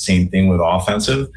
Same thing with offensive.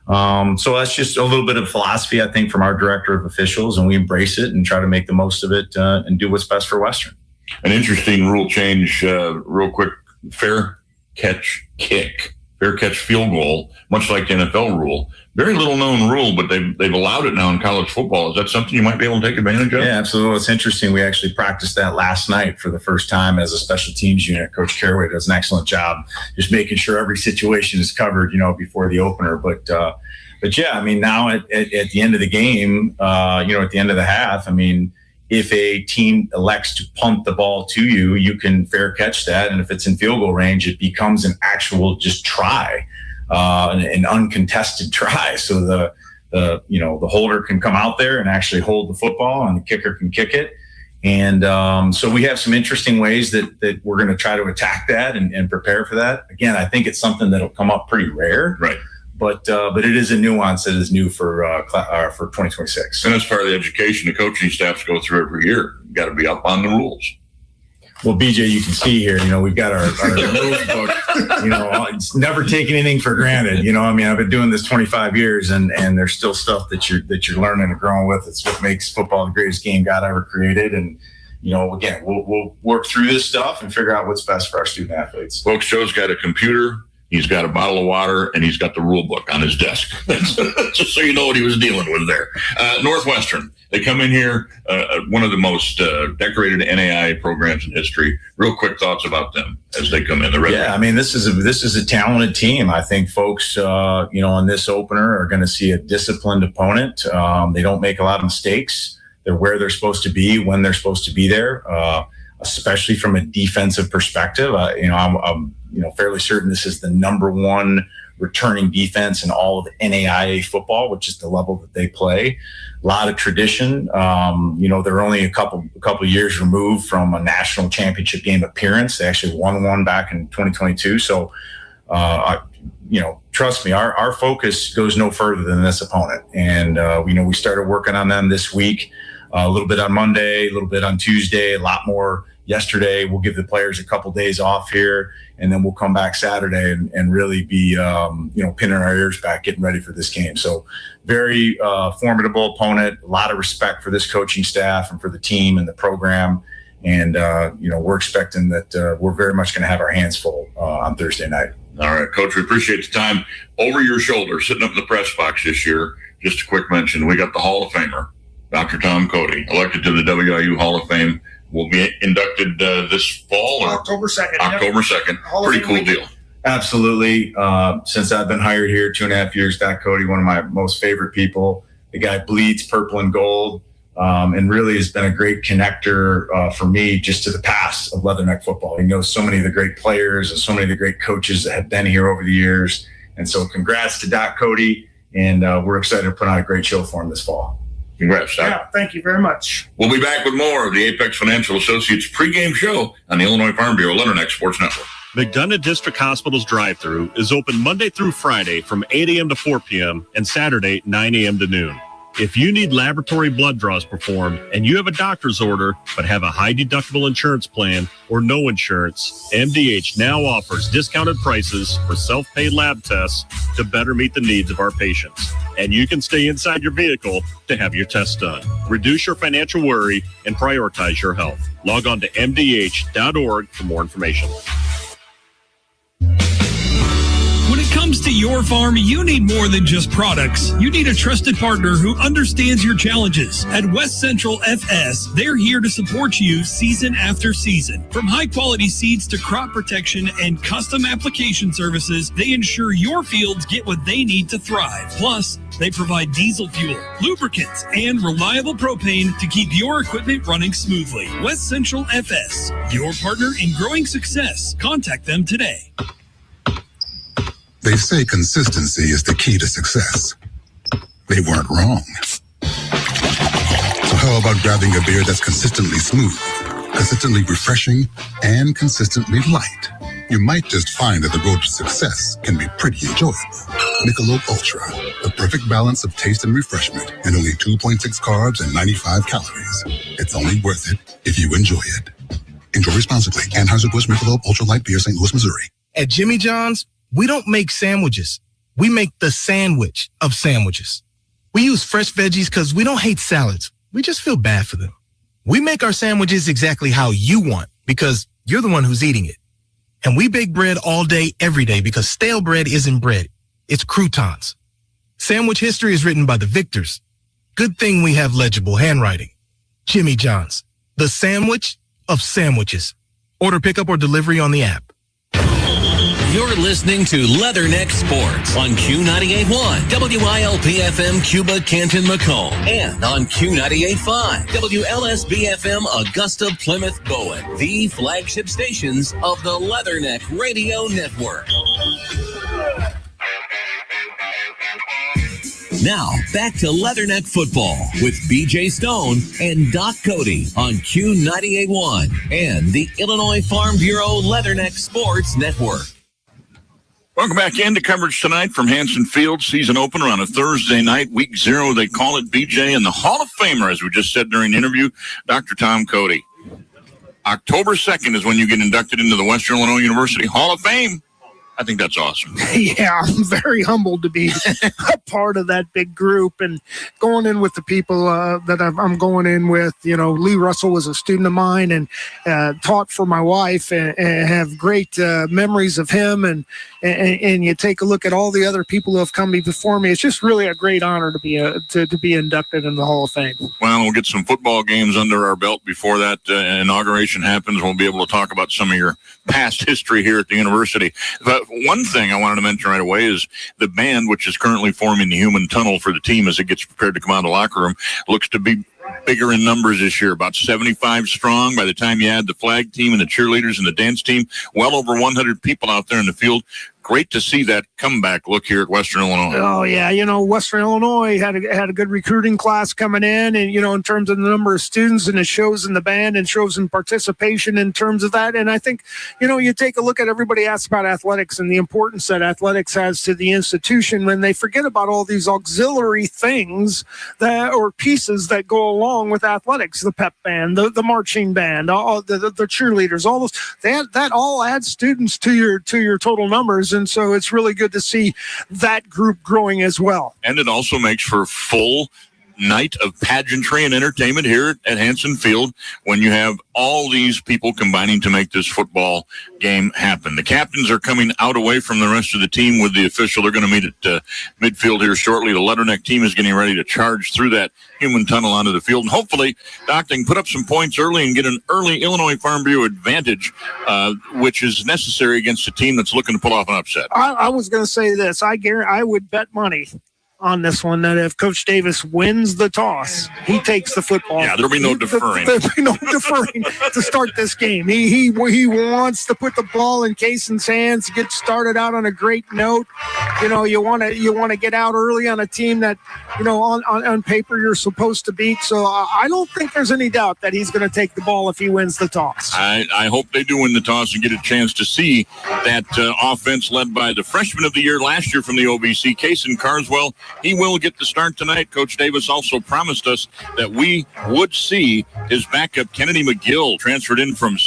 So that's just a little bit of philosophy, I think, from our director of officials, and we embrace it and try to make the most of it and do what's best for Western. An interesting rule change, real quick, fair catch kick, fair catch field goal, much like the NFL rule. Very little known rule, but they've allowed it now in college football. Is that something you might be able to take advantage of? Yeah, absolutely. It's interesting. We actually practiced that last night for the first time as a special teams unit. Coach Caraway does an excellent job just making sure every situation is covered, before the opener. But yeah, I mean, now at the end of the game, at the end of the half, I mean, if a team elects to punt the ball to you, you can fair catch that. And if it's in field goal range, it becomes an actual just try, an uncontested try. So the holder can come out there and actually hold the football, and the kicker can kick it. And so we have some interesting ways that we're going to try to attack that and prepare for that. Again, I think it's something that'll come up pretty rare. Right. But it is a nuance that is new for 2026. And as part of the education, the coaching staffs go through every year. You got to be up on the rules. Well, BJ, you can see here, we've got our rules book. It's never take anything for granted. I mean, I've been doing this 25 years, and there's still stuff that you're learning and growing with. It's what makes football the greatest game God ever created. And again, we'll work through this stuff and figure out what's best for our student athletes. Folks, Joe's got a computer. He's got a bottle of water, and he's got the rule book on his desk. Just so you know what he was dealing with there. Northwestern, they come in here, one of the most decorated NAI programs in history. Real quick thoughts about them as they come in. Yeah, I mean, this is a talented team. I think folks, in this opener are going to see a disciplined opponent. They don't make a lot of mistakes. They're where they're supposed to be when they're supposed to be there, especially from a defensive perspective. I'm fairly certain this is the number one returning defense in all of NAIA football, which is the level that they play. A lot of tradition. They're only a couple years removed from a national championship game appearance. They actually won one back in 2022. So, trust me, our focus goes no further than this opponent. And, we started working on them this week, a little bit on Monday, a little bit on Tuesday, a lot more yesterday. We'll give the players a couple days off here, and then we'll come back Saturday and really be, pinning our ears back, getting ready for this game. So very formidable opponent, a lot of respect for this coaching staff and for the team and the program. And, we're expecting that we're very much going to have our hands full on Thursday night. All right, Coach, we appreciate the time. Over your shoulder, sitting up in the press box this year, just a quick mention, we got the Hall of Famer, Dr. Tom Cody, elected to the WIU Hall of Fame. Will be inducted this fall? October 2nd. October 2nd. Pretty cool deal. Absolutely. Since I've been hired here 2.5 years, Doc Cody, one of my most favorite people. The guy bleeds purple and gold, and really has been a great connector for me just to the past of Leatherneck football. He knows so many of the great players and so many of the great coaches that have been here over the years. And so congrats to Doc Cody, and we're excited to put on a great show for him this fall. Congrats, Doc. Yeah, thank you very much. We'll be back with more of the Apex Financial Associates pregame show on the Illinois Farm Bureau Leatherneck Sports Network. McDonough District Hospital's drive-thru is open Monday through Friday from 8 a.m. to 4 p.m. and Saturday 9 a.m. to noon. If you need laboratory blood draws performed and you have a doctor's order but have a high deductible insurance plan or no insurance, MDH now offers discounted prices for self-pay lab tests to better meet the needs of our patients. And you can stay inside your vehicle to have your tests done. Reduce your financial worry and prioritize your health. Log on to mdh.org for more information. When it comes to your farm, you need more than just products. You need a trusted partner who understands your challenges. At West Central FS, they're here to support you season after season. From high-quality seeds to crop protection and custom application services, they ensure your fields get what they need to thrive. Plus, they provide diesel fuel, lubricants, and reliable propane to keep your equipment running smoothly. West Central FS, your partner in growing success. Contact them today. They say consistency is the key to success. They weren't wrong. So how about grabbing a beer that's consistently smooth, consistently refreshing, and consistently light? You might just find that the road to success can be pretty enjoyable. Michelob Ultra, the perfect balance of taste and refreshment, and only 2.6 carbs and 95 calories. It's only worth it if you enjoy it. Enjoy responsibly. Anheuser-Busch Michelob Ultra Light Beer, St. Louis, Missouri. At Jimmy John's, We don't make sandwiches. We make the sandwich of sandwiches. We use fresh veggies because we don't hate salads. We just feel bad for them. We make our sandwiches exactly how you want because you're the one who's eating it. And we bake bread all day, every day because stale bread isn't bread. It's croutons. Sandwich history is written by the victors. Good thing we have legible handwriting. Jimmy John's, the sandwich of sandwiches. Order pickup or delivery on the app. You're listening to Leatherneck Sports on Q98.1, WILP-FM Cuba, Canton, Macomb, and on Q98.5, WLSB-FM Augusta, Plymouth, Bowen, the flagship stations of the Leatherneck Radio Network. Now, back to Leatherneck football with BJ Stone and Doc Cody on Q98.1 and the Illinois Farm Bureau Leatherneck Sports Network. Welcome back into coverage tonight from Hanson Field, season opener on a Thursday night, week 0, they call it, BJ, and the Hall of Famer, as we just said during the interview, Dr. Tom Cody. October 2nd is when you get inducted into the Western Illinois University Hall of Fame. I think that's awesome. Yeah, I'm very humbled to be a part of that big group and going in with the people that I'm going in with. You know, Lee Russell was a student of mine and taught for my wife and have great memories of him. And you take a look at all the other people who have come before me. It's just really a great honor to be inducted in the Hall of Fame. Well, we'll get some football games under our belt before that inauguration happens. We'll be able to talk about some of your past history here at the university. But one thing I wanted to mention right away is the band, which is currently forming the human tunnel for the team as it gets prepared to come out of the locker room, looks to be bigger in numbers this year, about 75 strong. By the time you add the flag team and the cheerleaders and the dance team, well over 100 people out there in the field. Great to see that comeback look here at Western Illinois. Oh, yeah. You know, Western Illinois had a good recruiting class coming in, and, you know, in terms of the number of students, and it shows in the band and shows in participation in terms of that. And I think, you know, you take a look at everybody asks about athletics and the importance that athletics has to the institution when they forget about all these auxiliary things that or pieces that go along with athletics, the pep band, the marching band, all the cheerleaders, all those, that all adds students to your total numbers. And so it's really good to see that group growing as well. And it also makes for full night of pageantry and entertainment here at Hanson Field when you have all these people combining to make this football game happen. The captains are coming out away from the rest of the team with the official. They're going to meet at midfield here shortly. The Leatherneck team is getting ready to charge through that human tunnel onto the field. And hopefully, Doc, they can put up some points early and get an early Illinois Farm Bureau advantage, which is necessary against a team that's looking to pull off an upset. I was going to say this. I would bet money on this one that if Coach Davis wins the toss, he takes the football. Yeah, there'll be no deferring. There'll be no deferring to start this game. He wants to put the ball in Cason's hands, get started out on a great note. You know, you want to get out early on a team that, you know, on paper you're supposed to beat. So I don't think there's any doubt that he's going to take the ball if he wins the toss. I hope they do win the toss and get a chance to see that offense led by the freshman of the year last year from the OVC, Cason Carswell. He will get the start tonight. Coach Davis also promised us that we would see his backup, Kennedy McGill, transferred in from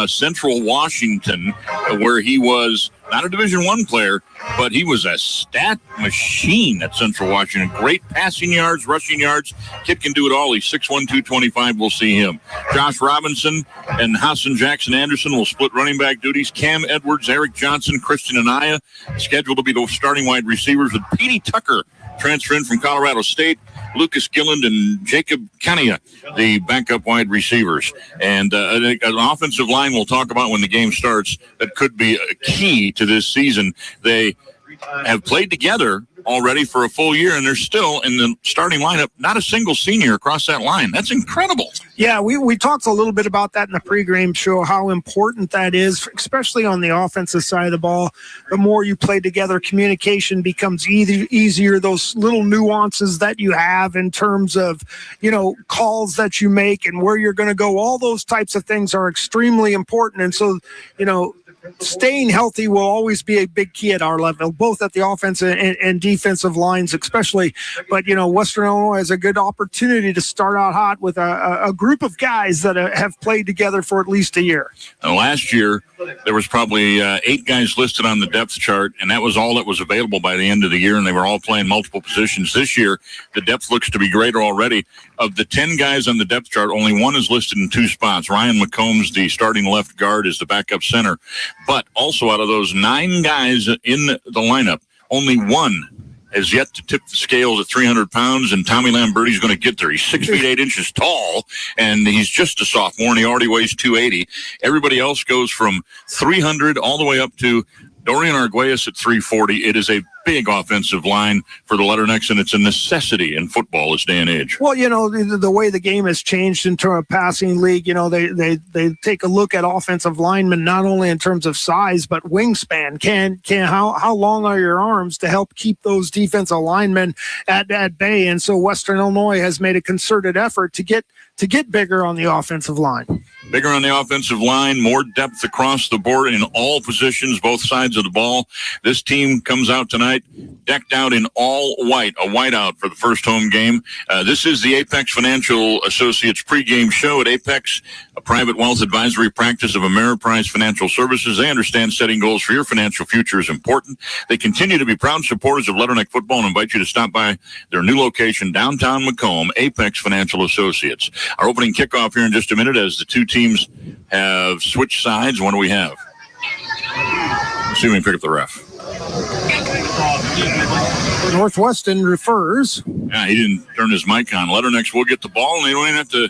Central Washington, where he was not a Division I player, but he was a stat machine at Central Washington. Great passing yards, rushing yards. Kid can do it all. He's 6'1", 225. We'll see him. Josh Robinson and Hassan Jackson Anderson will split running back duties. Cam Edwards, Eric Johnson, Christian Anaya scheduled to be the starting wide receivers, with Petey Tucker transferring from Colorado State, Lucas Gilland and Jacob Kania, the backup wide receivers. And an offensive line we'll talk about when the game starts that could be a key to this season. They have played together already for a full year, and they're still in the starting lineup, not a single senior across that line. That's incredible. Yeah, we talked a little bit about that in the pregame show, how important that is, especially on the offensive side of the ball. The more you play together, communication becomes easier. Those little nuances that you have in terms of, you know, calls that you make and where you're going to go, all those types of things are extremely important. And so, you know, staying healthy will always be a big key at our level, both at the offensive and defensive lines, especially. But, Western Illinois has a good opportunity to start out hot with a group of guys that have played together for at least a year. Last year, there was probably 8 guys listed on the depth chart, and that was all that was available by the end of the year, and they were all playing multiple positions. This year, the depth looks to be greater already. Of the 10 guys on the depth chart, only one is listed in 2 spots. Ryan McCombs, the starting left guard, is the backup center. But also out of those 9 guys in the lineup, only one has yet to tip the scales at 300 pounds, and Tommy Lamberti's going to get there. He's 6 feet 8 inches tall, and he's just a sophomore, and he already weighs 280. Everybody else goes from 300 all the way up to Dorian Arguelles at 340. It is a big offensive line for the Letternecks, and it's a necessity in football this day and age. Well, the way the game has changed in terms of passing league, they take a look at offensive linemen not only in terms of size but wingspan. How long are your arms to help keep those defensive linemen at bay? And so Western Illinois has made a concerted effort to get bigger on the offensive line. Bigger on the offensive line, more depth across the board in all positions, both sides of the ball. This team comes out tonight decked out in all white, a whiteout for the first home game. This is the Apex Financial Associates pregame show at Apex, a private wealth advisory practice of Ameriprise Financial Services. They understand setting goals for your financial future is important. They continue to be proud supporters of Letterneck football and invite you to stop by their new location, downtown Macomb, Apex Financial Associates. Our opening kickoff here in just a minute as the two teams have switched sides. What do we have? Let's see if we can pick up the ref. Northwestern refers. Yeah, he didn't turn his mic on. Letternecks will get the ball, and they don't even have to.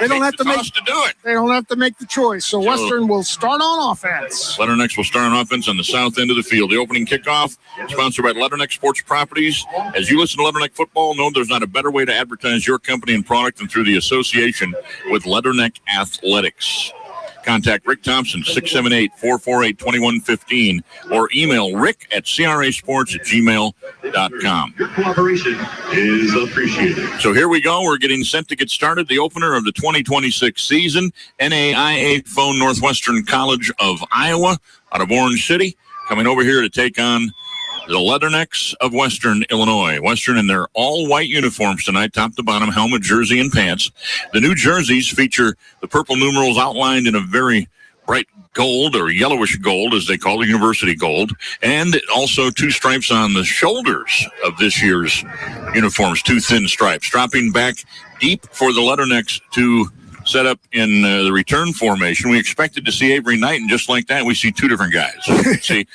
They don't have to do it. They don't have to make the choice. So Western will start on offense. Letternecks will start on offense on the south end of the field. The opening kickoff, sponsored by Letterneck Sports Properties. As you listen to Letterneck Football, know there's not a better way to advertise your company and product than through the association with Letterneck Athletics. Contact Rick Thompson, 678-448-2115, or email rick@crasports@gmail.com. Your cooperation is appreciated. So here we go. We're getting set to get started. The opener of the 2026 season, NAIA phone Northwestern College of Iowa out of Orange City, coming over here to take on the Letternecks of Western Illinois. Western in their all-white uniforms tonight, top to bottom, helmet, jersey, and pants. The new jerseys feature the purple numerals outlined in a very bright gold, or yellowish gold, as they call it, university gold, and also 2 stripes on the shoulders of this year's uniforms, 2 thin stripes. Dropping back deep for the Letternecks to set up in the return formation. We expected to see Avery Knight, and just like that, we see 2 different guys. See,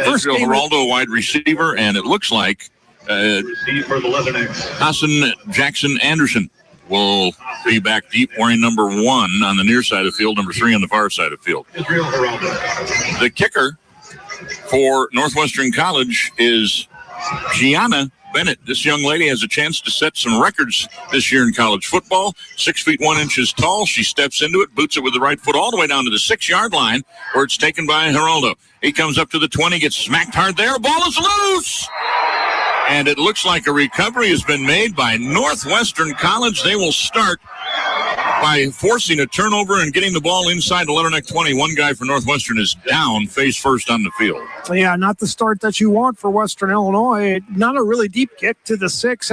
Israel Geraldo, wide receiver, and it looks like Hassan Jackson Anderson will be back deep, wearing number 1 on the near side of the field, number 3 on the far side of the field. The kicker for Northwestern College is Gianna Bennett. This young lady has a chance to set some records this year in college football. 6 feet 1 inches tall. She steps into it, boots it with the right foot all the way down to the 6-yard line, where it's taken by Geraldo. He comes up to the 20, gets smacked hard there. Ball is loose. And it looks like a recovery has been made by Northwestern College. They will start by forcing a turnover and getting the ball inside the Letterneck 20. One guy for Northwestern is down, face first on the field. Yeah, not the start that you want for Western Illinois. Not a really deep kick to the 6.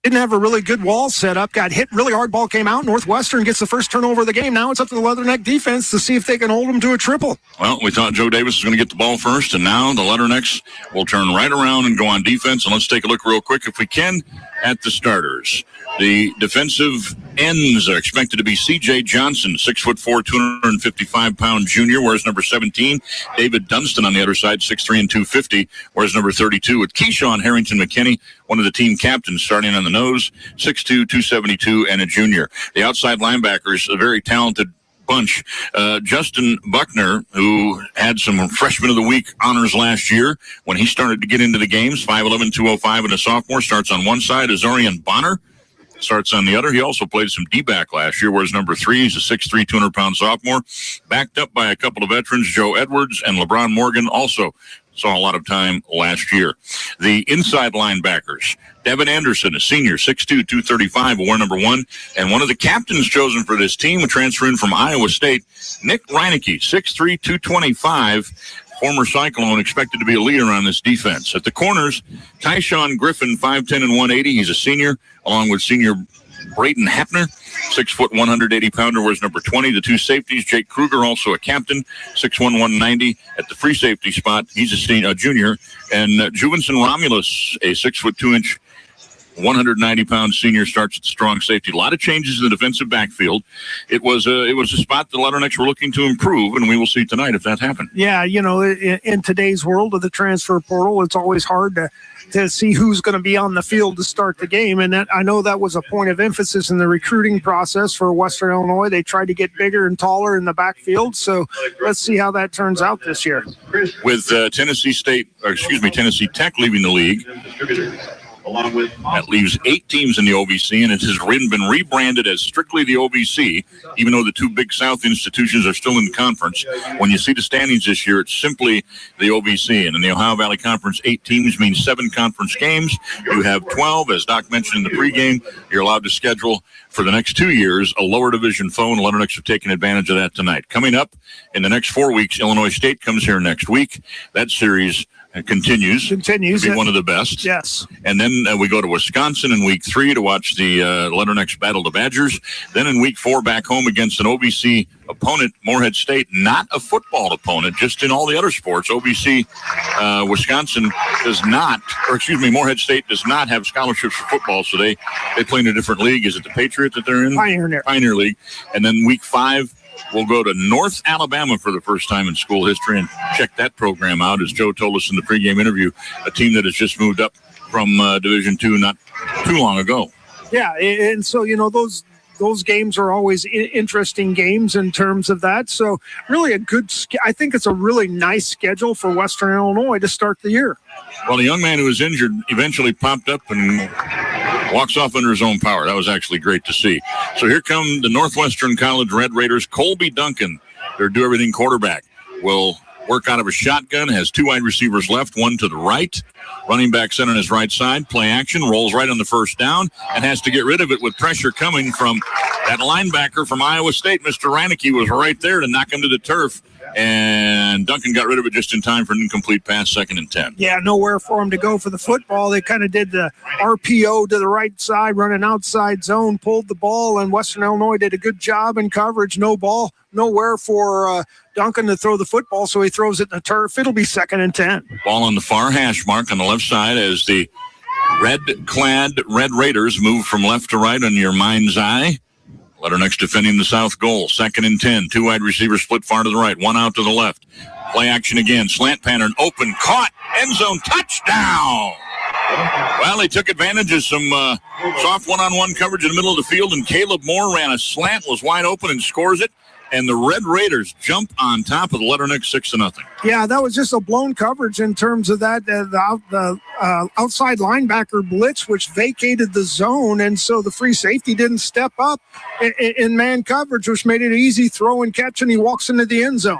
Didn't have a really good wall set up. Got hit really hard. Ball came out. Northwestern gets the first turnover of the game. Now it's up to the Leatherneck defense to see if they can hold them to a triple. Well, we thought Joe Davis was going to get the ball first, and now the Leathernecks will turn right around and go on defense. And let's take a look real quick, if we can, at the starters. The defensive ends are expected to be C.J. Johnson, 6'4", 255-pound junior, whereas number 17, David Dunstan on the other side, 6'3" and 250, whereas number 32 with Keyshawn Harrington McKinney, one of the team captains, starting on the nose, 6'2", 272, and a junior. The outside linebackers, a very talented bunch. Justin Buckner, who had some Freshman of the Week honors last year when he started to get into the games, 5'11", 205, and a sophomore, starts on one side. Azorian Bonner, starts on the other. He also played some D-back last year, wears number 3. He's a 6'3", 200-pound sophomore, backed up by a couple of veterans, Joe Edwards and LeBron Morgan, also saw a lot of time last year. The inside linebackers, Devin Anderson, a senior, 6'2", 235, wore number 1, and one of the captains chosen for this team, transferring from Iowa State, Nick Reineke, 6'3", 225, former Cyclone, expected to be a leader on this defense. At the corners, Tyshawn Griffin, 5'10" and 180. He's a senior, along with senior Braden Hepner, 6 foot, 180-pounder, wears number 20. The two safeties, Jake Kruger, also a captain, 6'1", 190. At the free safety spot, he's a junior. And Juvenson Romulus, a 6 foot 2 inch, 190-pound senior, starts at strong safety. A lot of changes in the defensive backfield. It was a spot the Leathernecks were looking to improve, and we will see tonight if that happened. Yeah, in today's world of the transfer portal, it's always hard to see who's going to be on the field to start the game. And I know that was a point of emphasis in the recruiting process for Western Illinois. They tried to get bigger and taller in the backfield. So let's see how that turns out this year. With Tennessee Tech leaving the league, that leaves 8 teams in the OVC, and it has been rebranded as strictly the OVC, even though the two Big South institutions are still in the conference. When you see the standings this year, it's simply the OVC. And in the Ohio Valley Conference, 8 teams means 7 conference games. You have 12, as Doc mentioned in the pregame. You're allowed to schedule for the next 2 years a lower division foe, and the Leathernecks have taken advantage of that tonight. Coming up in the next 4 weeks, Illinois State comes here next week. That series continues to be one of the best. Yes. And then we go to Wisconsin in week 3 to watch the Leathernecks battle the Badgers. Then in week 4, back home against an OVC opponent, Morehead State, not a football opponent, just in all the other sports. OVC, Wisconsin Morehead State does not have scholarships for football, so they play in a different league. Is it the Patriot that they're in? Pioneer League. And then week 5, we'll go to North Alabama for the first time in school history and check that program out. As Joe told us in the pregame interview, a team that has just moved up from Division II not too long ago. Yeah, and so, those games are always interesting games in terms of that. So really I think it's a really nice schedule for Western Illinois to start the year. Well, the young man who was injured eventually popped up and walks off under his own power. That was actually great to see. So here come the Northwestern College Red Raiders. Colby Duncan, their do-everything quarterback, will work out of a shotgun, has 2 wide receivers left, one to the right. Running back set on his right side, play action, rolls right on the first down, and has to get rid of it with pressure coming from that linebacker from Iowa State. Mr. Reineke was right there to knock him to the turf, and Duncan got rid of it just in time for an incomplete pass, 2nd and 10. Yeah, nowhere for him to go for the football. They kind of did the RPO to the right side, running outside zone, pulled the ball, and Western Illinois did a good job in coverage. Nowhere for Duncan to throw the football, so he throws it in the turf. It'll be 2nd and 10. Ball on the far hash mark on the left side as the red-clad Red Raiders move from left to right on your mind's eye. Leathernecks defending the south goal. 2nd and 10. 2 wide receivers split far to the right, 1 out to the left. Play action again. Slant pattern open, caught, end zone, touchdown. Well, they took advantage of some soft one-on-one coverage in the middle of the field, and Caleb Moore ran a slant, was wide open, and scores it. And the Red Raiders jump on top of the Leathernecks 6-0. Yeah, that was just a blown coverage in terms of that. The outside linebacker blitz, which vacated the zone, and so the free safety didn't step up in man coverage, which made it an easy throw and catch, and he walks into the end zone.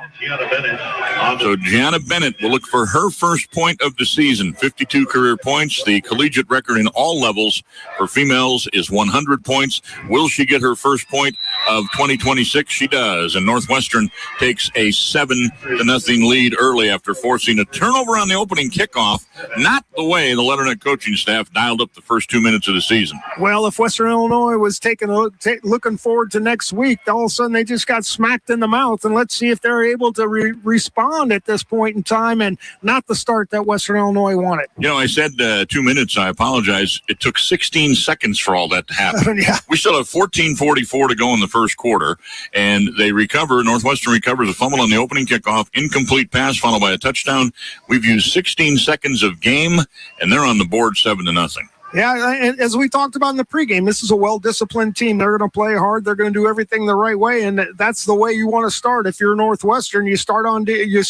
So Gianna Bennett will look for her first point of the season, 52 career points. The collegiate record in all levels for females is 100 points. Will she get her first point of 2026? She does. And Northwestern takes a 7-0 lead early after forcing a turnover on the opening kickoff. Not the way the Leatherneck coaching staff dialed up the first 2 minutes of the season. Well, if Western Illinois was looking forward to next week, all of a sudden they just got smacked in the mouth. And let's see if they're able to respond at this point in time and not the start that Western Illinois wanted. I said 2 minutes. I apologize. It took 16 seconds for all that to happen. Yeah. We still have 14:44 to go in the first quarter, and they recover. Northwestern recovers a fumble on the opening kickoff, incomplete pass followed by a touchdown. We've used 16 seconds of game, and they're on the board 7-0. Yeah, and as we talked about in the pregame, this is a well-disciplined team. They're going to play hard. They're going to do everything the right way, and that's the way you want to start. If you're Northwestern, you start on getting the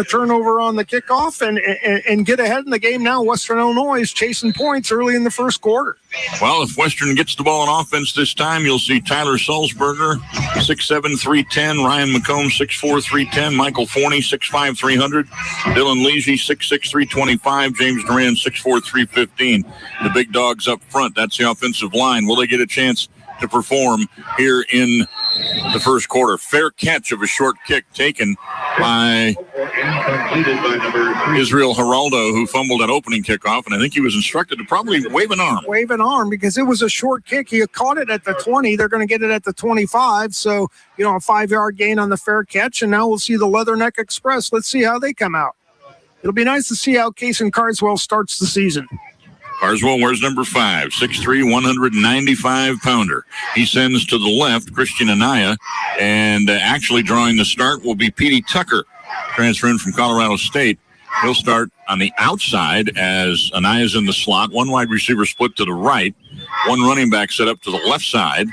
turnover on the kickoff and get ahead in the game. Now Western Illinois is chasing points early in the first quarter. Well, if Western gets the ball in offense this time, you'll see Tyler Sulzberger, 6'7", 310. Ryan McComb, 6'4", 310. Michael Forney, 6'5", 300. Dylan Leasy, 6'6", 325. James Duran, 6'4", 315. The big dogs up front. That's the offensive line. Will they get a chance to perform here in the first quarter? Fair catch of a short kick taken by Israel Geraldo, who fumbled that opening kickoff, and I think he was instructed to probably wave an arm. Wave an arm because it was a short kick. He caught it at the 20. They're going to get it at the 25. So, a 5-yard gain on the fair catch, and now we'll see the Leatherneck Express. Let's see how they come out. It'll be nice to see how Kason Carswell starts the season. Carswell wears number 5, 6'3", 195-pounder. He sends to the left Christian Anaya, and actually drawing the start will be Petey Tucker, transferring from Colorado State. He'll start on the outside as Anaya's in the slot. One wide receiver split to the right, one running back set up to the left side,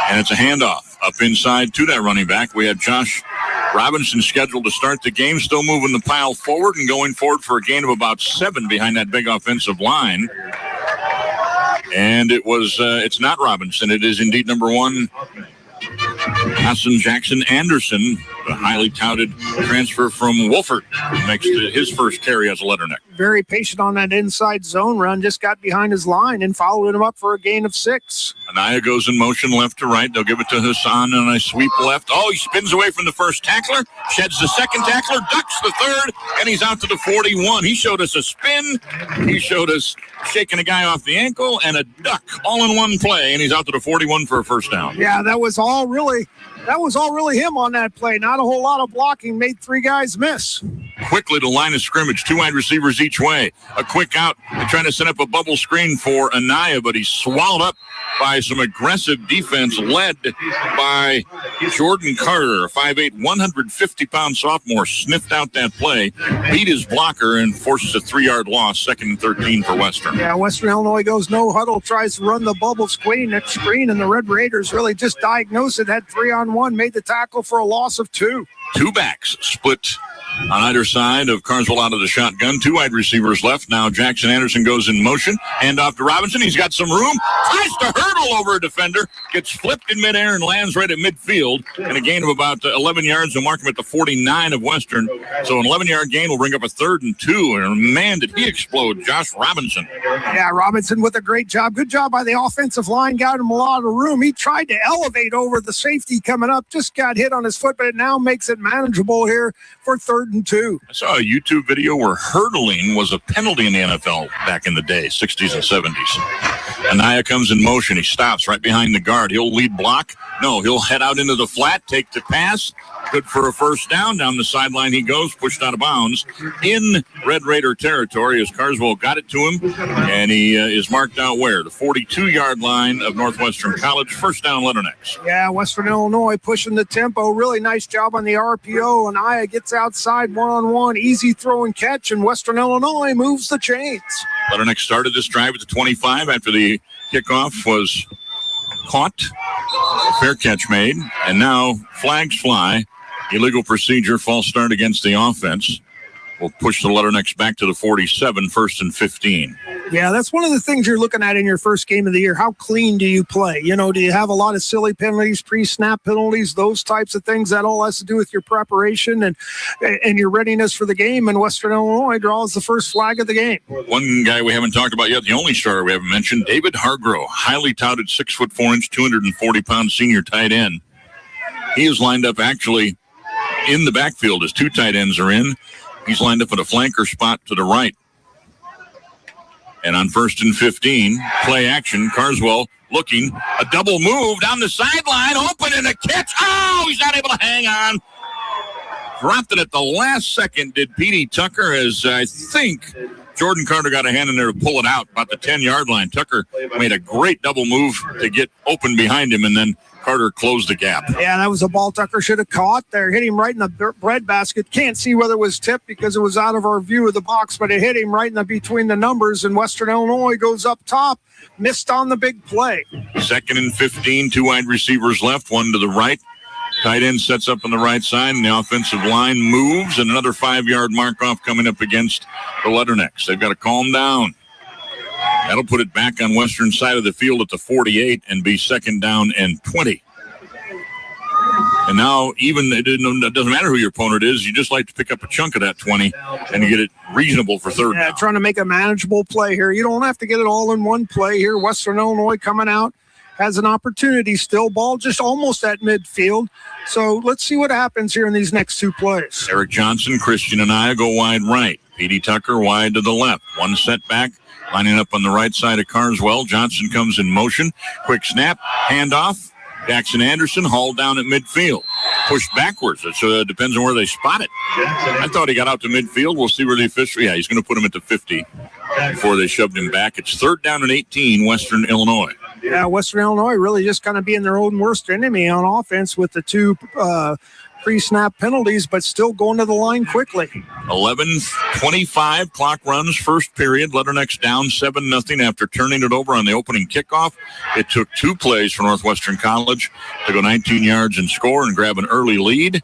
and it's a handoff up inside to that running back. We have Josh Robinson scheduled to start the game, still moving the pile forward and going forward for a gain of about 7 behind that big offensive line. And it's not Robinson. It is indeed number 1, Hassan Jackson Anderson, the highly touted transfer from Wolford, makes his first carry as a Leatherneck. Very patient on that inside zone run, just got behind his line and followed him up for a gain of 6. Anaya goes in motion left to right. They'll give it to Hassan on a sweep left. Oh, he spins away from the first tackler, sheds the second tackler, ducks the third, and he's out to the 41. He showed us a spin. He showed us shaking a guy off the ankle and a duck all in one play, and he's out to the 41 for a first down. Yeah, that was all really him on that play. Not a whole lot of blocking, made 3 guys miss. Quickly to line of scrimmage, 2 wide receivers each way. A quick out. They're trying to set up a bubble screen for Anaya, but he's swallowed up by some aggressive defense led by Jordan Carter, a 5'8", 150-pound sophomore, sniffed out that play, beat his blocker, and forces a 3-yard loss, 2nd and 13 for Western. Yeah, Western Illinois goes no huddle, tries to run the bubble screen, and the Red Raiders really just diagnosed it, had 3-on-1, made the tackle for a loss of 2. 2 backs split on either side of Carswell out of the shotgun. 2 wide receivers left. Now Jackson Anderson goes in motion. Hand off to Robinson. He's got some room. Tries to hurdle over a defender. Gets flipped in midair and lands right at midfield. And a gain of about 11 yards. They'll mark him at the 49 of Western. So an 11-yard gain will bring up a 3rd and 2. And man, did he explode. Josh Robinson. Yeah, Robinson with a great job. Good job by the offensive line. Got him a lot of room. He tried to elevate over the safety coming up. Just got hit on his foot, but it now makes it manageable here for 3rd and 2. I saw a YouTube video where hurdling was a penalty in the NFL back in the day, 60s and 70s. Anaya comes in motion. He stops right behind the guard. He'll lead block. No, he'll head out into the flat, take the pass. Good for a first down. Down the sideline he goes, pushed out of bounds in Red Raider territory as Carswell got it to him. And he is marked out where? The 42-yard line of Northwestern College. First down, Leathernecks. Yeah, Western Illinois pushing the tempo. Really nice job on the RPO. Anaya gets outside one-on-one. Easy throw and catch, and Western Illinois moves the chains. Leathernecks started this drive at the 25 after the kickoff was caught. A fair catch made. And now flags fly. Illegal procedure, false start against the offense. Will push the Leathernecks back to the 47, 1st and 15. Yeah, that's one of the things you're looking at in your first game of the year. How clean do you play? Do you have a lot of silly penalties, pre-snap penalties, those types of things? That all has to do with your preparation and your readiness for the game. And Western Illinois draws the first flag of the game. One guy we haven't talked about yet, the only starter we haven't mentioned, David Hargrove, highly touted 6'4", 240-pound senior tight end. He is lined up actually in the backfield as 2 tight ends are in. He's lined up at a flanker spot to the right. And on 1st and 15, play action, Carswell looking, a double move down the sideline, open and a catch. Oh, he's not able to hang on. Dropped it at the last second, did Petey Tucker, as I think Jordan Carter got a hand in there to pull it out about the 10-yard line. Tucker made a great double move to get open behind him, and then Carter closed the gap. Yeah, that was a ball Tucker should have caught there. Hit him right in the breadbasket. Can't see whether it was tipped because it was out of our view of the box, but it hit him right in between the numbers, and Western Illinois goes up top. Missed on the big play. 2nd and 15, 2 wide receivers left, one to the right. Tight end sets up on the right side, and the offensive line moves, and another 5-yard mark off coming up against the Leathernecks. They've got to calm down. That'll put it back on Western side of the field at the 48 and be 2nd down and 20. And now even it doesn't matter who your opponent is. You just like to pick up a chunk of that 20 and you get it reasonable for 3rd down. Trying to make a manageable play here. You don't have to get it all in one play here. Western Illinois coming out has an opportunity still. Ball just almost at midfield. So let's see what happens here in these next 2 plays. Eric Johnson, Christian and I go wide right. Petey Tucker wide to the left. One setback. Lining up on the right side of Carswell. Johnson comes in motion. Quick snap. Handoff. Jackson Anderson hauled down at midfield. Pushed backwards. It depends on where they spot it. I thought he got out to midfield. We'll see where the official... Yeah, he's going to put him at the 50 before they shoved him back. It's 3rd down and 18, Western Illinois. Yeah, Western Illinois really just kind of being their own worst enemy on offense with the 2 pre-snap penalties, but still going to the line quickly. 11:25 clock runs, first period. Letterneck's down 7-0 after turning it over on the opening kickoff. It took 2 plays for Northwestern College to go 19 yards and score and grab an early lead.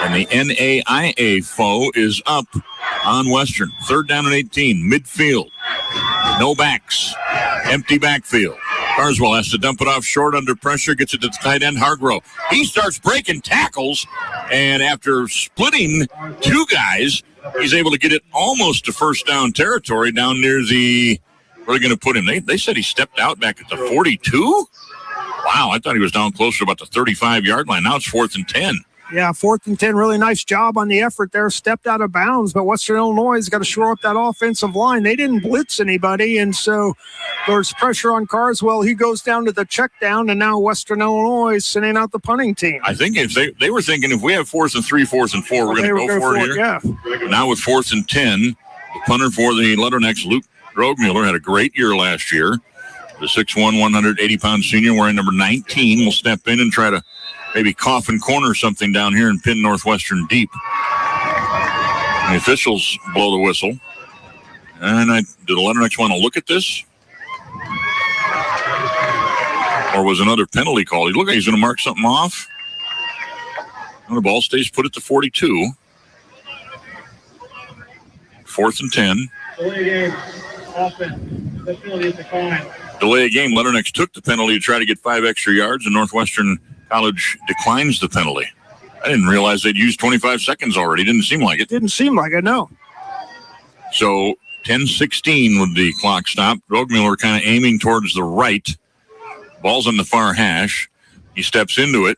And the NAIA foe is up on Western. 3rd down and 18, midfield. No backs. Empty backfield. Carswell has to dump it off short under pressure, gets it to the tight end, Hargrove. He starts breaking tackles, and after splitting 2 guys, he's able to get it almost to 1st down territory down near the... Where are they going to put him? They said he stepped out back at the 42? Wow, I thought he was down close to about the 35-yard line. Now it's 4th and 10. Yeah, 4th and 10, really nice job on the effort there. Stepped out of bounds, but Western Illinois has got to shore up that offensive line. They didn't blitz anybody, and so there's pressure on Carswell. He goes down to the check down, and now Western Illinois is sending out the punting team. I think if they were thinking if we have 4th and 3, 4th and 4, we're going to go for it here. Yeah. Now with 4th and 10, the punter for the Letternecks, Luke Drogmuller, had a great year last year. The 6'1", 180-pound senior wearing number 19 will step in and try to maybe coffin corner something down here and pin Northwestern deep. And the officials blow the whistle. And do the Letternecks want to look at this? Or was another penalty called? He looked like he's going to mark something off. And the ball stays put at the 42. 4th and 10. Delay game. Offense. The penalty is declined. Delay a game. Letternecks took the penalty to try to get 5 extra yards, and Northwestern College declines the penalty. I didn't realize they'd used 25 seconds already. Didn't seem like it. Didn't seem like it, no. So 10:16 with the clock stop. Drogmuller kind of aiming towards the right. Ball's on the far hash. He steps into it,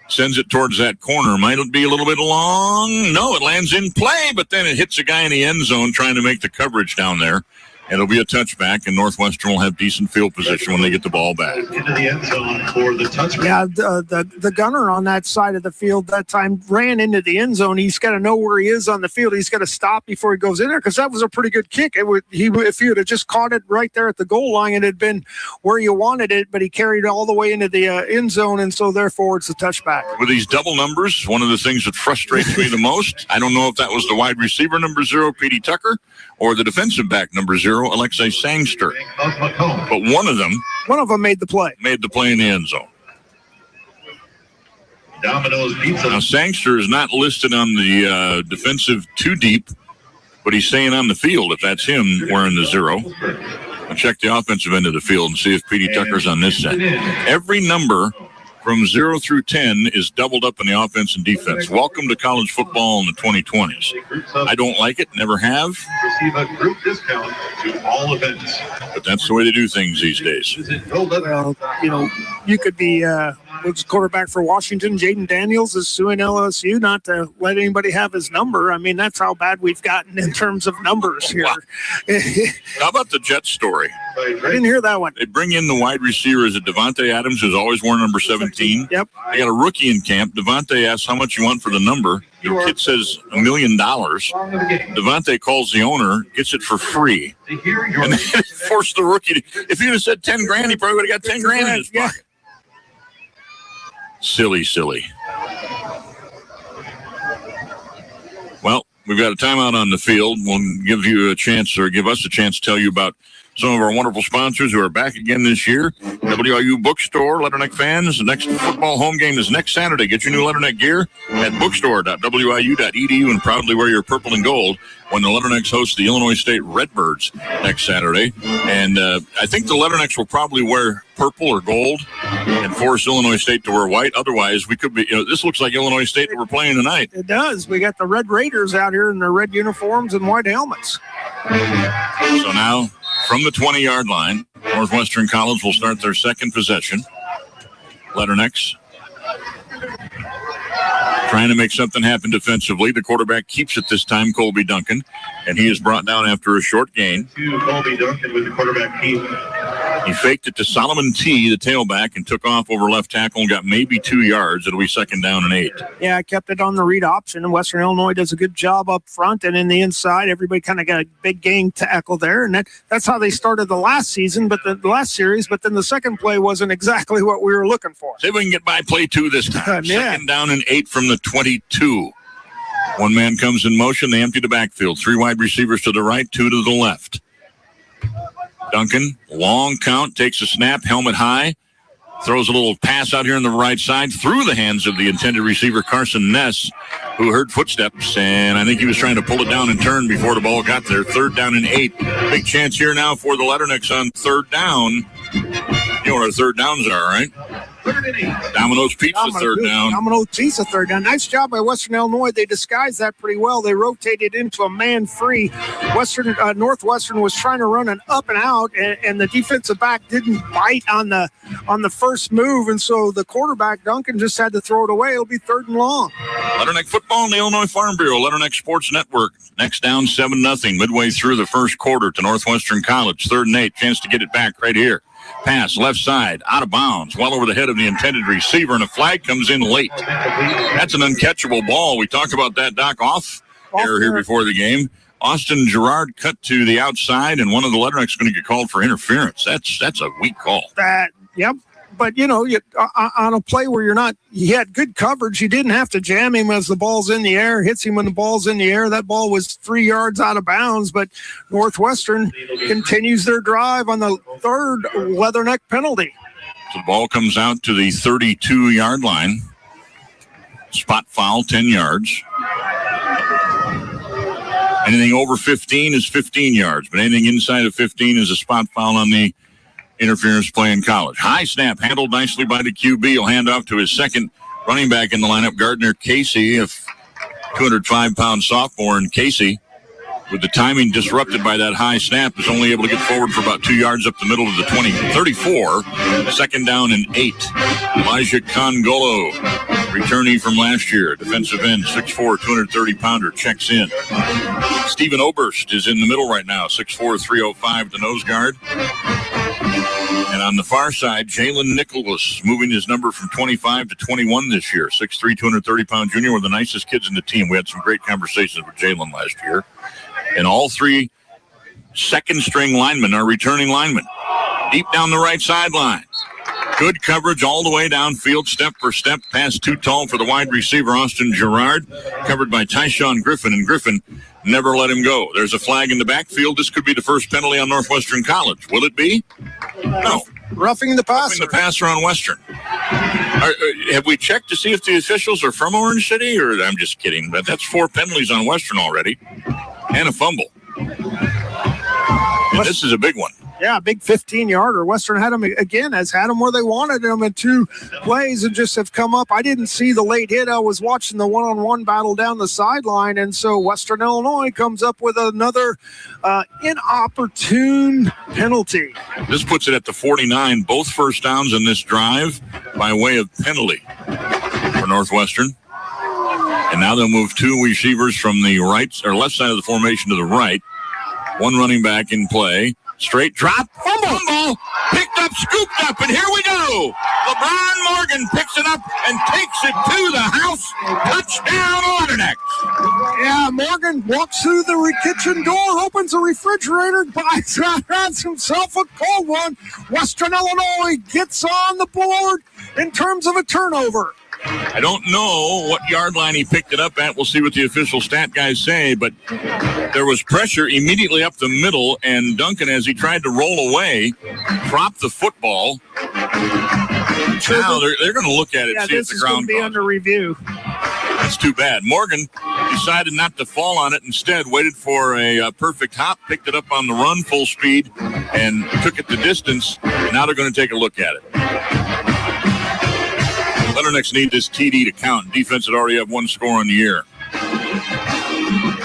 sends it towards that corner. Might be a little bit long. No, it lands in play, but then it hits a guy in the end zone trying to make the coverage down there. It'll be a touchback, and Northwestern will have decent field position when they get the ball back. Into the end zone for the touchback. Yeah, the gunner on that side of the field that time ran into the end zone. He's got to know where he is on the field. He's got to stop before he goes in there because that was a pretty good kick. If he would have just caught it right there at the goal line, it had been where you wanted it, but he carried it all the way into the end zone, and so therefore it's a touchback. With these double numbers, one of the things that frustrates me the most, I don't know if that was the wide receiver number 0, Petey Tucker, or the defensive back number 0, Alexei Sangster. But one of them made the play. Made the play in the end zone. Domino's Pizza. Now, Sangster is not listed on the defensive too deep, but he's staying on the field if that's him wearing the 0. I'll check the offensive end of the field and see if Petey Tucker's on this set. Every number from 0 through 10 is doubled up in the offense and defense. Welcome to college football in the 2020s. I don't like it, never have. Receive a group discount to all events. But that's the way to do things these days. Well, you could be what's quarterback for Washington, Jaden Daniels, is suing LSU not to let anybody have his number. I mean, that's how bad we've gotten in terms of numbers here. Wow. How about the Jets story? I didn't hear that one. They bring in the wide receiver. Is it Devontae Adams, who's always worn number 17? Yep. They got a rookie in camp. Devontae asks how much you want for the number. The kid says $1 million. Devontae calls the owner, gets it for free. And they forced the rookie to, if you'd have said 10 grand, he probably would have got 10 grand in his pocket. Silly. Well, we've got a timeout on the field. We'll give you a chance, or give us a chance to tell you about some of our wonderful sponsors who are back again this year. WIU Bookstore, Letterneck fans. The next football home game is next Saturday. Get your new Letterneck gear at bookstore.wiu.edu and proudly wear your purple and gold when the Letternecks host the Illinois State Redbirds next Saturday. And I think the Letternecks will probably wear purple or gold and force Illinois State to wear white. Otherwise, we could be, this looks like Illinois State that we're playing tonight. It does. We got the Red Raiders out here in their red uniforms and white helmets. So now, from the 20-yard line, Northwestern College will start their second possession. Letternecks trying to make something happen defensively. The quarterback keeps it this time, Colby Duncan, and he is brought down after a short gain. Colby Duncan with the quarterback keep. He faked it to Solomon T., the tailback, and took off over left tackle and got maybe 2 yards. It'll be 2nd down and 8. Yeah, I kept it on the read option, and Western Illinois does a good job up front and in the inside. Everybody kind of got a big game tackle there, and that's how they started the last season, but the last series. But then the second play wasn't exactly what we were looking for. See if we can get by play 2 this time. Yeah. 2nd down and 8 from the 22. One man comes in motion. They empty the backfield. 3 wide receivers to the right, 2 to the left. Duncan, long count, takes a snap, helmet high, throws a little pass out here on the right side through the hands of the intended receiver, Carson Ness, who heard footsteps, and I think he was trying to pull it down and turn before the ball got there. 3rd down and 8. Big chance here now for the Letternecks on 3rd down. You know what our 3rd downs are, right? Domino's Pizza, 3rd down. Domino's Pizza, 3rd down. Nice job by Western Illinois. They disguised that pretty well. They rotated into a man-free. Northwestern was trying to run an up and out, and the defensive back didn't bite on the first move, and so the quarterback, Duncan, just had to throw it away. It'll be 3rd and long. Letterneck football and the Illinois Farm Bureau, Letterneck Sports Network. Next down, 7-0, midway through the first quarter to Northwestern College. 3rd and 8, chance to get it back right here. Pass left side, out of bounds, well over the head of the intended receiver, and a flag comes in late. That's an uncatchable ball. We talked about that, Doc, off error here before the game. Austin Gerard cut to the outside, and one of the Letternecks going to get called for interference. That's a weak call. Yep. But, on a play where he had good coverage, you didn't have to jam him as the ball's in the air, hits him when the ball's in the air. That ball was 3 yards out of bounds, but Northwestern continues their drive on the 3rd Leatherneck penalty. So the ball comes out to the 32-yard line. Spot foul, 10 yards. Anything over 15 is 15 yards, but anything inside of 15 is a spot foul on the interference play in college. High snap handled nicely by the QB. He'll hand off to his second running back in the lineup, Gardner Casey, a 205-pound sophomore. And Casey, with the timing disrupted by that high snap, is only able to get forward for about 2 yards up the middle of the 34. 2nd down and 8. Elijah Congolo, returnee from last year, defensive end, 6'4", 230-pounder, checks in. Stephen Oberst is in the middle right now, 6'4", 305, the nose guard. And on the far side, Jalen Nicholas, moving his number from 25 to 21 this year. 6'3", 230-pound junior, one of the nicest kids in the team. We had some great conversations with Jalen last year. And all 3 second-string linemen are returning linemen. Deep down the right sideline. Good coverage all the way downfield, step for step, pass too tall for the wide receiver, Austin Gerard, covered by Tyshawn Griffin, and Griffin never let him go. There's a flag in the backfield. This could be the first penalty on Northwestern College. Will it be? No. Roughing the passer. Roughing the passer on Western. Have we checked to see if the officials are from Orange City? Or I'm just kidding, but that's 4 penalties on Western already. And a fumble. And this is a big one. Yeah, big 15-yarder. Western had them again, has had them where they wanted them in 2 plays and just have come up. I didn't see the late hit. I was watching the one-on-one battle down the sideline, and so Western Illinois comes up with another inopportune penalty. This puts it at the 49. Both first downs in this drive by way of penalty for Northwestern. And now they'll move 2 receivers from the right or left side of the formation to the right. 1 running back in play. Straight drop. Fumble. Picked up, scooped up, and here we go. LeBron Morgan picks it up and takes it to the house. Touchdown, Letternecks. Yeah, Morgan walks through the kitchen door, opens the refrigerator, grabs himself a cold one. Western Illinois gets on the board in terms of a turnover. I don't know what yard line he picked it up at. We'll see what the official stat guys say, but there was pressure immediately up the middle, and Duncan, as he tried to roll away, dropped the football. Now they're going to look at it, see if the ground be under review. That's too bad. Morgan decided not to fall on it. Instead, waited for a perfect hop, picked it up on the run full speed, and took it the distance. And now they're going to take a look at it. Leatherneck's need this TD to count. Defense had already have one score on the year.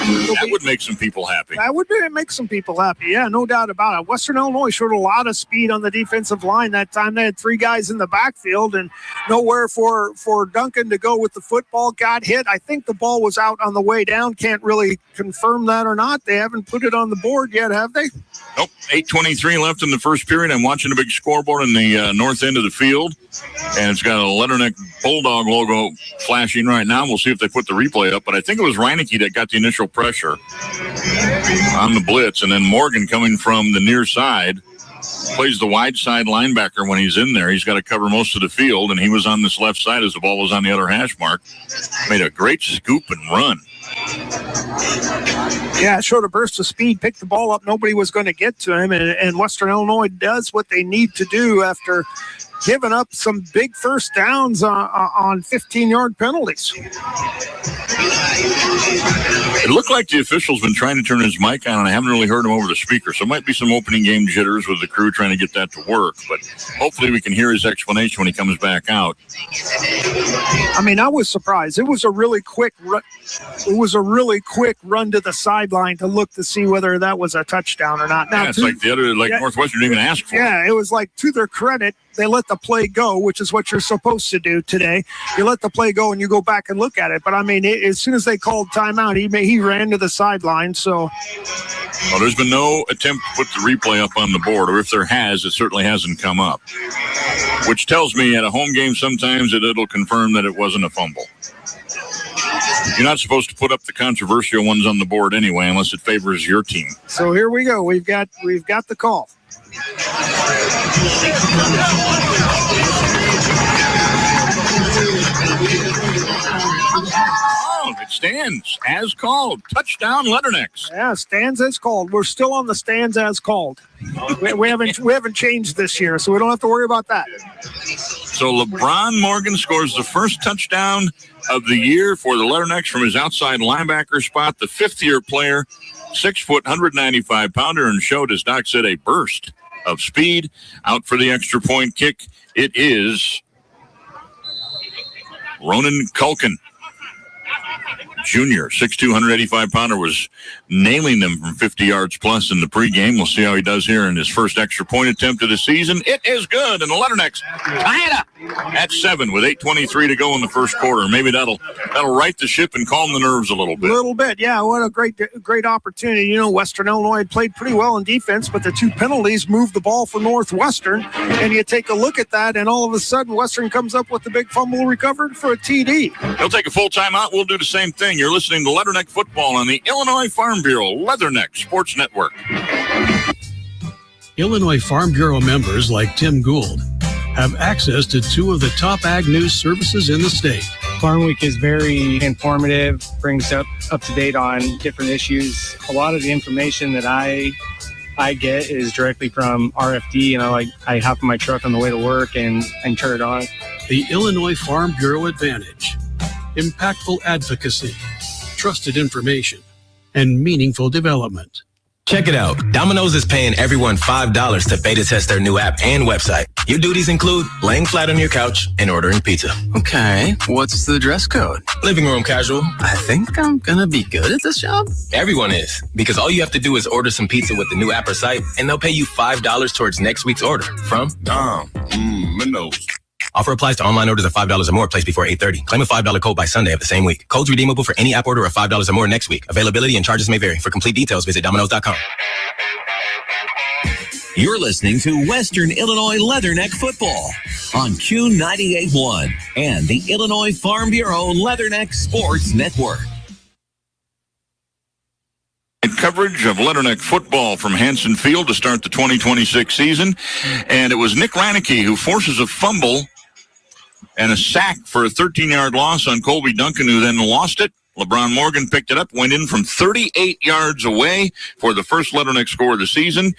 That would make some people happy. That would make some people happy. Yeah, no doubt about it. Western Illinois showed a lot of speed on the defensive line that time. They had 3 guys in the backfield and nowhere for Duncan to go with the football. Got hit. I think the ball was out on the way down. Can't really confirm that or not. They haven't put it on the board yet, have they? Nope. 8:23 left in the first period. I'm watching a big scoreboard in the north end of the field, and it's got a Leatherneck Bulldog logo flashing right now. We'll see if they put the replay up, but I think it was Reineke that got the initial pressure on the blitz, and then Morgan coming from the near side plays the wide side linebacker when he's in there. He's got to cover most of the field, and he was on this left side as the ball was on the other hash mark. Made a great scoop and run. Yeah, showed a burst of speed, picked the ball up. Nobody was going to get to him, and Western Illinois does what they need to do after giving up some big first downs on 15-yard penalties. It looked like the official's been trying to turn his mic on, and I haven't really heard him over the speaker, so it might be some opening game jitters with the crew trying to get that to work, but hopefully we can hear his explanation when he comes back out. I mean, I was surprised. It was a really quick run. It was a really quick run to the sideline to look to see whether that was a touchdown or not. Now, yeah, it's like the other, Northwestern didn't even ask for it. Yeah, it was like, to their credit, they let the play go, which is what you're supposed to do today. You let the play go and you go back and look at it. But I mean, as soon as they called timeout, he ran to the sideline. So, well, there's been no attempt to put the replay up on the board, or if there has, it certainly hasn't come up. Which tells me at a home game sometimes it'll confirm that it wasn't a fumble. You're not supposed to put up the controversial ones on the board anyway, unless it favors your team. So here we go. We've got the call. Oh, it stands as called. Touchdown, Leathernecks. Yeah, stands as called. We're still on the stands as called. We haven't changed this year, so we don't have to worry about that. So LeBron Morgan scores the first touchdown of the year for the Leathernecks from his outside linebacker spot. The fifth-year player, 6 foot, 195-pounder, and showed, as Doc said, a burst of speed. Out for the extra point kick. It is Ronan Culkin, Jr., 6'2", 185-pounder, was nailing them from 50 yards plus in the pregame. We'll see how he does here in his first extra point attempt of the season. It is good, and the Leathernecks tie it up at 7 with 8:23 to go in the first quarter. Maybe that'll right the ship and calm the nerves a little bit. A little bit, yeah. What a great opportunity. You know, Western Illinois played pretty well in defense, but the 2 penalties moved the ball for Northwestern. And you take a look at that, and all of a sudden, Western comes up with the big fumble recovered for a TD. They'll take a full timeout. We'll do the same thing. You're listening to Leatherneck Football on the Illinois Farm Bureau Leatherneck Sports Network. Illinois Farm Bureau members like Tim Gould have access to 2 of the top ag news services in the state. Farm Week is very informative, brings up to date on different issues. A lot of the information that I get is directly from RFD, and I hop in my truck on the way to work and turn it on. The Illinois Farm Bureau Advantage. Impactful advocacy, trusted information, and meaningful development. Check it out. Domino's is paying everyone $5 to beta test their new app and website. Your duties include laying flat on your couch and ordering pizza. Okay, what's the dress code? Living room casual. I think I'm gonna be good at this job. Everyone is, because all you have to do is order some pizza with the new app or site, and they'll pay you $5 towards next week's order from Dom. Domino's. Offer applies to online orders of $5 or more placed before 8:30. Claim a $5 code by Sunday of the same week. Codes redeemable for any app order of $5 or more next week. Availability and charges may vary. For complete details, visit Domino's.com. You're listening to Western Illinois Leatherneck Football on Q98.1 and the Illinois Farm Bureau Leatherneck Sports Network. Coverage of Leatherneck football from Hanson Field to start the 2026 season. And it was Nick Reineke who forces a fumble and a sack for a 13-yard loss on Colby Duncan, who then lost it. LeBron Morgan picked it up, went in from 38 yards away for the first Leatherneck score of the season.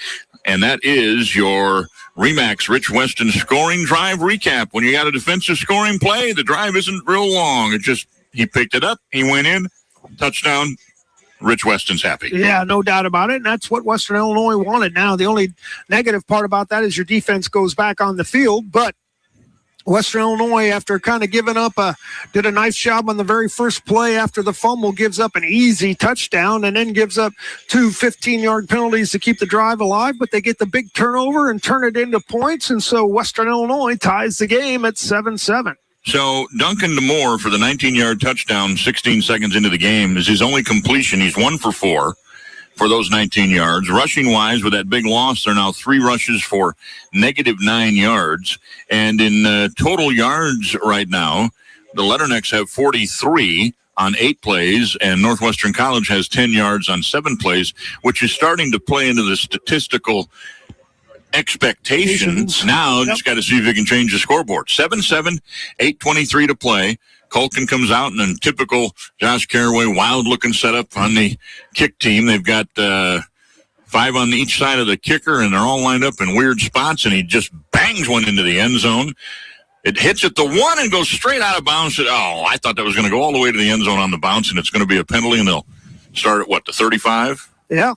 And that is your RE/MAX Rich Weston scoring drive recap. When you got a defensive scoring play, the drive isn't real long. It just, he picked it up, he went in, touchdown. Rich Weston's happy. Yeah, no doubt about it. And that's what Western Illinois wanted. Now, the only negative part about that is your defense goes back on the field, but Western Illinois, after kind of giving up, did a nice job on the very first play after the fumble, gives up an easy touchdown, and then gives up 2 15-yard penalties to keep the drive alive, but they get the big turnover and turn it into points, and so Western Illinois ties the game at 7-7. So Duncan DeMoore for the 19-yard touchdown 16 seconds into the game is his only completion. He's 1 for 4 for those 19 yards. Rushing-wise, with that big loss, they're now 3 rushes for -9 yards. And in total yards right now, the Leathernecks have 43 on 8 plays, and Northwestern College has 10 yards on 7 plays, which is starting to play into the statistical expectations. Now, just got to see if they can change the scoreboard. 7-7, 8:23 to play. Culkin comes out in a typical Josh Carraway wild-looking setup on the kick team. They've got 5 on each side of the kicker, and they're all lined up in weird spots, and he just bangs one into the end zone. It hits at the 1 and goes straight out of bounds. I thought that was going to go all the way to the end zone on the bounce, and it's going to be a penalty, and they'll start at, the 35? Yeah.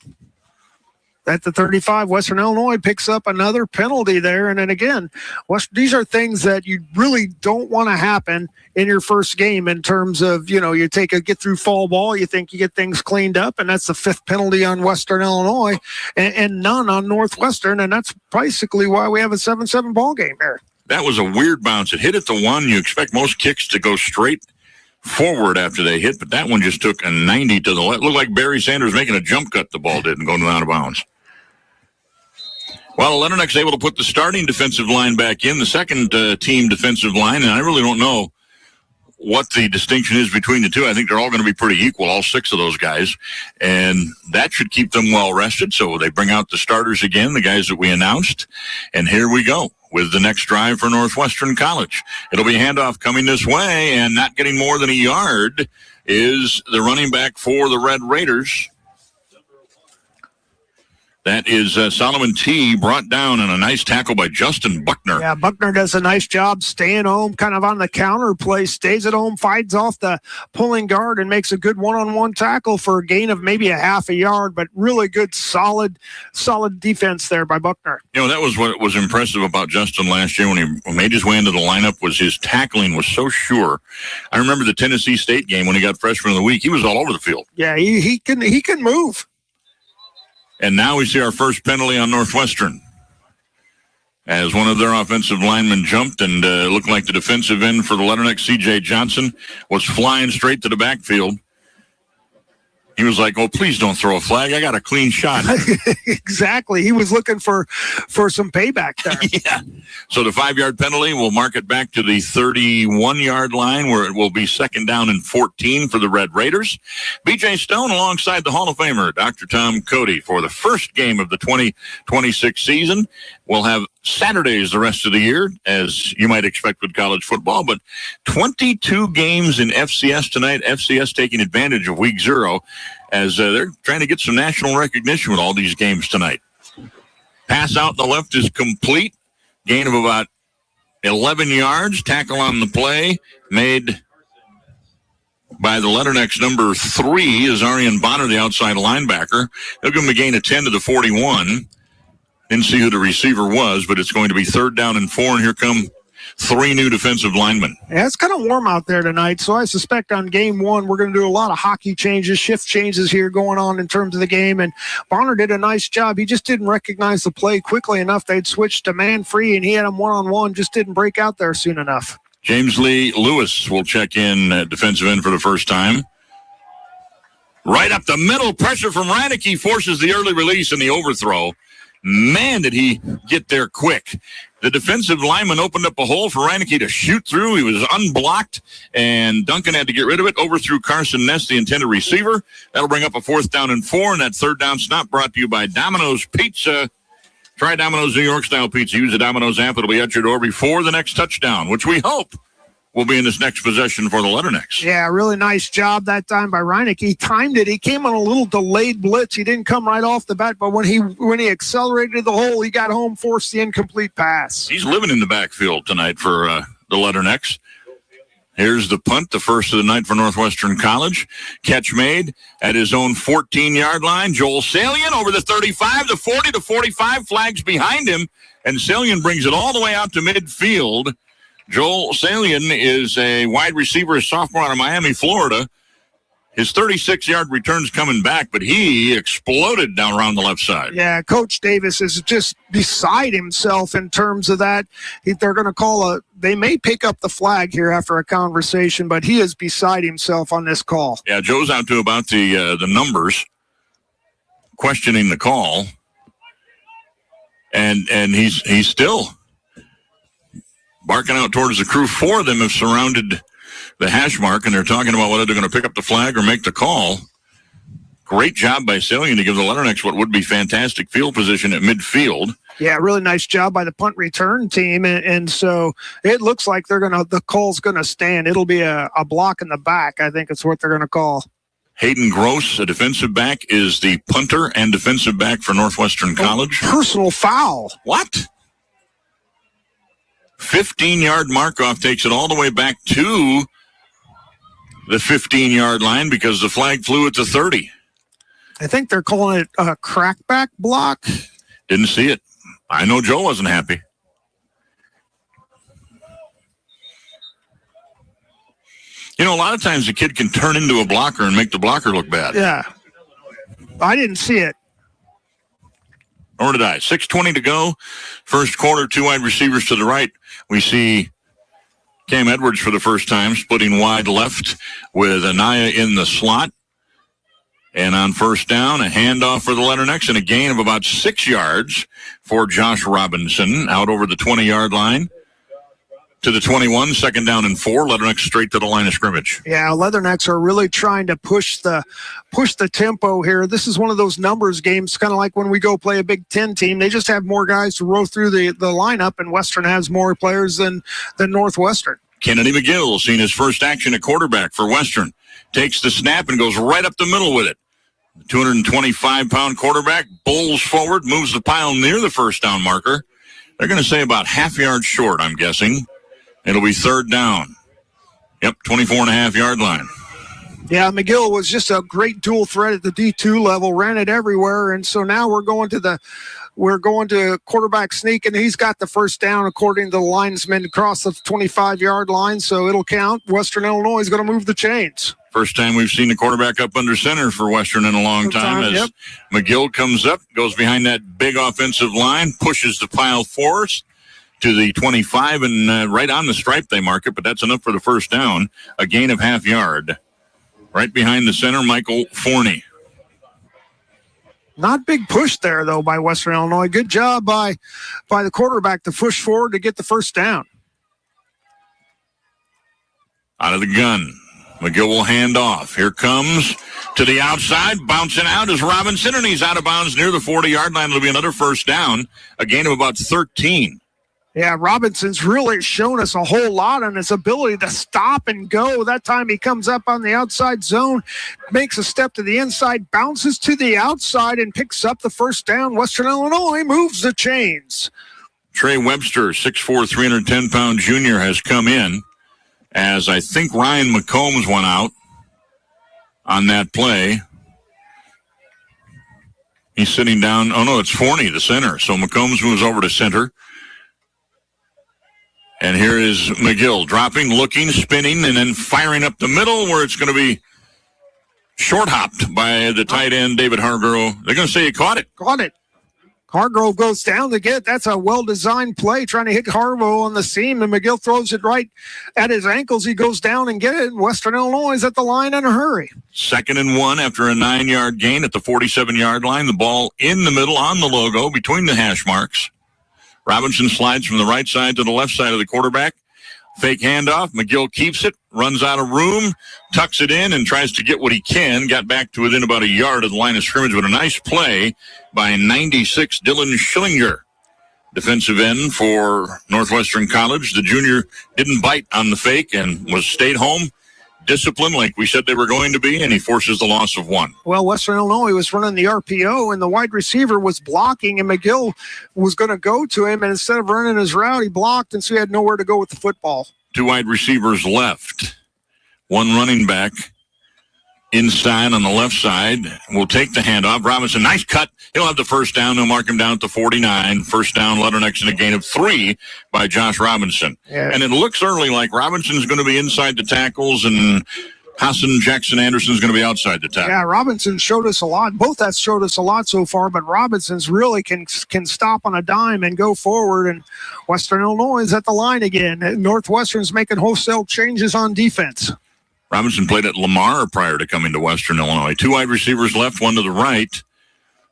At the 35, Western Illinois picks up another penalty there. And then again, these are things that you really don't want to happen in your first game in terms of, you take a get through fall ball, you think you get things cleaned up, and that's the 5th penalty on Western Illinois and none on Northwestern. And that's basically why we have a 7-7 ball game here. That was a weird bounce. It hit at the 1. You expect most kicks to go straight forward after they hit, but that one just took a 90 to the left. Looked like Barry Sanders making a jump cut. The ball did and going out of bounds. Well, Leatherneck's able to put the starting defensive line back in, the second team defensive line, and I really don't know what the distinction is between the two. I think they're all going to be pretty equal, all 6 of those guys, and that should keep them well rested. So they bring out the starters again, the guys that we announced, and here we go with the next drive for Northwestern College. It'll be a handoff coming this way, and not getting more than a yard is the running back for the Red Raiders. That is Solomon T. brought down on a nice tackle by Justin Buckner. Yeah, Buckner does a nice job staying home, kind of on the counter play, stays at home, fights off the pulling guard, and makes a good one-on-one tackle for a gain of maybe a half a yard, but really good, solid defense there by Buckner. That was what was impressive about Justin last year when he made his way into the lineup, was his tackling was so sure. I remember the Tennessee State game when he got freshman of the week. He was all over the field. Yeah, he can move. And now we see our first penalty on Northwestern, as one of their offensive linemen jumped and looked like the defensive end for the Leatherneck, C.J. Johnson, was flying straight to the backfield. He was like, please don't throw a flag. I got a clean shot. Exactly. He was looking for some payback there. Yeah. So the 5-yard penalty will mark it back to the 31-yard line, where it will be 2nd down and 14 for the Red Raiders. B.J. Stone alongside the Hall of Famer, Dr. Tom Cody, for the first game of the 2026 season. We'll have Saturdays the rest of the year, as you might expect with college football, but 22 games in FCS tonight. FCS taking advantage of week 0 as they're trying to get some national recognition with all these games tonight. Pass out the left is complete. Gain of about 11 yards. Tackle on the play made by the Leathernecks number 3 is Arian Bonner, the outside linebacker. They'll give him a gain of 10 to the 41. Didn't see who the receiver was, but it's going to be 3rd down and 4, and here come 3 new defensive linemen. Yeah, it's kind of warm out there tonight, so I suspect on game 1 we're going to do a lot of hockey changes, shift changes here going on in terms of the game, and Bonner did a nice job. He just didn't recognize the play quickly enough. They'd switched to man-free, and he had him one-on-one, just didn't break out there soon enough. James Lee Lewis will check in at defensive end for the first time. Right up the middle, pressure from Reineke forces the early release and the overthrow. Man, did he get there quick. The defensive lineman opened up a hole for Reineke to shoot through. He was unblocked, and Duncan had to get rid of it. Overthrew Carson Ness, the intended receiver. That'll bring up a 4th down and 4, and that 3rd down snap brought to you by Domino's Pizza. Try Domino's New York-style pizza. Use the Domino's app. It'll be at your door before the next touchdown, which we hope will be in this next possession for the Leathernecks. Yeah, really nice job that time by Reineck. He timed it. He came on a little delayed blitz. He didn't come right off the bat, but when he accelerated the hole, he got home, forced the incomplete pass. He's living in the backfield tonight for the Leathernecks. Here's the punt, the first of the night for Northwestern College. Catch made at his own 14-yard line. Joel Salien over the 35, the 40, the 45, flags behind him, and Salien brings it all the way out to midfield. Joel Salien is a wide receiver, a sophomore out of Miami, Florida. His 36-yard return's coming back, but he exploded down around the left side. Yeah, Coach Davis is just beside himself in terms of that. They're going to they may pick up the flag here after a conversation, but he is beside himself on this call. Yeah, Joe's out to about the numbers, questioning the call, and he's still barking out towards the crew. Four of them have surrounded the hash mark, and they're talking about whether they're going to pick up the flag or make the call. Great job by Salien to give the Leathernecks what would be fantastic field position at midfield. Yeah, really nice job by the punt return team, and so it looks like the call's gonna stand. It'll be a block in the back. I think it's what they're gonna call. Hayden Gross, a defensive back, is the punter and defensive back for Northwestern College. Personal foul. What? 15-yard Markov takes it all the way back to the 15-yard line because the flag flew at the 30. I think they're calling it a crackback block. Didn't see it. I know Joe wasn't happy. You know, a lot of times a kid can turn into a blocker and make the blocker look bad. Yeah. I didn't see it. Nor did I. 6:20 to go. First quarter, two wide receivers to the right. We see Cam Edwards for the first time splitting wide left with Anaya in the slot. And on first down, a handoff for the Leathernecks and a gain of about 6 yards for Josh Robinson out over the 20-yard line to the 21, second down and 4. Leathernecks straight to the line of scrimmage. Yeah, Leathernecks are really trying to push the tempo here. This is one of those numbers games, kind of like when we go play a Big Ten team. They just have more guys to row through the lineup, and Western has more players than Northwestern. Kennedy McGill seen his first action at quarterback for Western. Takes the snap and goes right up the middle with it. 225-pound quarterback bowls forward, moves the pile near the first down marker. They're going to say about half yard short, I'm guessing. It'll be third down. Yep, 24.5-yard line. Yeah, McGill was just a great dual threat at the D2 level, ran it everywhere, and so now we're going to quarterback sneak, and he's got the first down according to the linesman across the 25-yard line, so it'll count. Western Illinois is going to move the chains. First time we've seen the quarterback up under center for Western in a long time as yep. McGill comes up, goes behind that big offensive line, pushes the pile forward to the 25, and right on the stripe they mark it, but that's enough for the first down. A gain of half yard. Right behind the center, Michael Forney. Not big push there, though, by Western Illinois. Good job by the quarterback to push forward to get the first down. Out of the gun. McGill will hand off. Here comes to the outside. Bouncing out is Robinson, and he's out of bounds near the 40-yard line. It'll be another first down. A gain of about 13. Yeah, Robinson's really shown us a whole lot on his ability to stop and go. That time he comes up on the outside zone, makes a step to the inside, bounces to the outside, and picks up the first down. Western Illinois moves the chains. Trey Webster, 6'4", 310-pound junior, has come in, as I think Ryan McCombs went out on that play. He's sitting down. Oh, no, it's Forney, the center. So McCombs moves over to center. And here is McGill dropping, looking, spinning, and then firing up the middle where it's going to be short-hopped by the tight end, David Hargrove. They're going to say he caught it. Caught it. Hargrove goes down to get it. That's a well-designed play, trying to hit Hargrove on the seam, and McGill throws it right at his ankles. He goes down and get it, and Western Illinois is at the line in a hurry. 2nd and 1 after a 9-yard gain at the 47-yard line. The ball in the middle on the logo between the hash marks. Robinson slides from the right side to the left side of the quarterback. Fake handoff. McGill keeps it, runs out of room, tucks it in, and tries to get what he can. Got back to within about a yard of the line of scrimmage, but a nice play by 96 Dylan Schillinger. defensive end for Northwestern College. The junior didn't bite on the fake and stayed home, disciplined like we said they were going to be, and he forces the loss of 1. Well, Western Illinois was running the RPO, and the wide receiver was blocking, and McGill was going to go to him, and instead of running his route, he blocked, and so he had nowhere to go with the football. 2 wide receivers left. 1 running back inside on the left side will take the handoff. Robinson, nice cut. He'll have the first down. They'll mark him down to 49. First down, Leatherneck's in a gain of 3 by Josh Robinson. Yeah. And it looks early like Robinson's going to be inside the tackles and Hassan Jackson Anderson's going to be outside the tackle. Yeah, Robinson showed us a lot. Both that showed us a lot so far, but Robinson's really can stop on a dime and go forward. And Western Illinois is at the line again. Northwestern's making wholesale changes on defense. Robinson played at Lamar prior to coming to Western Illinois. 2 wide receivers left, 1 to the right.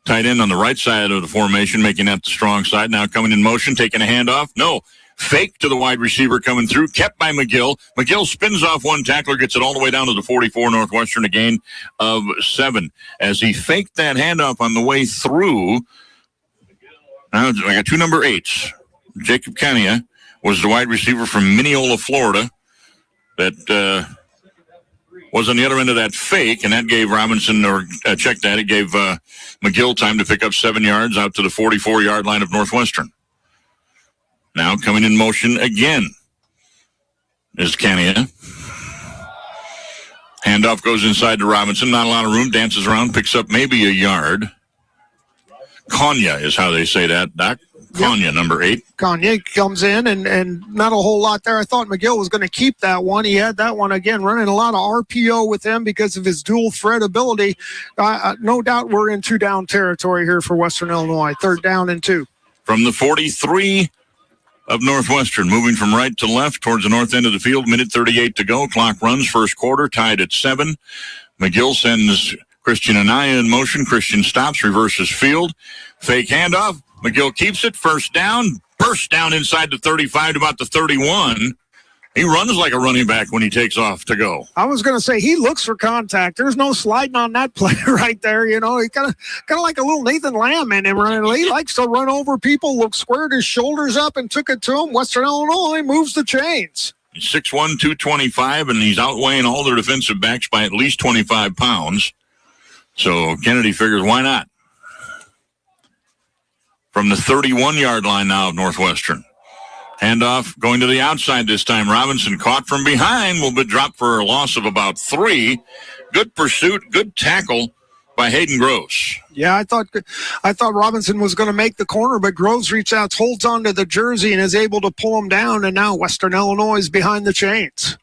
Tight end on the right side of the formation, making that the strong side. Now coming in motion, taking a handoff. No. Fake to the wide receiver coming through, kept by McGill. McGill spins off 1 tackler, gets it all the way down to the 44. Northwestern, a gain of 7. As he faked that handoff on the way through, now I got 2 number 8s. Jacob Kania was the wide receiver from Mineola, Florida, that was on the other end of that fake, and that gave Robinson, check that, it gave McGill time to pick up 7 yards out to the 44-yard line of Northwestern. Now coming in motion again is Kania. Handoff goes inside to Robinson, not a lot of room, dances around, picks up maybe a yard. Konya is how they say that, Doc. Konya, yep. Number 8. Konya comes in, and not a whole lot there. I thought McGill was going to keep that one. He had that one again, running a lot of RPO with him because of his dual threat ability. No doubt we're in 2-down territory here for Western Illinois. 3rd down and 2. From the 43 of Northwestern, moving from right to left towards the north end of the field, minute 38 to go. Clock runs, first quarter, tied at 7. McGill sends Christian Anaya in motion. Christian stops, reverses field. Fake handoff. McGill keeps it, first down, bursts down inside the 35 to about the 31. He runs like a running back when he takes off to go. I was going to say, he looks for contact. There's no sliding on that play right there. You know, he kind of like a little Nathan Lamb in him running. He likes to run over people, look, squared his shoulders up and took it to him. Western Illinois moves the chains. He's 6'1", 225, and he's outweighing all their defensive backs by at least 25 pounds. So Kennedy figures, why not? From the 31-yard line now of Northwestern. Handoff going to the outside this time. Robinson caught from behind, will be dropped for a loss of about 3. Good pursuit, good tackle by Hayden Gross. Yeah, I thought Robinson was going to make the corner, but Groves reaches out, holds onto the jersey, and is able to pull him down, and now Western Illinois is behind the chains.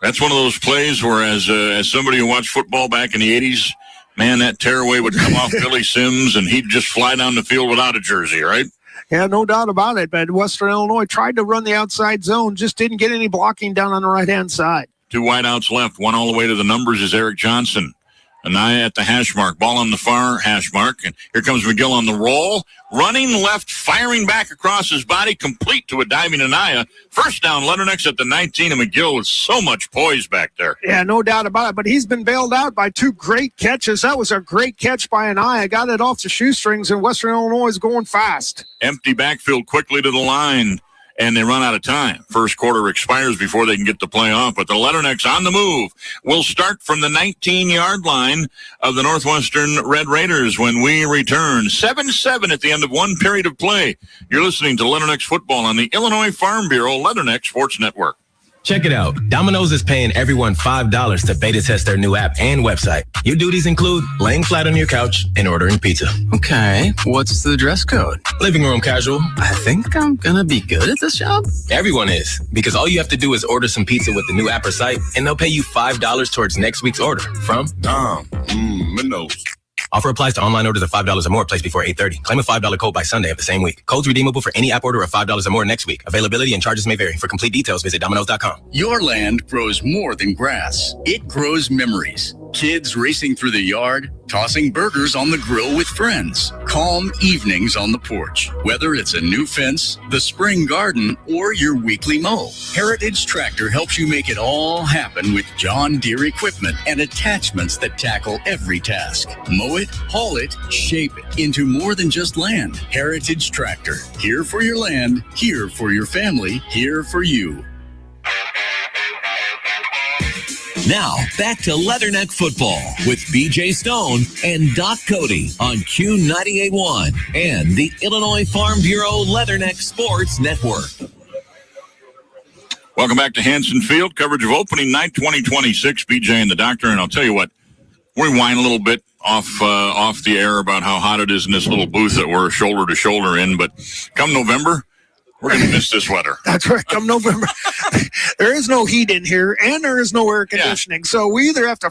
That's one of those plays where, as somebody who watched football back in the 80s, man, that tearaway would come off Billy Sims, and he'd just fly down the field without a jersey, right? Yeah, no doubt about it. But Western Illinois tried to run the outside zone, just didn't get any blocking down on the right-hand side. 2 wideouts left. One all the way to the numbers is Eric Johnson. Anaya at the hash mark. Ball on the far hash mark. And here comes McGill on the roll. Running left, firing back across his body, complete to a diving Anaya. First down, Leatherneck's at the 19, and McGill with so much poise back there. Yeah, no doubt about it. But he's been bailed out by 2 great catches. That was a great catch by Anaya. Got it off the shoestrings, and Western Illinois is going fast. Empty backfield quickly to the line, and they run out of time. First quarter expires before they can get the play off, but the Leathernecks on the move will start from the 19-yard line of the Northwestern Red Raiders when we return. 7-7 at the end of 1 period of play. You're listening to Leathernecks football on the Illinois Farm Bureau Leatherneck Sports Network. Check it out. Domino's is paying everyone $5 to beta test their new app and website. Your duties include laying flat on your couch and ordering pizza. Okay, what's the dress code? Living room casual. I think I'm gonna be good at this job. Everyone is, because all you have to do is order some pizza with the new app or site, and they'll pay you $5 towards next week's order from Domino's. Offer applies to online orders of $5 or more placed before 8:30. Claim a $5 code by Sunday of the same week. Codes redeemable for any app order of $5 or more next week. Availability and charges may vary. For complete details, visit Domino's.com. Your land grows more than grass. It grows memories. Kids racing through the yard, tossing burgers on the grill with friends, calm evenings on the porch. Whether it's a new fence, the spring garden, or your weekly mow, Heritage Tractor helps you make it all happen with John Deere equipment and attachments that tackle every task. Mow it, haul it, shape it into more than just land. Heritage Tractor, here for your land, here for your family, here for you. Now, back to Leatherneck Football with BJ Stone and Doc Cody on Q98.1 and the Illinois Farm Bureau Leatherneck Sports Network. Welcome back to Hanson Field, coverage of opening night 2026, BJ and the Doctor. And I'll tell you what, we whine a little bit off the air about how hot it is in this little booth that we're shoulder to shoulder in, but come November, we're going to miss this weather. That's right. Come November, there is no heat in here, and there is no air conditioning. Yeah. So we either have to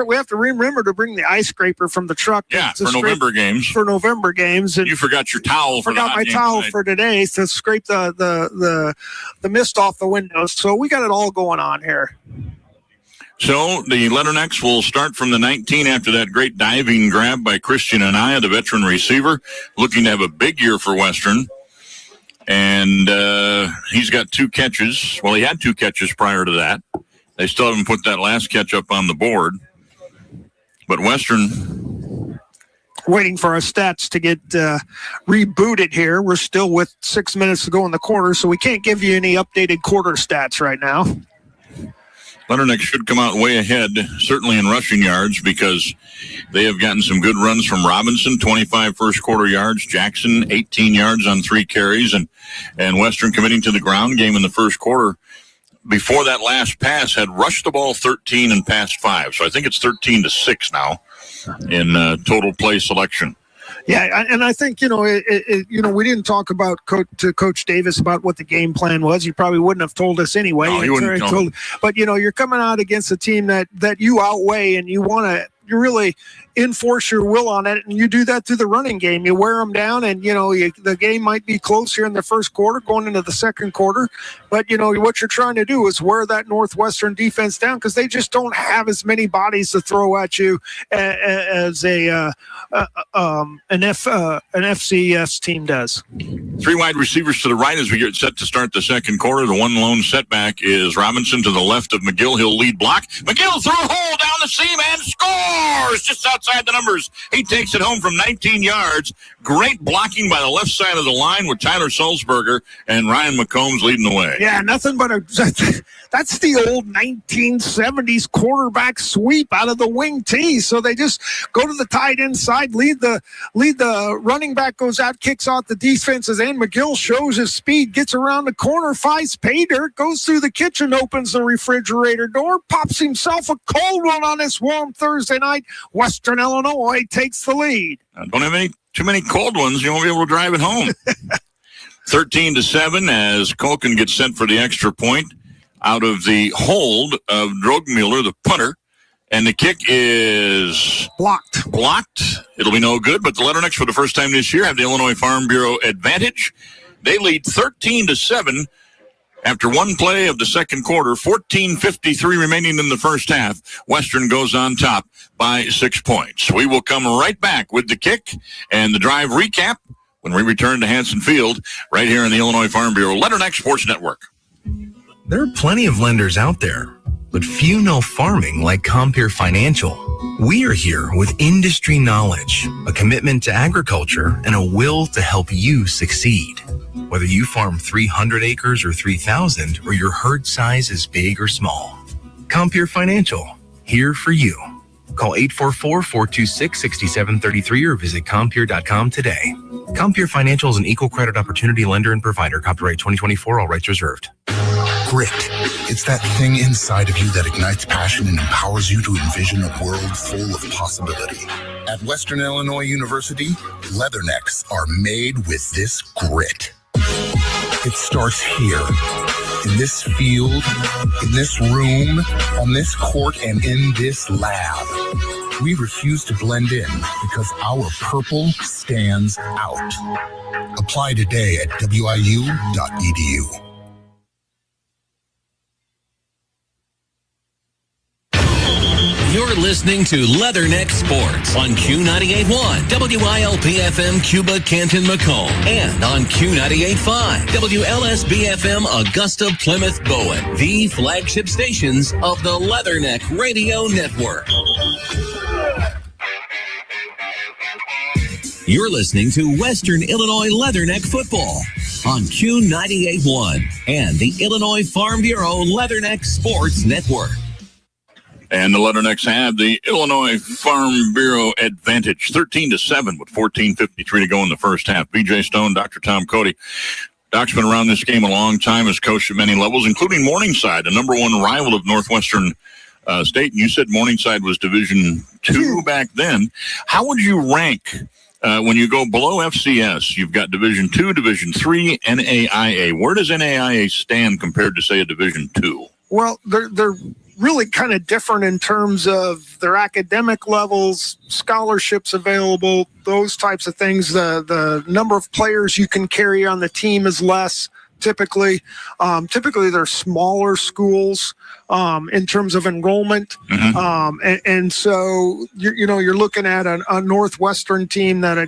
we have to remember to bring the ice scraper from the truck. For November games. For November games. And you forgot your towel. Forgot my towel for today to scrape the mist off the windows. So we got it all going on here. So the Leathernecks will start from the 19 after that great diving grab by Christian Anaya, the veteran receiver, looking to have a big year for Western. And he's got 2 catches. Well, he had 2 catches prior to that. They still haven't put that last catch up on the board. But Western... waiting for our stats to get rebooted here. We're still with 6 minutes to go in the quarter, so we can't give you any updated quarter stats right now. Leathernecks should come out way ahead, certainly in rushing yards, because they have gotten some good runs from Robinson, 25 first quarter yards, Jackson, 18 yards on 3 carries, and Western committing to the ground game in the first quarter. Before that last pass, had rushed the ball 13 and passed 5. So I think it's 13-6 now in total play selection. Yeah, and I think, we didn't talk about Coach Davis about what the game plan was. He probably wouldn't have told us anyway. No, he wouldn't have told. But, you're coming out against a team that you outweigh, and you really enforce your will on it, and you do that through the running game. You wear them down, and, the game might be close here in the first quarter, going into the second quarter. But, what you're trying to do is wear that Northwestern defense down, because they just don't have as many bodies to throw at you as an FCS team does. 3 wide receivers to the right as we get set to start the second quarter. The one lone setback is Robinson to the left of McGill. He'll lead block. McGill through a hole down the seam and scores just outside the numbers. He takes it home from 19 yards. Great blocking by the left side of the line with Tyler Sulzberger and Ryan McCombs leading the way. Yeah, nothing but that's the old 1970s quarterback sweep out of the wing tee. So they just go to the tight end side, lead the running back goes out, kicks out the defenses, and McGill shows his speed, gets around the corner, finds pay dirt, goes through the kitchen, opens the refrigerator door, pops himself a cold one on this warm Thursday night. Western Illinois takes the lead. Don't have too many cold ones. You won't be able to drive it home. 13-7 as Colkin gets sent for the extra point out of the hold of Drogmuller, the punter. And the kick is blocked. It'll be no good, but the Leathernecks for the first time this year have the Illinois Farm Bureau advantage. They lead 13-7 after one play of the second quarter, 14:53 remaining in the first half. Western goes on top by 6 points. We will come right back with the kick and the drive recap when we return to Hanson Field right here in the Illinois Farm Bureau Leatherneck Sports Network. There are plenty of lenders out there, but few know farming like Compeer Financial. We are here with industry knowledge, a commitment to agriculture, and a will to help you succeed. Whether you farm 300 acres or 3,000, or your herd size is big or small, Compeer Financial, here for you. Call 844-426-6733 or visit Compeer.com today. Compeer Financial is an equal credit opportunity lender and provider. Copyright 2024, all rights reserved. Grit. It's that thing inside of you that ignites passion and empowers you to envision a world full of possibility. At Western Illinois University, Leathernecks are made with this grit. It starts here, in this field, in this room, on this court, and in this lab. We refuse to blend in because our purple stands out. Apply today at wiu.edu. You're listening to Leatherneck Sports on Q98.1, WILP-FM Cuba, Canton, Macomb, and on Q98.5, WLSB-FM Augusta, Plymouth, Bowen, the flagship stations of the Leatherneck Radio Network. You're listening to Western Illinois Leatherneck Football on Q98.1 and the Illinois Farm Bureau Leatherneck Sports Network. And the Leathernecks have the Illinois Farm Bureau advantage, 13-7 with 14:53 to go in the first half. BJ Stone, Dr. Tom Cody. Doc's been around this game a long time, has coached at many levels, including Morningside, the number one rival of Northwestern State. And you said Morningside was Division II back then. How would you rank when you go below FCS? You've got Division II, Division III, NAIA. Where does NAIA stand compared to, say, a Division II? Well, they're really kind of different in terms of their academic levels, scholarships available, those types of things. The number of players you can carry on the team is less. Typically, they're smaller schools in terms of enrollment, and so you're looking at a Northwestern team that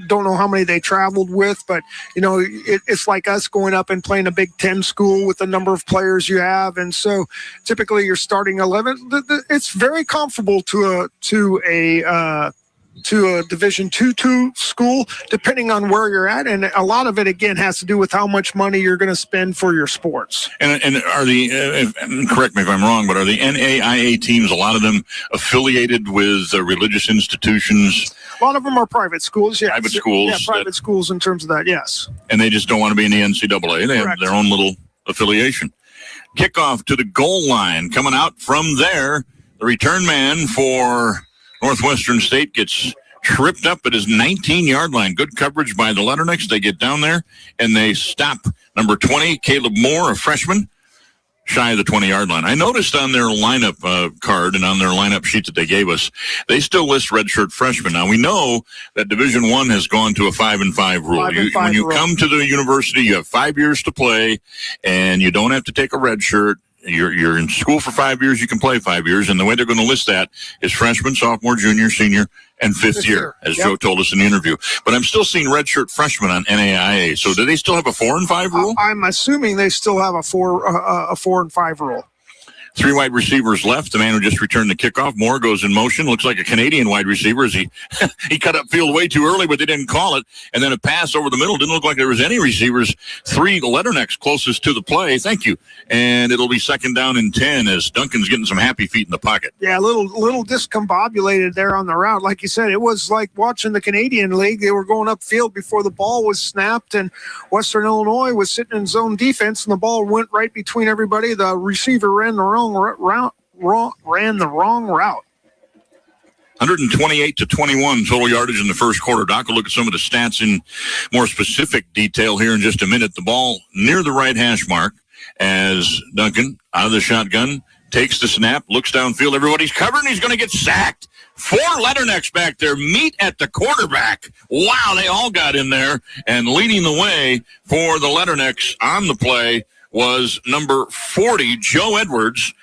don't know how many they traveled with, but it's like us going up and playing a Big Ten school with the number of players you have, and so typically you're starting 11. It's very comparable to a Division II school, depending on where you're at. And a lot of it, again, has to do with how much money you're going to spend for your sports. And are correct me if I'm wrong, but are the NAIA teams, a lot of them affiliated with religious institutions? A lot of them are private schools, yes. Private schools. Yeah, private schools in terms of that, yes. And they just don't want to be in the NCAA. They have their own little affiliation. Kickoff to the goal line. Coming out from there, the return man for Northwestern State gets tripped up at his 19-yard line. Good coverage by the Leathernecks. They get down there, and they stop number 20, Caleb Moore, a freshman, shy of the 20-yard line. I noticed on their lineup card and on their lineup sheet that they gave us, they still list redshirt freshmen. Now, we know that Division I has gone to a 5-5 rule. When you come to the university, you have 5 years to play, and you don't have to take a redshirt. You're in school for 5 years, you can play 5 years, and the way they're going to list that is freshman, sophomore, junior, senior, and fifth year, as Joe told us in the interview. But I'm still seeing redshirt freshmen on NAIA. So do they still have a 4-5 rule? I'm assuming they still have a 4-5 rule. 3 wide receivers left. The man who just returned the kickoff, Moore, goes in motion. Looks like a Canadian wide receiver as he cut up field way too early, but they didn't call it. And then a pass over the middle. Didn't look like there was any receivers. 3 Leathernecks closest to the play. Thank you. And it'll be 2nd down and 10 as Duncan's getting some happy feet in the pocket. Yeah, a little discombobulated there on the route. Like you said, it was like watching the Canadian League. They were going upfield before the ball was snapped, and Western Illinois was sitting in zone defense, and the ball went right between everybody. The receiver ran the wrong route. 128-21 total yardage in the first quarter. Doc will look at some of the stats in more specific detail here in just a minute. The ball near the right hash mark as Duncan, out of the shotgun, takes the snap, looks downfield. Everybody's covered, and he's going to get sacked. 4 Leathernecks back there meet at the quarterback. Wow, they all got in there. And leading the way for the Leathernecks on the play was number 40, Joe Edwards.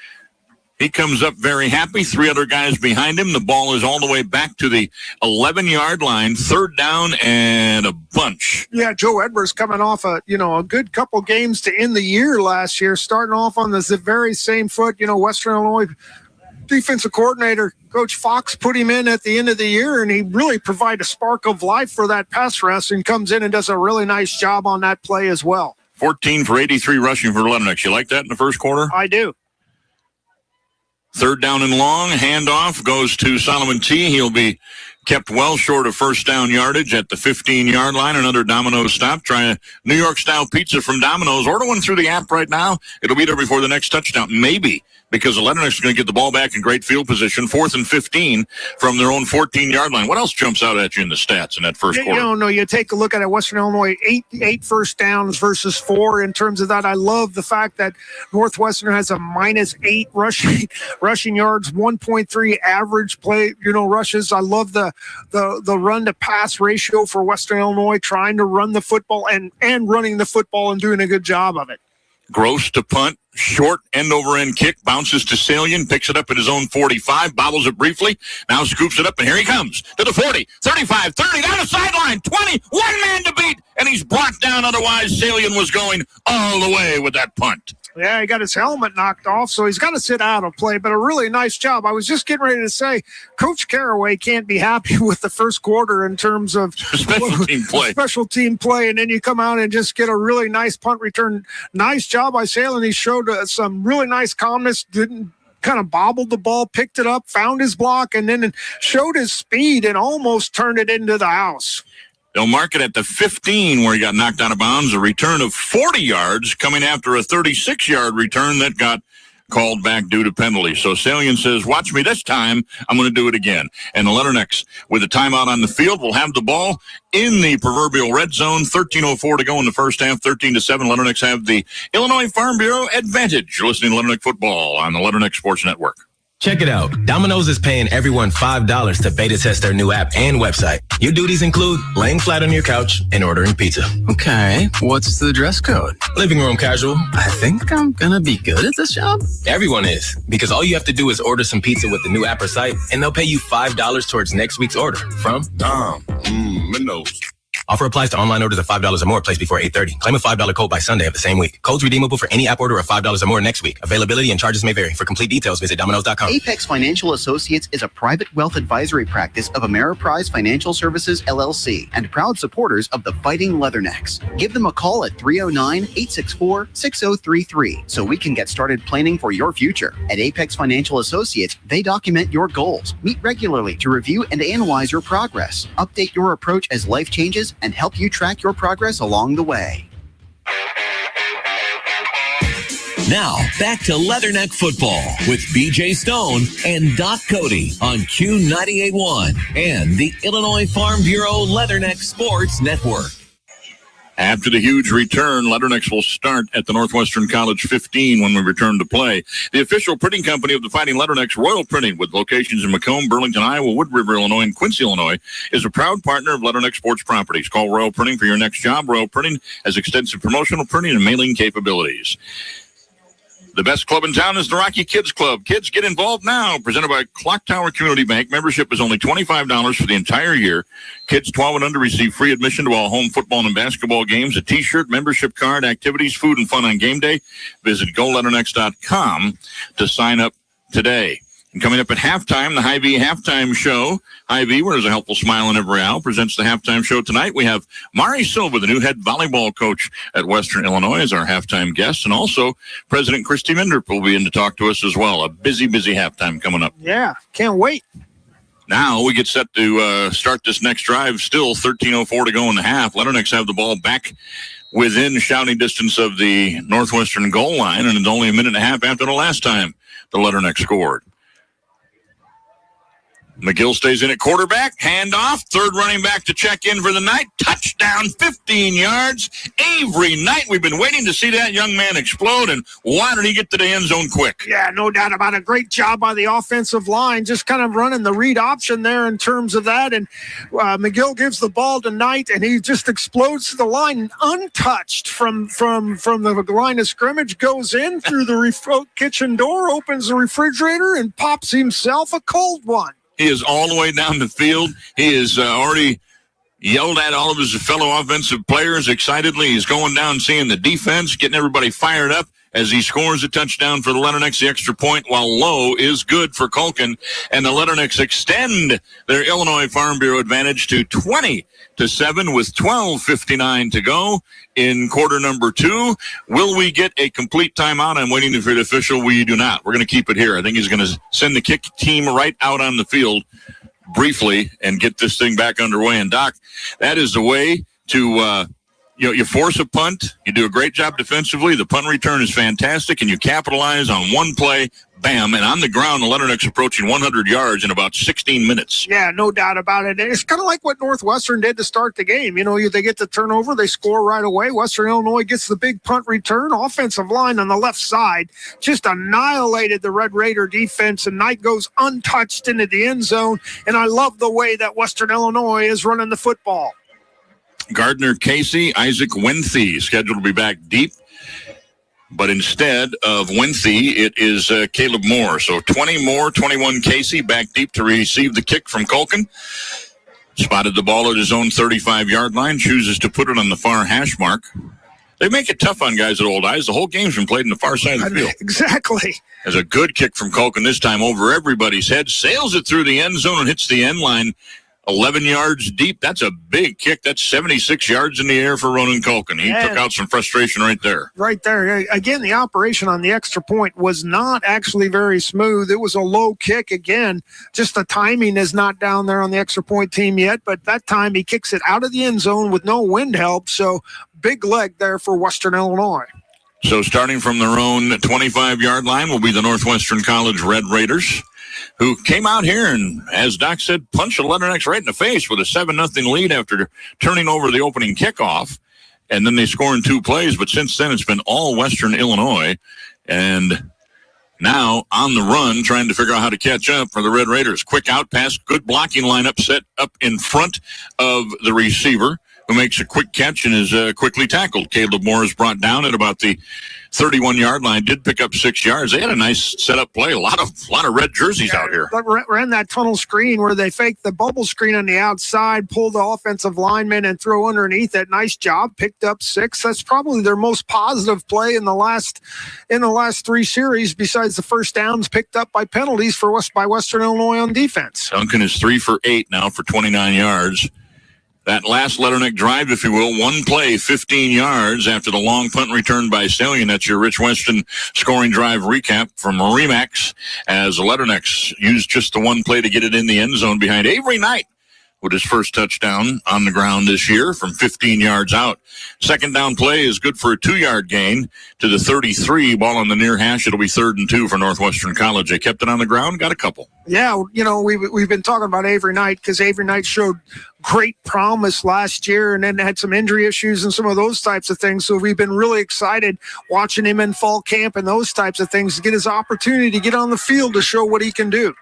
He comes up very happy. 3 other guys behind him. The ball is all the way back to the 11-yard line. 3rd down and a bunch. Yeah, Joe Edwards coming off a good couple games to end the year last year, starting off on the very same foot. Western Illinois defensive coordinator Coach Fox put him in at the end of the year, and he really provided a spark of life for that pass rush and comes in and does a really nice job on that play as well. 14 for 83 rushing for Leathernecks. You like that in the first quarter? I do. 3rd down and long. Handoff goes to Solomon T. He'll be kept well short of first down yardage at the 15-yard line. Another Domino's stop. Try a New York-style pizza from Domino's. Order one through the app right now. It'll be there before the next touchdown. Maybe, because the Leathernecks are going to get the ball back in great field position. 4th and 15 from their own 14-yard line. What else jumps out at you in the stats in that first quarter? You take a look at it. Western Illinois, 8 first downs versus 4. In terms of that, I love the fact that Northwestern has a -8 rushing yards, 1.3 average play, rushes. I love the run to pass ratio for Western Illinois, trying to run the football and running the football and doing a good job of it. Gross to punt. Short end-over-end kick, bounces to Salian, picks it up at his own 45, bobbles it briefly, now scoops it up, and here he comes to the 40, 35, 30, down the sideline, 20, one man to beat, and he's brought down. Otherwise, Salian was going all the way with that punt. Yeah, he got his helmet knocked off, so he's got to sit out of play, but a really nice job. I was just getting ready to say, Coach Caraway can't be happy with the first quarter in terms of special team play, and then you come out and just get a really nice punt return. Nice job by Salian. He showed some really nice calmness, didn't kind of bobbled the ball, picked it up, found his block, and then showed his speed and almost turned it into the house. They'll mark it at the 15 where he got knocked out of bounds, a return of 40 yards coming after a 36-yard return that got called back due to penalty. So Salian says, watch me this time. I'm going to do it again. And the Leathernecks, with a timeout on the field, will have the ball in the proverbial red zone. 13:04 to go in the first half, 13-7. Leathernecks have the Illinois Farm Bureau advantage. You're listening to Leatherneck Football on the Leatherneck Sports Network. Check it out. Domino's is paying everyone $5 to beta test their new app and website. Your duties include laying flat on your couch and ordering pizza. Okay, what's the dress code? Living room casual. I think I'm gonna be good at this job. Everyone is, because all you have to do is order some pizza with the new app or site, and they'll pay you $5 towards next week's order from Dom. Minnows. Offer applies to online orders of $5 or more placed before 8:30. Claim a $5 code by Sunday of the same week. Codes redeemable for any app order of $5 or more next week. Availability and charges may vary. For complete details, visit Domino's.com. Apex Financial Associates is a private wealth advisory practice of Ameriprise Financial Services, LLC, and proud supporters of the Fighting Leathernecks. Give them a call at 309-864-6033 so we can get started planning for your future. At Apex Financial Associates, they document your goals, meet regularly to review and analyze your progress, update your approach as life changes, and help you track your progress along the way. Now, back to Leatherneck Football with BJ Stone and Doc Cody on Q98.1 and the Illinois Farm Bureau Leatherneck Sports Network. After the huge return, Leathernecks will start at the Northwestern College 15 when we return to play. The official printing company of the Fighting Leathernecks, Royal Printing, with locations in Macomb, Burlington, Iowa, Wood River, Illinois, and Quincy, Illinois, is a proud partner of Leatherneck Sports Properties. Call Royal Printing for your next job. Royal Printing has extensive promotional printing and mailing capabilities. The best club in town is the Rocky Kids Club. Kids, get involved now. Presented by Clock Tower Community Bank. Membership is only $25 for the entire year. Kids 12 and under receive free admission to all home football and basketball games, a T-shirt, membership card, activities, food, and fun on game day. Visit GoLeathernecks.com to sign up today. And coming up at halftime, the Hy-Vee Halftime Show. Hy-Vee, where there's a helpful smile in every aisle, presents the halftime show tonight. We have Mari Silva, the new head volleyball coach at Western Illinois, as our halftime guest. And also, President Christy Mindrup will be in to talk to us as well. A busy, busy halftime coming up. Yeah, can't wait. Now we get set to start this next drive. Still 13:04 to go in the half. Leathernecks have the ball back within shouting distance of the Northwestern goal line, and it's only a minute and a half after the last time the Leathernecks scored. McGill stays in at quarterback, handoff, third running back to check in for the night, touchdown, 15 yards. Avery Knight, we've been waiting to see that young man explode, and why did he get to the end zone quick? Yeah, no doubt about it. Great job by the offensive line, just kind of running the read option there in terms of that, and McGill gives the ball to Knight, and he just explodes to the line, untouched from the line of scrimmage, goes in through the kitchen door, opens the refrigerator, and pops himself a cold one. He is all the way down the field. He is already yelled at all of his fellow offensive players excitedly. He's going down, seeing the defense, getting everybody fired up as he scores a touchdown for the Leathernecks. The extra point, while low, is good for Culkin. And the Leathernecks extend their Illinois Farm Bureau advantage to 20-7 with 12:59 to go in quarter number 2. Will we get a complete timeout? I'm waiting for the official. We do not. We're going to keep it here. I think he's going to send the kick team right out on the field briefly and get this thing back underway. And, Doc, that is the way to you force a punt. You do a great job defensively. The punt return is fantastic, and you capitalize on one play, bam, and on the ground, the Leathernecks approaching 100 yards in about 16 minutes. Yeah, no doubt about it. It's kind of like what Northwestern did to start the game. You know, they get the turnover, they score right away. Western Illinois gets the big punt return. Offensive line on the left side just annihilated the Red Raider defense, and Knight goes untouched into the end zone, and I love the way that Western Illinois is running the football. Gardner Casey, Isaac Wenthy scheduled to be back deep. But instead of Winthy, it is Caleb Moore. So 20 Moore, 21 Casey, back deep to receive the kick from Culkin. Spotted the ball at his own 35-yard line, chooses to put it on the far hash mark. They make it tough on guys at Old Eyes. The whole game's been played in the far side of the field. Exactly. There's a good kick from Culkin this time over everybody's head, sails it through the end zone and hits the end line 11 yards deep. That's a big kick. That's 76 yards in the air for Ronan Culkin. He took out some frustration right there. Right there. Again, the operation on the extra point was not actually very smooth. It was a low kick again. Just the timing is not down there on the extra point team yet, but that time he kicks it out of the end zone with no wind help. So big leg there for Western Illinois. So starting from their own 25-yard line will be the Northwestern College Red Raiders, who came out here and, as Doc said, punched the Leathernecks right in the face with a 7-0 lead after turning over the opening kickoff. And then they score in 2 plays. But since then, it's been all Western Illinois. And now on the run, trying to figure out how to catch up for the Red Raiders. Quick out pass, good blocking lineup set up in front of the receiver, who makes a quick catch and is quickly tackled. Caleb Moore is brought down at about the 31-yard line, did pick up 6 yards. They had a nice setup play. A lot of red jerseys out here. Ran that tunnel screen where they faked the bubble screen on the outside, pulled the offensive lineman and throw underneath it. Nice job. Picked up 6. That's probably their most positive play in the last 3 series, besides the first downs picked up by penalties by Western Illinois on defense. Duncan is 3 for 8 now for 29 yards. That last Leatherneck drive, if you will, 1 play, 15 yards after the long punt return by Salient. That's your Rich Weston scoring drive recap from Remax, as the Leathernecks used just the 1 play to get it in the end zone behind Avery Knight with his first touchdown on the ground this year from 15 yards out. Second down play is good for a 2-yard gain to the 33. Ball on the near hash. It'll be 3rd and 2 for Northwestern College. They kept it on the ground, got a couple. Yeah, we've been talking about Avery Knight because Avery Knight showed great promise last year and then had some injury issues and some of those types of things. So we've been really excited watching him in fall camp and those types of things to get his opportunity to get on the field to show what he can do.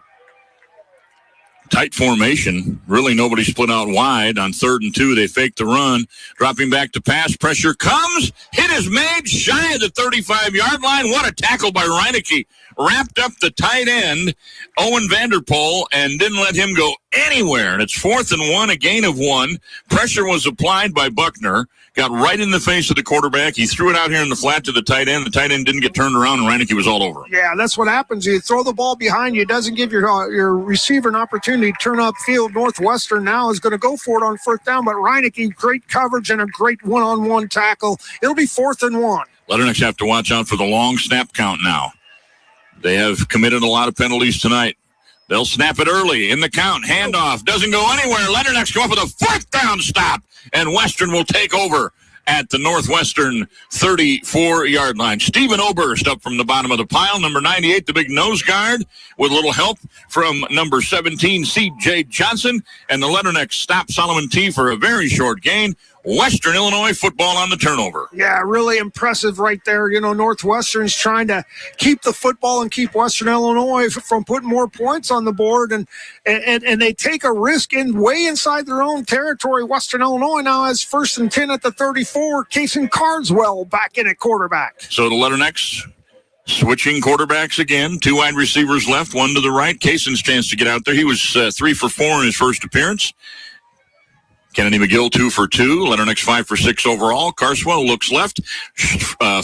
Tight formation. Really nobody split out wide. On 3rd and 2, they fake the run. Dropping back to pass. Pressure comes. Hit is made shy of the 35-yard line. What a tackle by Reineke. Wrapped up the tight end, Owen Vanderpool, and didn't let him go anywhere. And it's 4th and 1, a gain of 1. Pressure was applied by Buckner. Got right in the face of the quarterback. He threw it out here in the flat to the tight end. The tight end didn't get turned around, and Reineke was all over him. Yeah, that's what happens. You throw the ball behind you. It doesn't give your receiver an opportunity to turn upfield. Northwestern now is going to go for it on 4th down, but Reineke, great coverage and a great one-on-one tackle. It'll be 4th and 1. Leathernecks have to watch out for the long snap count now. They have committed a lot of penalties tonight. They'll snap it early in the count. Handoff doesn't go anywhere. Leathernecks go up with a 4th down stop, and Western will take over at the Northwestern 34-yard line. Stephen Oberst up from the bottom of the pile. Number 98, the big nose guard, with a little help from number 17, C.J. Johnson. And the Leathernecks stop Solomon T for a very short gain. Western Illinois football on the turnover. Yeah, really impressive right there. Northwestern's trying to keep the football and keep Western Illinois from putting more points on the board, and they take a risk way inside their own territory. Western Illinois now has 1st and 10 at the 34. Casey Carswell back in at quarterback. So the Leathernecks switching quarterbacks again. 2 wide receivers left, 1 to the right. Cason's chance to get out there. He was 3 for 4 in his first appearance. Kennedy McGill 2 for 2. Leathernecks 5 for 6 overall. Carswell looks left,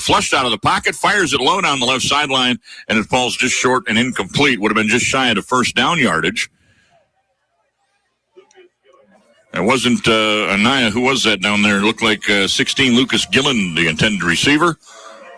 flushed out of the pocket, fires it low down the left sideline, and it falls just short and incomplete. Would have been just shy of the 1st down yardage. It wasn't Anaya. Who was that down there? It looked like 16 Lucas Gillen, the intended receiver.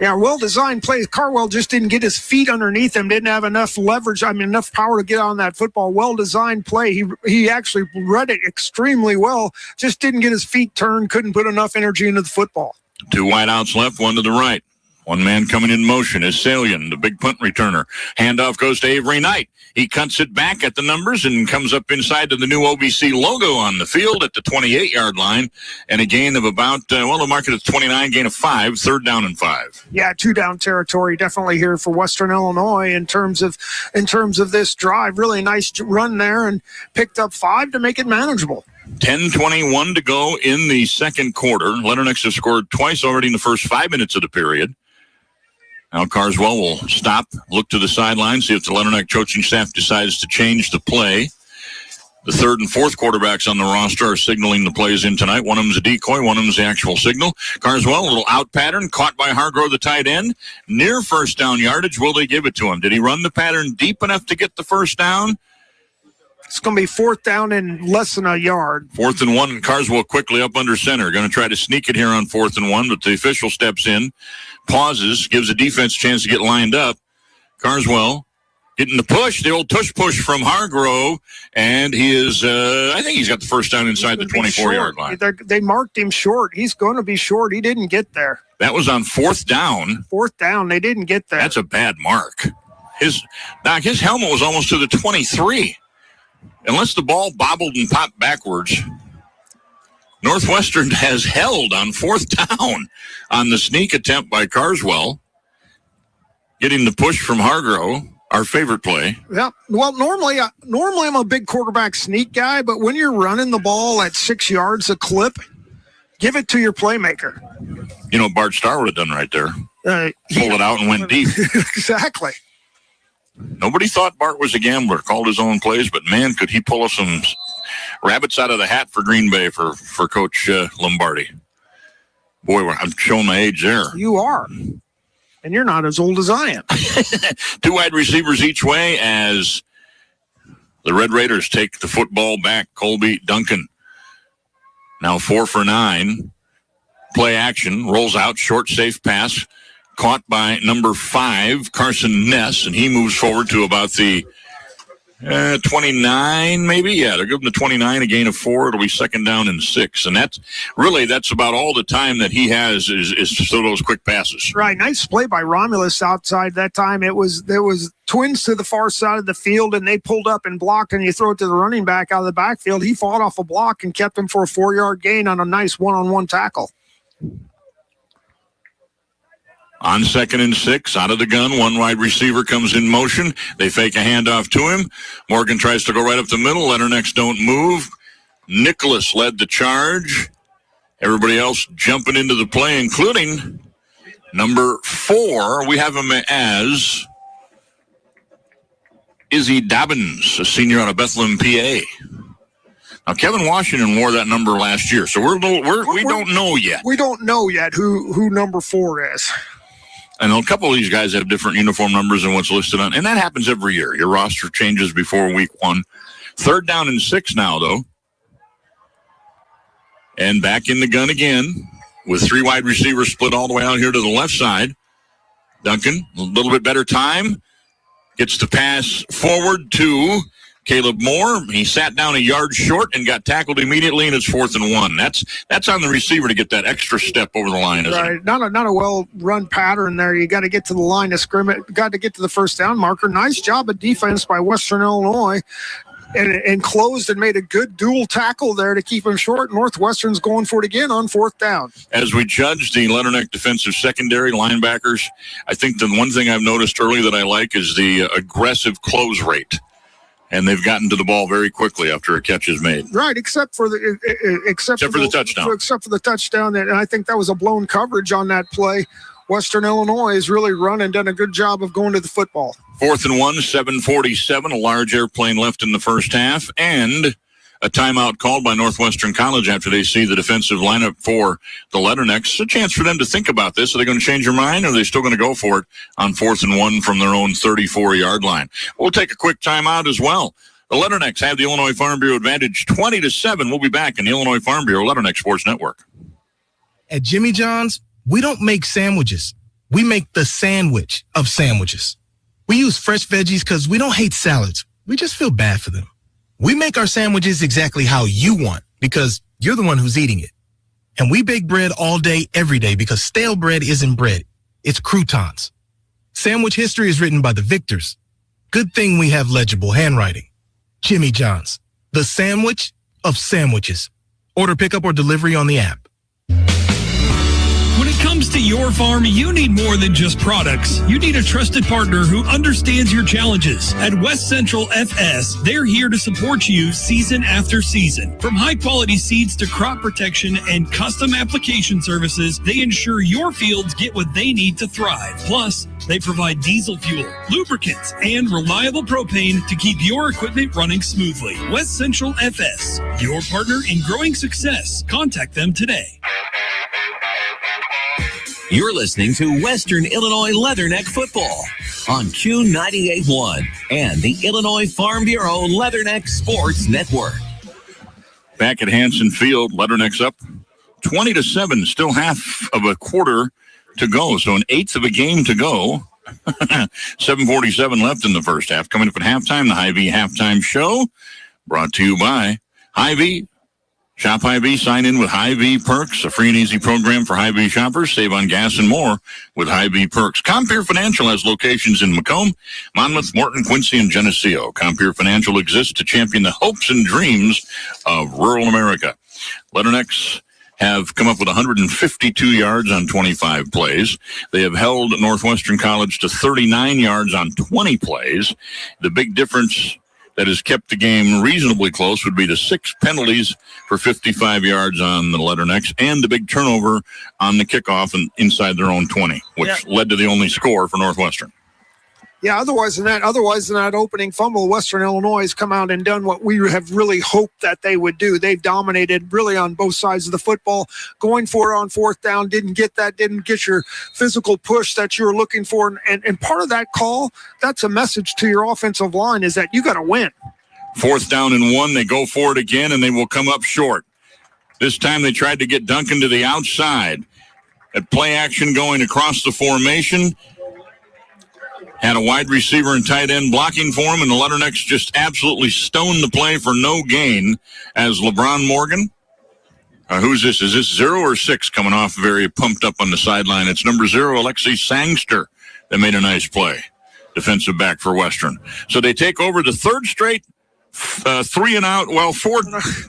Yeah, well-designed play. Carwell just didn't get his feet underneath him, didn't have enough leverage, enough power to get on that football. Well-designed play. He actually read it extremely well, just didn't get his feet turned, couldn't put enough energy into the football. 2 wideouts left, 1 to the right. 1 man coming in motion is Salient, the big punt returner. Handoff goes to Avery Knight. He cuts it back at the numbers and comes up inside to the new OBC logo on the field at the 28-yard line. And a gain of about, the market is 29, gain of 5, 3rd down and 5. Yeah, 2-down territory definitely here for Western Illinois in terms of this drive. Really nice run there and picked up 5 to make it manageable. 10:21 to go in the second quarter. Leathernecks have scored twice already in the first 5 minutes of the period. Now Carswell will stop, look to the sideline, see if the Leatherneck coaching staff decides to change the play. The third and fourth quarterbacks on the roster are signaling the plays in tonight. One of them's a decoy, one of them's the actual signal. Carswell, a little out pattern, caught by Hargrove, the tight end. Near first down yardage, will they give it to him? Did he run the pattern deep enough to get the first down? It's going to be fourth down and less than a yard. 4th and 1, and Carswell quickly up under center. Going to try to sneak it here on 4th and 1, but the official steps in, pauses, gives the defense a chance to get lined up. Carswell getting the push, the old tush push from Hargrove, and he is, I think he's got the first down inside the 24-yard line. They marked him short. He's going to be short. He didn't get there. That was on 4th down. 4th down. They didn't get there. That's a bad mark. His helmet was almost to the 23. Unless the ball bobbled and popped backwards, Northwestern has held on 4th down on the sneak attempt by Carswell, getting the push from Hargrove. Our favorite play. Yeah. Well, normally I'm a big quarterback sneak guy, but when you're running the ball at 6 yards a clip, give it to your playmaker. You know, Bart Starr would have done right there. Pulled it out and went deep. Exactly. Nobody thought Bart was a gambler, called his own plays, but man, could he pull us some rabbits out of the hat for Green Bay for Coach Lombardi. Boy, I'm showing my age there. You are. And you're not as old as I am. 2 wide receivers each way as the Red Raiders take the football back. Colby Duncan now 4 for 9. Play action, rolls out, short safe pass, caught by number 5, Carson Ness, and he moves forward to about the 29, maybe. Yeah, they'll give him the 29, a gain of 4. It'll be 2nd down and 6. And that's about all the time that he has is to throw those quick passes. Right. Nice play by Romulus outside that time. There was twins to the far side of the field, and they pulled up and blocked, and you throw it to the running back out of the backfield. He fought off a block and kept him for a 4-yard gain on a nice one-on-one tackle. On 2nd and 6, out of the gun, 1 wide receiver comes in motion. They fake a handoff to him. Morgan tries to go right up the middle. Letternecks don't move. Nicholas led the charge. Everybody else jumping into the play, including number 4. We have him as Izzy Dobbins, a senior out of Bethlehem, PA. Now, Kevin Washington wore that number last year, so we don't know yet. We don't know yet who number 4 is. And a couple of these guys have different uniform numbers than what's listed on, and that happens every year. Your roster changes before week 1. 3rd down and 6 now, though. And back in the gun again with 3 wide receivers split all the way out here to the left side. Duncan, a little bit better time. Gets the pass forward to Caleb Moore. He sat down a yard short and got tackled immediately, and it's 4th and 1. That's on the receiver to get that extra step over the line, isn't it? Not a well-run pattern there. You got to get to the line of scrimmage, got to get to the first down marker. Nice job of defense by Western Illinois, and closed and made a good dual tackle there to keep him short. Northwestern's going for it again on 4th down. As we judge the Leatherneck defensive secondary linebackers, I think the one thing I've noticed early that I like is the aggressive close rate. And they've gotten to the ball very quickly after a catch is made. Right, except for the touchdown. Except for the touchdown, and I think that was a blown coverage on that play. Western Illinois has really run and done a good job of going to the football. 4th and 1, 7:47, a large airplane left in the first half, and a timeout called by Northwestern College after they see the defensive lineup for the Leathernecks. A chance for them to think about this. Are they going to change their mind, or are they still going to go for it on 4th and 1 from their own 34-yard line? We'll take a quick timeout as well. The Leathernecks have the Illinois Farm Bureau advantage 20-7. We'll be back in the Illinois Farm Bureau Leatherneck Sports Network. At Jimmy John's, we don't make sandwiches. We make the sandwich of sandwiches. We use fresh veggies because we don't hate salads. We just feel bad for them. We make our sandwiches exactly how you want because you're the one who's eating it. And we bake bread all day, every day because stale bread isn't bread. It's croutons. Sandwich history is written by the victors. Good thing we have legible handwriting. Jimmy John's, the sandwich of sandwiches. Order pickup or delivery on the app. When it comes comes to your farm, you need more than just products. You need a trusted partner who understands your challenges. At West Central FS, they're here to support you season after season. From high-quality seeds to crop protection and custom application services, they ensure your fields get what they need to thrive. Plus, they provide diesel fuel, lubricants, and reliable propane to keep your equipment running smoothly. West Central FS, your partner in growing success. Contact them today. You're listening to Western Illinois Leatherneck Football on Q98.1 and the Illinois Farm Bureau Leatherneck Sports Network. Back at Hanson Field, Leathernecks up 20-7, still half of a quarter to go, so an eighth of a game to go. 7:47 left in the first half. Coming up at halftime, the Hy-Vee halftime show, brought to you by Hy-Vee. Shop Hy-Vee, sign in with Hy-Vee Perks, a free and easy program for Hy-Vee shoppers. Save on gas and more with Hy-Vee Perks. Compeer Financial has locations in Macomb, Monmouth, Morton, Quincy, and Geneseo. Compeer Financial exists to champion the hopes and dreams of rural America. Leathernecks have come up with 152 yards on 25 plays. They have held Northwestern College to 39 yards on 20 plays. The big difference that has kept the game reasonably close would be the 6 penalties for 55 yards on the Leathernecks and the big turnover on the kickoff and inside their own 20, which led to the only score for Northwestern. Yeah, otherwise than that opening fumble, Western Illinois has come out and done what we have really hoped that they would do. They've dominated really on both sides of the football. Going for it on fourth down, didn't get your physical push that you were looking for. And part of that call, that's a message to your offensive line, is that you got to win. Fourth down and 1, they go for it again, and they will come up short. This time they tried to get Duncan to the outside. At play action going across the formation, had a wide receiver and tight end blocking for him, and the Leathernecks just absolutely stoned the play for no gain as LeBron Morgan. Who's this? Is this 0 or 6 coming off very pumped up on the sideline? It's number 0, Alexi Sangster, that made a nice play. Defensive back for Western. So they take over the third straight 4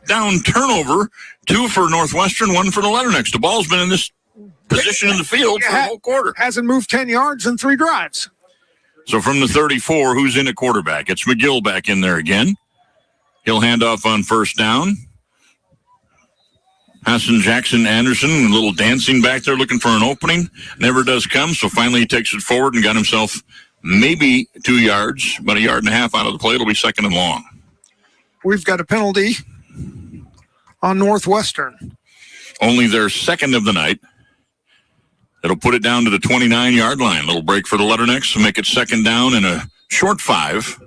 down turnover, 2 for Northwestern, 1 for the Leathernecks. The ball's been in this position in the field for the whole quarter. Hasn't moved 10 yards in 3 drives. So from the 34, who's in at quarterback? It's McGill back in there again. He'll hand off on first down. Hassan Jackson Anderson, a little dancing back there looking for an opening. Never does come, so finally he takes it forward and got himself maybe 2 yards, about 1.5 yards out of the play. It'll be second and long. We've got a penalty on Northwestern. Only their second of the night. It'll put it down to the 29-yard line. Little break for the Leathernecks to make it second down and a short 5.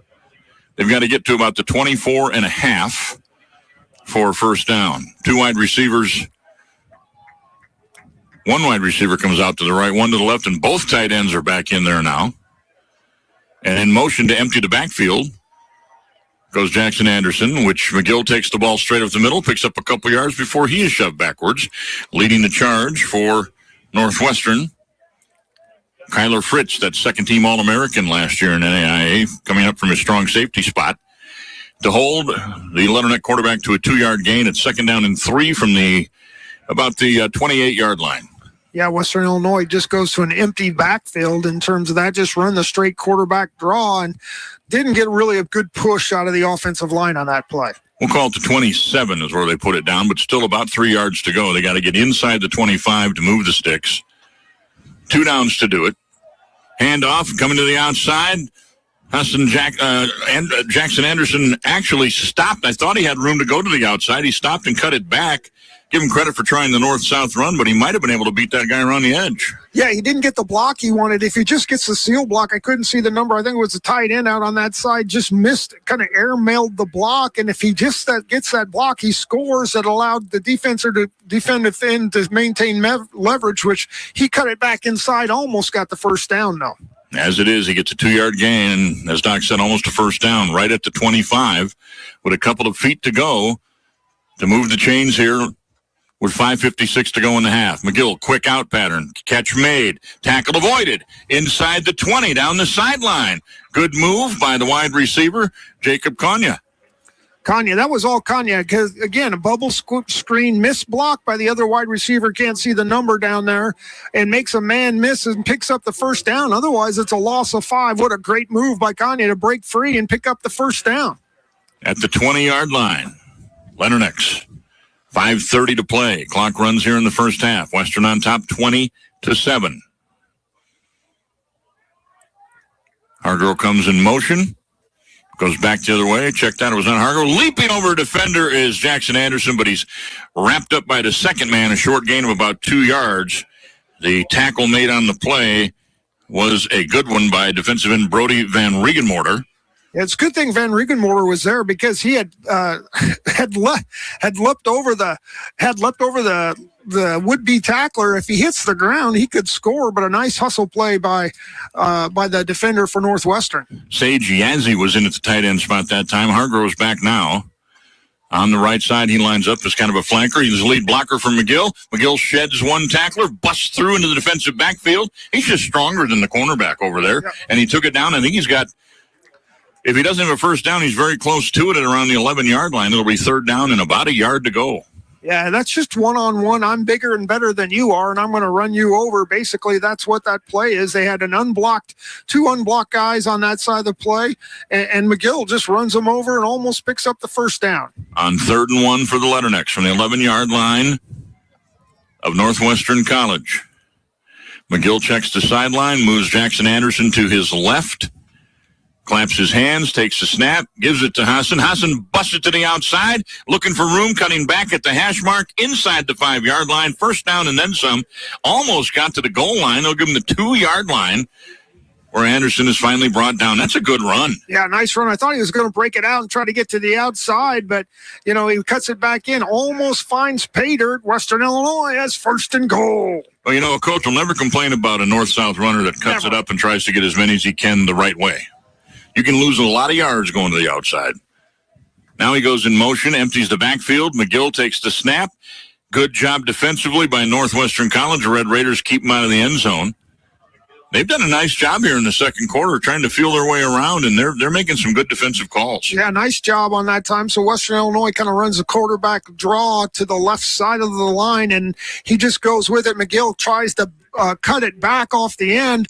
They've got to get to about the 24.5 for first down. 2 wide receivers. 1 wide receiver comes out to the right, 1 to the left, and both tight ends are back in there now. And in motion to empty the backfield goes Jackson Anderson, which McGill takes the ball straight up the middle, picks up a couple yards before he is shoved backwards, leading the charge for Northwestern. Kyler Fritz, that second-team All-American last year in NAIA, coming up from his strong safety spot to hold the Leatherneck quarterback to a 2-yard gain at second down and 3 from about the 28-yard line. Yeah, Western Illinois just goes to an empty backfield in terms of that, just run the straight quarterback draw and didn't get really a good push out of the offensive line on that play. We'll call it the 27 is where they put it down, but still about 3 yards to go. They got to get inside the 25 to move the sticks. 2 downs to do it. Handoff coming to the outside. Jackson Anderson actually stopped. I thought he had room to go to the outside. He stopped and cut it back. Give him credit for trying the north-south run, but he might have been able to beat that guy around the edge. Yeah, he didn't get the block he wanted. If he just gets the seal block, I couldn't see the number. I think it was the tight end out on that side, just missed, kind of air-mailed the block. And if he just gets that block, he scores. That allowed the defender to defend within to maintain leverage, which he cut it back inside, almost got the first down, though. As it is, he gets a 2-yard gain, and as Doc said, almost a first down, right at the 25, with a couple of feet to go to move the chains here with 5:56 to go in the half. McGill, quick out pattern, catch made, tackle avoided, inside the 20, down the sideline. Good move by the wide receiver, Jacob Konya. Kanye, that was all Kanye, because, again, a bubble screen missed block by the other wide receiver, can't see the number down there, and makes a man miss and picks up the first down. Otherwise, it's a loss of 5. What a great move by Kanye to break free and pick up the first down. At the 20-yard line, Leonard-X, 5:30 to play. Clock runs here in the first half. Western on top, 20-7. Hargrove comes in motion. Goes back the other way. Checked out. It was on Hargrove. Leaping over a defender is Jackson Anderson, but he's wrapped up by the second man, a short gain of about 2 yards. The tackle made on the play was a good one by defensive end Brody Van Regenmorter. It's a good thing Van Regenmorter was there, because he had leapt over the would-be tackler. If he hits the ground, he could score, but a nice hustle play by the defender for Northwestern. Sage Yazzie was in at the tight end spot that time. Hargrove's back now. On the right side, he lines up as kind of a flanker. He's the lead blocker for McGill. McGill sheds one tackler, busts through into the defensive backfield. He's just stronger than the cornerback over there, and he took it down. I think he's got, if he doesn't have a first down, he's very close to it at around the 11-yard line. It'll be third down and about a yard to go. Yeah, that's just one-on-one. I'm bigger and better than you are, and I'm going to run you over. Basically, that's what that play is. They had two unblocked guys on that side of the play, and McGill just runs them over and almost picks up the first down. On 3rd and 1 for the Letternecks from the 11-yard line of Northwestern College. McGill checks the sideline, moves Jackson Anderson to his left. Claps his hands, takes the snap, gives it to Hassan. Hassan busts it to the outside, looking for room, cutting back at the hash mark, inside the 5-yard line, first down and then some. Almost got to the goal line. They'll give him the 2-yard line, where Anderson is finally brought down. That's a good run. Yeah, nice run. I thought he was going to break it out and try to get to the outside, but, he cuts it back in, almost finds pay dirt. Western Illinois has 1st and goal. Well, a coach will never complain about a north-south runner that cuts it up and tries to get as many as he can the right way. You can lose a lot of yards going to the outside. Now he goes in motion, empties the backfield. McGill takes the snap. Good job defensively by Northwestern College. The Red Raiders keep him out of the end zone. They've done a nice job here in the second quarter trying to feel their way around, and they're making some good defensive calls. Yeah, nice job on that time. So Western Illinois kind of runs a quarterback draw to the left side of the line, and he just goes with it. McGill tries to cut it back off the end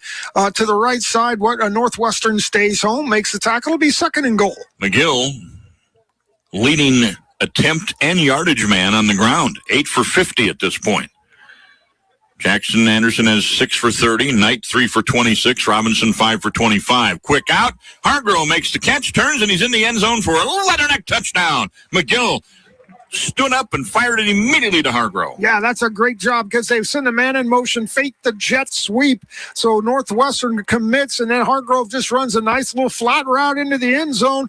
to the right side. Northwestern stays home, makes the tackle. It'll be 2nd and goal. McGill leading attempt and yardage man on the ground, 8 for 50 at this point. Jackson Anderson has 6 for 30. Knight 3 for 26. Robinson 5 for 25. Quick out. Hargrove makes the catch, turns, and he's in the end zone for a Leatherneck touchdown. McGill stood up and fired it immediately to Hargrove. Yeah, that's a great job, because they've sent a man in motion, fake the jet sweep. So Northwestern commits, and then Hargrove just runs a nice little flat route into the end zone,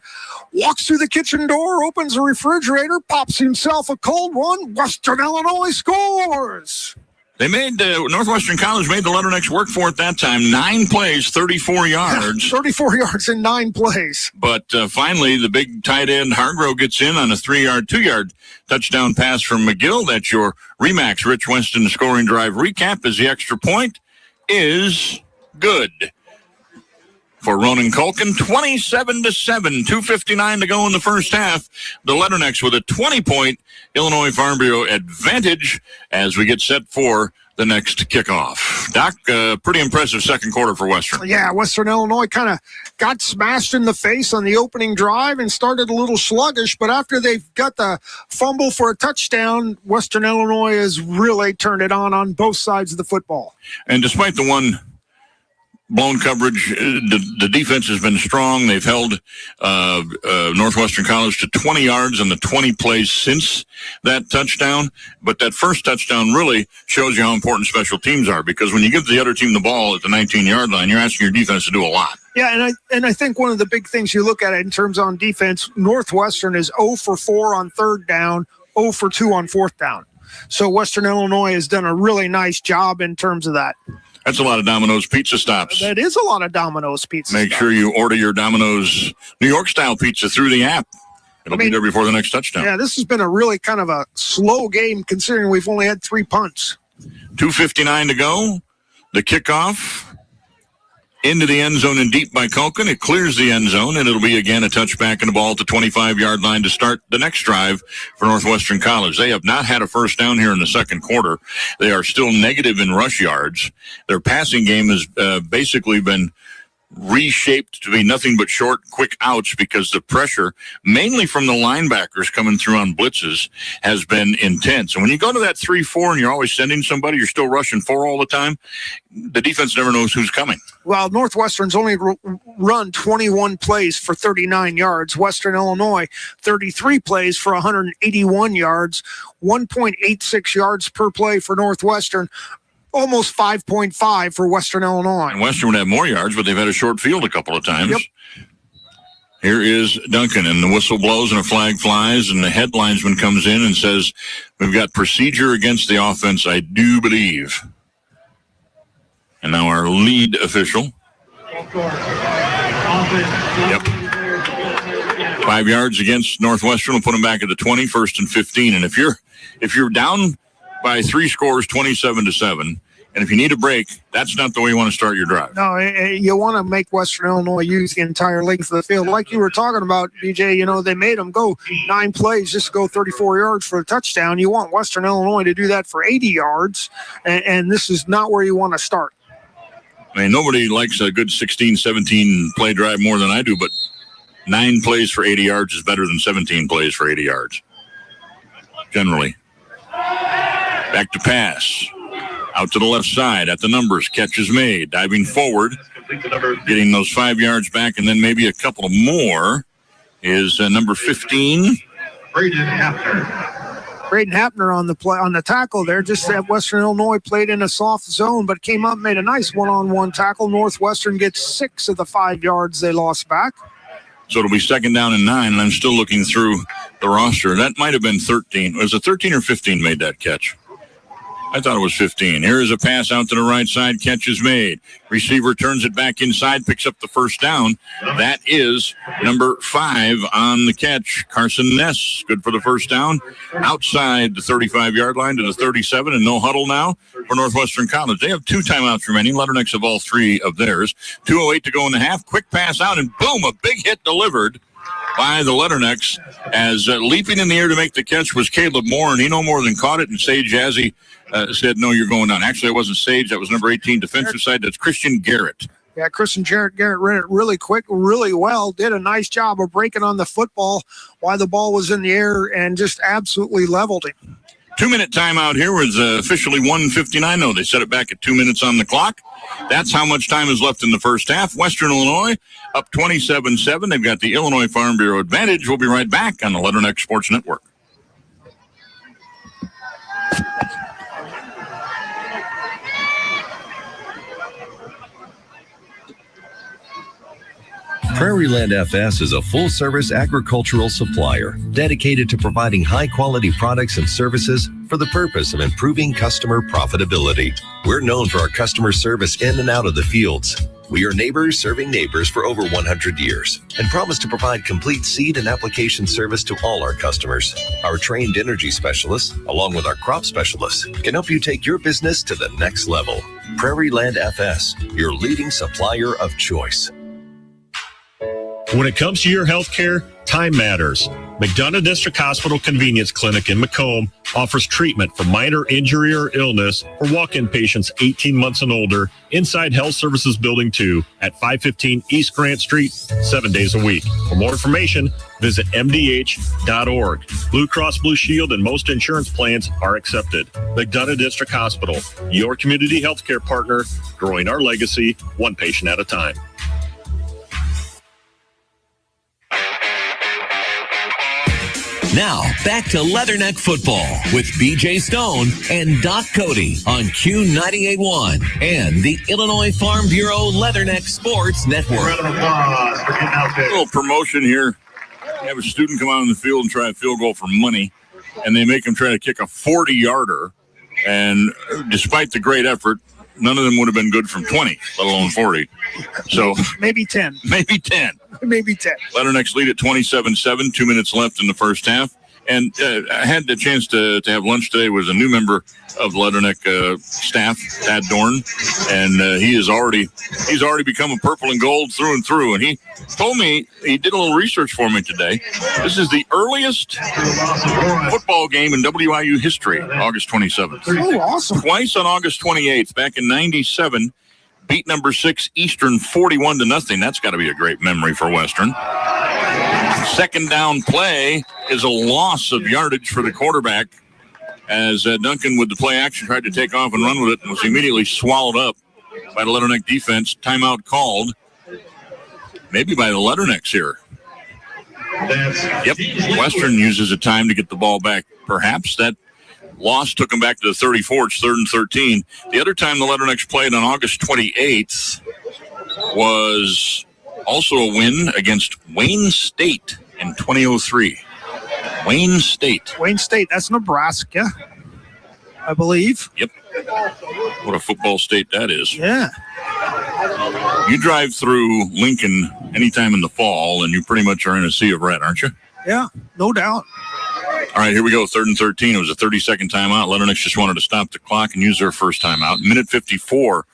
walks through the kitchen door, opens the refrigerator, pops himself a cold one. Western Illinois scores. They made Northwestern College made the Letternecks work for it that time. 9 plays, 34 yards. 34 yards in 9 plays. But finally, the big tight end Hargrove gets in on a 2-yard touchdown pass from McGill. That's your Remax Rich Winston scoring drive recap. As the extra point is good for Ronan Culkin. 27-7, 2:59 to go in the first half. The Letternecks with a 20-point Illinois Farm Bureau advantage as we get set for the next kickoff. Doc, pretty impressive second quarter for Western. Yeah, Western Illinois kind of got smashed in the face on the opening drive and started a little sluggish, but after they've got the fumble for a touchdown, Western Illinois has really turned it on both sides of the football. And despite the one blown coverage, the defense has been strong. They've held Northwestern College to 20 yards in the 20 plays since that touchdown. But that first touchdown really shows you how important special teams are, because when you give the other team the ball at the 19-yard line, you're asking your defense to do a lot. Yeah, and I think one of the big things you look at it in terms on defense, Northwestern is 0 for 4 on 3rd down, 0 for 2 on 4th down. So Western Illinois has done a really nice job in terms of that. That's a lot of Domino's pizza stops. That is a lot of Domino's pizza Make stops. sure you order your Domino's New York-style pizza through the app. It'll be there before the next touchdown. Yeah, this has been a really kind of a slow game considering we've only had 3 punts. 2:59 to go. The kickoff into the end zone and deep by Koken. It clears the end zone, and it'll be again a touchback and a ball at the 25-yard line to start the next drive for Northwestern College. They have not had a first down here in the second quarter. They are still negative in rush yards. Their passing game has basically been reshaped to be nothing but short, quick outs because the pressure, mainly from the linebackers coming through on blitzes, has been intense. And when you go to that 3-4 and you're always sending somebody, you're still rushing 4 all the time, the defense never knows who's coming. Well, Northwestern's only run 21 plays for 39 yards. Western Illinois, 33 plays for 181 yards, 1.86 yards per play for Northwestern. Almost 5.5 for Western Illinois. And Western would have more yards, but they've had a short field a couple of times. Yep. Here is Duncan, and the whistle blows and a flag flies, and the head linesman comes in and says, we've got procedure against the offense, I do believe. And now our lead official. Yep. 5 yards against Northwestern will put them back at the 20, 1st and 15. And if you're down by 3 scores, 27-7, and if you need a break, that's not the way you want to start your drive. No, you want to make Western Illinois use the entire length of the field. Like you were talking about, BJ, they made them go 9 plays just to go 34 yards for a touchdown. You want Western Illinois to do that for 80 yards, and this is not where you want to start. I mean, nobody likes a good 16, 17 play drive more than I do, but 9 plays for 80 yards is better than 17 plays for 80 yards, generally. Back to pass. Out to the left side at the numbers. Catch is made. Diving forward. Getting those 5 yards back and then maybe a couple more is number 15. Braden Hapner. Braden Hapner on the tackle there. Just that Western Illinois played in a soft zone, but came up, made a nice one-on-one tackle. Northwestern gets 6 of the 5 yards they lost back. So it'll be 2nd down and 9, and I'm still looking through the roster. That might have been 13. Was it 13 or 15 made that catch? I thought it was 15. Here is a pass out to the right side. Catch is made. Receiver turns it back inside, picks up the first down. That is number 5 on the catch. Carson Ness, good for the first down. Outside the 35-yard line to the 37, and no huddle now for Northwestern College. They have 2 timeouts remaining. Letternecks have all 3 of theirs. 2:08 to go in the half. Quick pass out, and boom, a big hit delivered by the Letternecks as leaping in the air to make the catch was Caleb Moore, and he no more than caught it, and Sage Jazzy said, no, you're going down. Actually, it wasn't Sage. That was number 18 defensive side. That's Christian Garrett. Yeah, Christian Garrett read it really quick, really well, did a nice job of breaking on the football while the ball was in the air and just absolutely leveled him. 2-minute timeout here was officially 1:59. No, they set it back at 2 minutes on the clock. That's how much time is left in the first half. Western Illinois up 27-7. They've got the Illinois Farm Bureau advantage. We'll be right back on the Letterneck Sports Network. Prairieland FS is a full-service agricultural supplier dedicated to providing high-quality products and services for the purpose of improving customer profitability. We're known for our customer service in and out of the fields. We are neighbors serving neighbors for over 100 years and promise to provide complete seed and application service to all our customers. Our trained energy specialists, along with our crop specialists, can help you take your business to the next level. Prairieland FS, your leading supplier of choice. When it comes to your health care, time matters. McDonough District Hospital Convenience Clinic in Macomb offers treatment for minor injury or illness for walk-in patients 18 months and older inside Health Services Building 2 at 515 East Grant Street, 7 days a week. For more information, visit mdh.org. Blue Cross Blue Shield and most insurance plans are accepted. McDonough District Hospital, your community healthcare partner, growing our legacy one patient at a time. Now, back to Leatherneck football with BJ Stone and Doc Cody on Q98.1 and the Illinois Farm Bureau Leatherneck Sports Network. A little promotion here. You have a student come out on the field and try a field goal for money, and they make him try to kick a 40-yarder. And despite the great effort, none of them would have been good from 20, let alone 40. So maybe 10. Maybe 10. Maybe 10. Letternecks lead at 27-7, 2 minutes left in the first half. And I had the chance to have lunch today with a new member of Leatherneck staff, Tad Dorn, and he's already become a purple and gold through and through. And he told me, he did a little research for me today. This is the earliest football game in WIU history, August 27th. Oh, awesome. Twice on August 28th, back in 97, beat number 6 Eastern 41-0. That's got to be a great memory for Western. Second down play is a loss of yardage for the quarterback as Duncan with the play action tried to take off and run with it and was immediately swallowed up by the Leatherneck defense. Timeout called, maybe by the Leathernecks here. Yep, Western uses a time to get the ball back. Perhaps that loss took them back to the 34. It's 3rd and 13. The other time the Leathernecks played on August 28th was also a win against Wayne State in 2003. Wayne State. Wayne State, that's Nebraska, I believe. Yep. What a football state that is. Yeah. You drive through Lincoln anytime in the fall, and you pretty much are in a sea of red, aren't you? Yeah, no doubt. All right, here we go. 3rd and 13. It was a 30-second timeout. Leathernecks just wanted to stop the clock and use their first timeout. Minute 54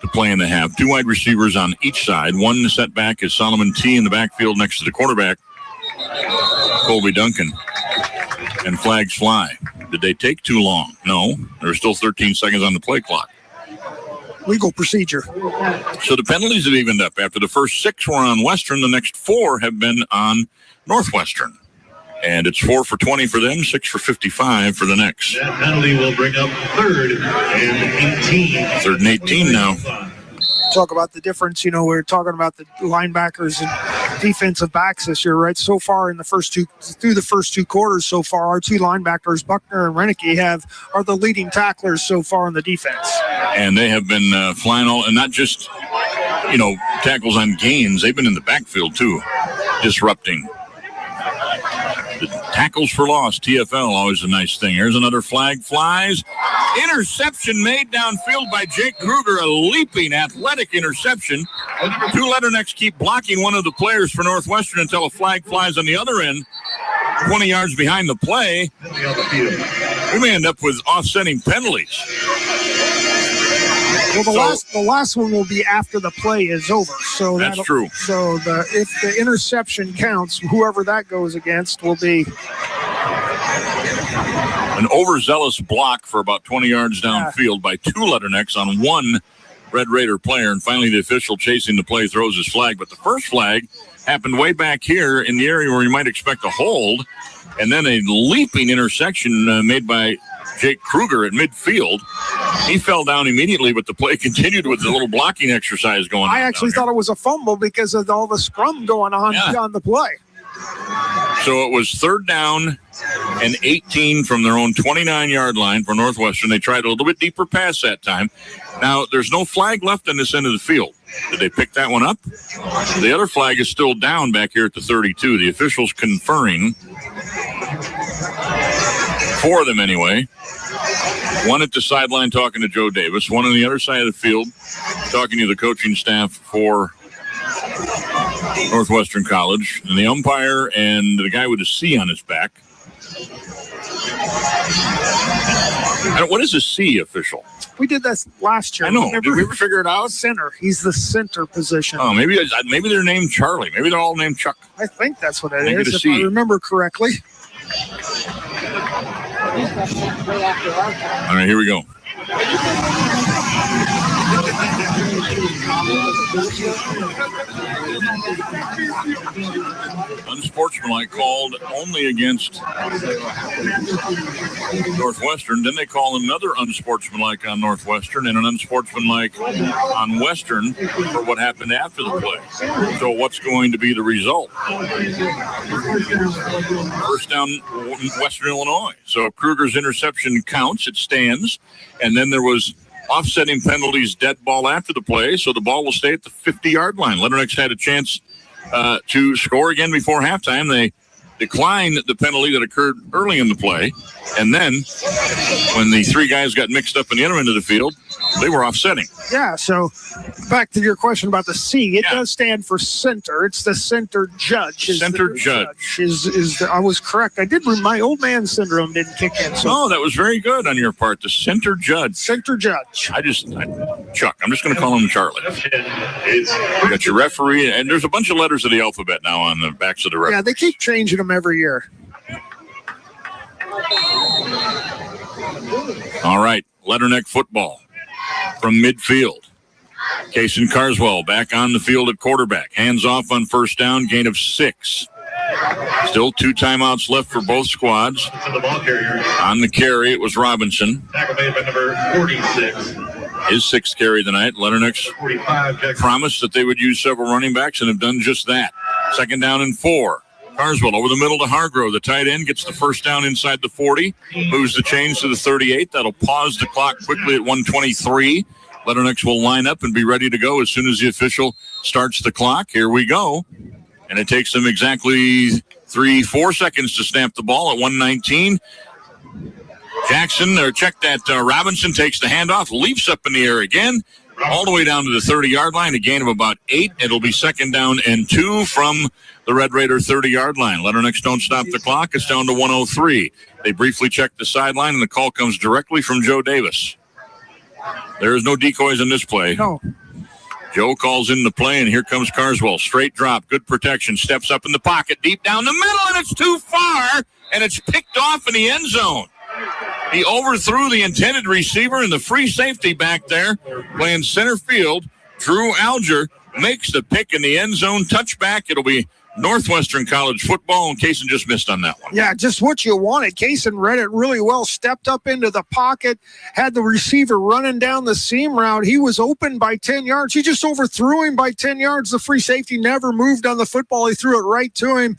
to play in the half. 2 wide receivers on each side. One setback is Solomon T in the backfield next to the quarterback, Colby Duncan. And flags fly. Did they take too long? No. There were still 13 seconds on the play clock. Legal procedure. So the penalties have evened up. After the first 6 were on Western, the next 4 have been on Northwestern. And it's 4 for 20 for them, 6 for 55 for the next. That penalty will bring up 3rd and 18. 3rd and 18 now. Talk about the difference, we're talking about the linebackers and defensive backs this year, right? So far through the first 2 quarters so far, our 2 linebackers, Buckner and Renicky, are the leading tacklers so far in the defense. And they have been flying all, and not just, tackles on gains. They've been in the backfield too, disrupting. The tackles for loss, TFL, always a nice thing. Here's another flag flies. Interception made downfield by Jake Kruger, a leaping athletic interception. 2 Leathernecks keep blocking one of the players for Northwestern until a flag flies on the other end, 20 yards behind the play. We may end up with offsetting penalties. Well, the last one will be after the play is over. So that's true. So if the interception counts, whoever that goes against will be an overzealous block for about 20 yards downfield by 2 Leathernecks on 1 Red Raider player. And finally, the official chasing the play throws his flag. But the first flag happened way back here in the area where you might expect a hold. And then a leaping intersection made by Jake Kruger at midfield. He fell down immediately, but the play continued with the little blocking exercise going on. I actually thought it was a fumble because of all the scrum going on on the play. So it was 3rd down and 18 from their own 29-yard line for Northwestern. They tried a little bit deeper pass that time. Now, there's no flag left on this end of the field. Did they pick that one up? The other flag is still down back here at the 32. The officials conferring. 4 of them anyway. One at the sideline talking to Joe Davis. One on the other side of the field talking to the coaching staff for Northwestern College. And the umpire and the guy with a C on his back. What is a C official? We did that last year. I know. Did we ever figure it out? Center. He's the center position. Oh, maybe they're named Charlie. Maybe they're all named Chuck. I think that's what it is, if I remember correctly. All right, here we go. Unsportsmanlike called only against Northwestern. Then they call another unsportsmanlike on Northwestern and an unsportsmanlike on Western for what happened after the play. So what's going to be the result? First down, Western Illinois. So Kruger's interception counts. It stands. And then there was offsetting penalties, dead ball after the play, so the ball will stay at the 50-yard line. Leathernecks had a chance to score again before halftime. They declined the penalty that occurred early in the play, and then when the 3 guys got mixed up in the other end of the field, They were offsetting. Yeah, so back to your question about the C, it does stand for center. It's the center judge. Center judge. I was correct. My old man syndrome didn't kick in. So that was very good on your part. The center judge. Center judge. Chuck, I'm just going to call him Charlie. You got your referee, and there's a bunch of letters of the alphabet now on the backs of the referee. Yeah, they keep changing them every year. All right, Letterneck football from midfield. Kason Carswell back on the field at quarterback. Hands off on first down, gain of 6. Still 2 timeouts left for both squads. On the carry, it was Robinson. Tackle made by number 46. His 6th carry tonight. Letterneck's promised that they would use several running backs and have done just that. 2nd down and 4. Carswell over the middle to Hargrove. The tight end gets the first down inside the 40. Moves the chains to the 38. That'll pause the clock quickly at 1:23. Letterneck will line up and be ready to go as soon as the official starts the clock. Here we go. And it takes them exactly 3-4 seconds to snap the ball at 1:19. Robinson takes the handoff, leaps up in the air again, all the way down to the 30-yard line, a gain of about 8. It'll be 2nd down and 2 from the Red Raider 30-yard line. Letterneck don't stop the clock. It's down to 1:03. They briefly check the sideline, and the call comes directly from Joe Davis. There is no decoys in this play. No. Joe calls in the play, and here comes Carswell. Straight drop, good protection, steps up in the pocket, deep down the middle, and it's too far, and it's picked off in the end zone. He overthrew the intended receiver, and the free safety back there playing center field, Drew Alger, makes the pick in the end zone. Touchback. It'll be Northwestern College football, and Kaysen just missed on that one. Yeah, just what you wanted. Kaysen read it really well, stepped up into the pocket, had the receiver running down the seam route. He was open by 10 yards. He just overthrew him by 10 yards. The free safety never moved on the football. He threw it right to him.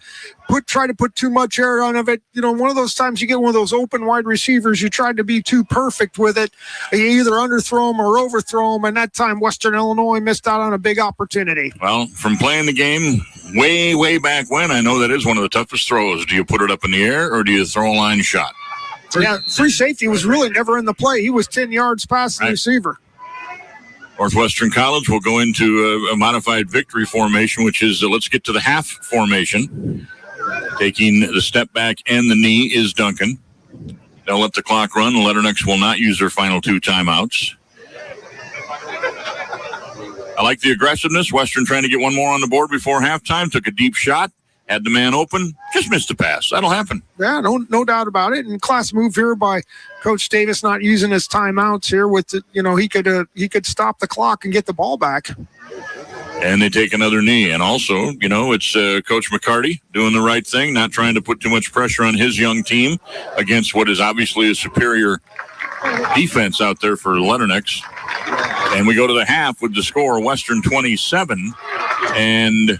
Try to put too much air on it. One of those times you get one of those open wide receivers, you tried to be too perfect with it. You either underthrow them or overthrow them, and that time Western Illinois missed out on a big opportunity. Well, from playing the game way back when, I know that is one of the toughest throws. Do you put it up in the air or do you throw a line shot? Yeah, free safety was really never in the play. He was 10 yards past the receiver. Northwestern College will go into a modified victory formation, which is let's get to the half formation. Taking the step back and the knee is Duncan. They'll let the clock run. The Letternecks will not use their final 2 timeouts. I like the aggressiveness. Western trying to get one more on the board before halftime. Took a deep shot. Had the man open. Just missed a pass. That'll happen. Yeah, no doubt about it. And class move here by Coach Davis not using his timeouts here. With he could stop the clock and get the ball back. And they take another knee. And also, it's Coach McCarty doing the right thing, not trying to put too much pressure on his young team against what is obviously a superior defense out there for the Letternecks. And we go to the half with the score, Western 27 and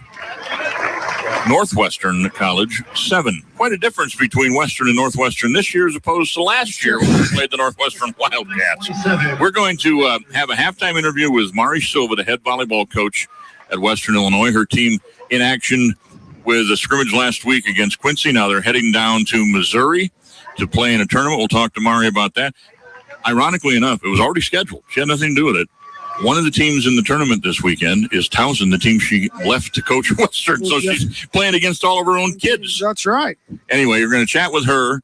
Northwestern College 7. Quite a difference between Western and Northwestern this year as opposed to last year when we played the Northwestern Wildcats. We're going to have a halftime interview with Mari Silva, the head volleyball coach at Western Illinois. Her team in action with a scrimmage last week against Quincy. Now they're heading down to Missouri to play in a tournament. We'll talk to Mari about that. Ironically enough, it was already scheduled. She had nothing to do with it. One of the teams in the tournament this weekend is Townsend, the team she left to coach Western. So she's playing against all of her own kids. That's right. Anyway, you're going to chat with her.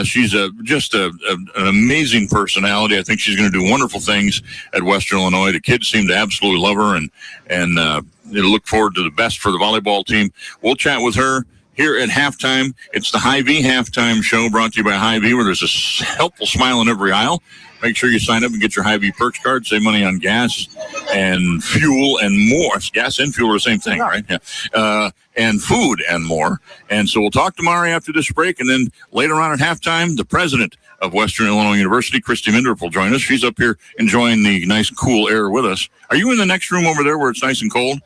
She's just an amazing personality. I think she's going to do wonderful things at Western Illinois. The kids seem to absolutely love her, and they look forward to the best for the volleyball team. We'll chat with her here at halftime. It's the Hy-Vee halftime show brought to you by Hy-Vee, where there's a helpful smile in every aisle. Make sure you sign up and get your Hy-Vee Perks card. Save money on gas and fuel and more. Gas and fuel are the same thing, right? Yeah. And food and more. And so we'll talk to Mari after this break. And then later on at halftime, the president of Western Illinois University, Christy Mindrup, will join us. She's up here enjoying the nice, cool air with us. Are you in the next room over there where it's nice and cold?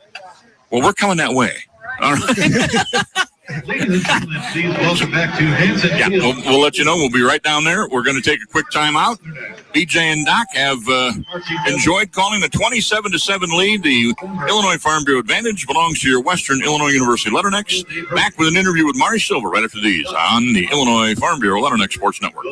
Well, we're coming that way. All right. Ladies and gentlemen, please welcome back to Hanson. Yeah, we'll let you know. We'll be right down there. We're going to take a quick time out. BJ and Doc have enjoyed calling the 27-7 lead. The Illinois Farm Bureau advantage belongs to your Western Illinois University Letternecks. Back with an interview with Mari Silva right after these on the Illinois Farm Bureau Letterneck Sports Network.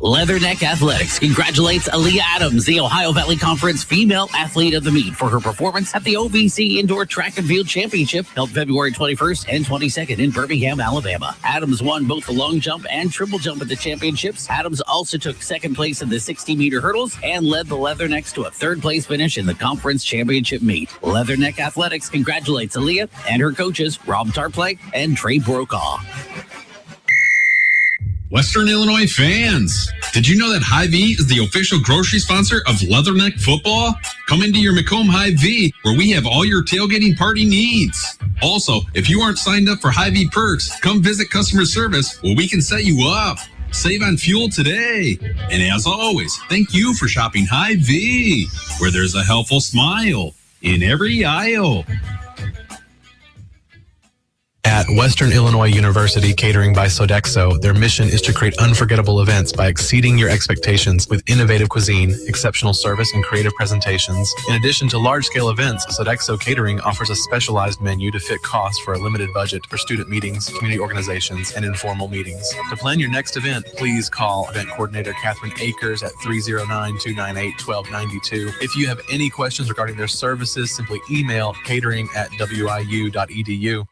Leatherneck Athletics congratulates Aaliyah Adams, the Ohio Valley Conference Female Athlete of the Meet, for her performance at the OVC Indoor Track and Field Championship held February 21st and 22nd in Birmingham, Alabama. Adams won both the long jump and triple jump at the championships. Adams also took second place in the 60-meter hurdles and led the Leathernecks to a third-place finish in the conference championship meet. Leatherneck Athletics congratulates Aaliyah and her coaches, Rob Tarpley and Trey Brokaw. Western Illinois fans, did you know that Hy-Vee is the official grocery sponsor of Leatherneck football? Come into your Macomb Hy-Vee, where we have all your tailgating party needs. Also, if you aren't signed up for Hy-Vee perks, come visit customer service where we can set you up. Save on fuel today. And as always, thank you for shopping Hy-Vee, where there's a helpful smile in every aisle. At Western Illinois University Catering by Sodexo, their mission is to create unforgettable events by exceeding your expectations with innovative cuisine, exceptional service, and creative presentations. In addition to large-scale events, Sodexo Catering offers a specialized menu to fit costs for a limited budget for student meetings, community organizations, and informal meetings. To plan your next event, please call event coordinator Catherine Akers at 309-298-1292. If you have any questions regarding their services, simply email catering@wiu.edu.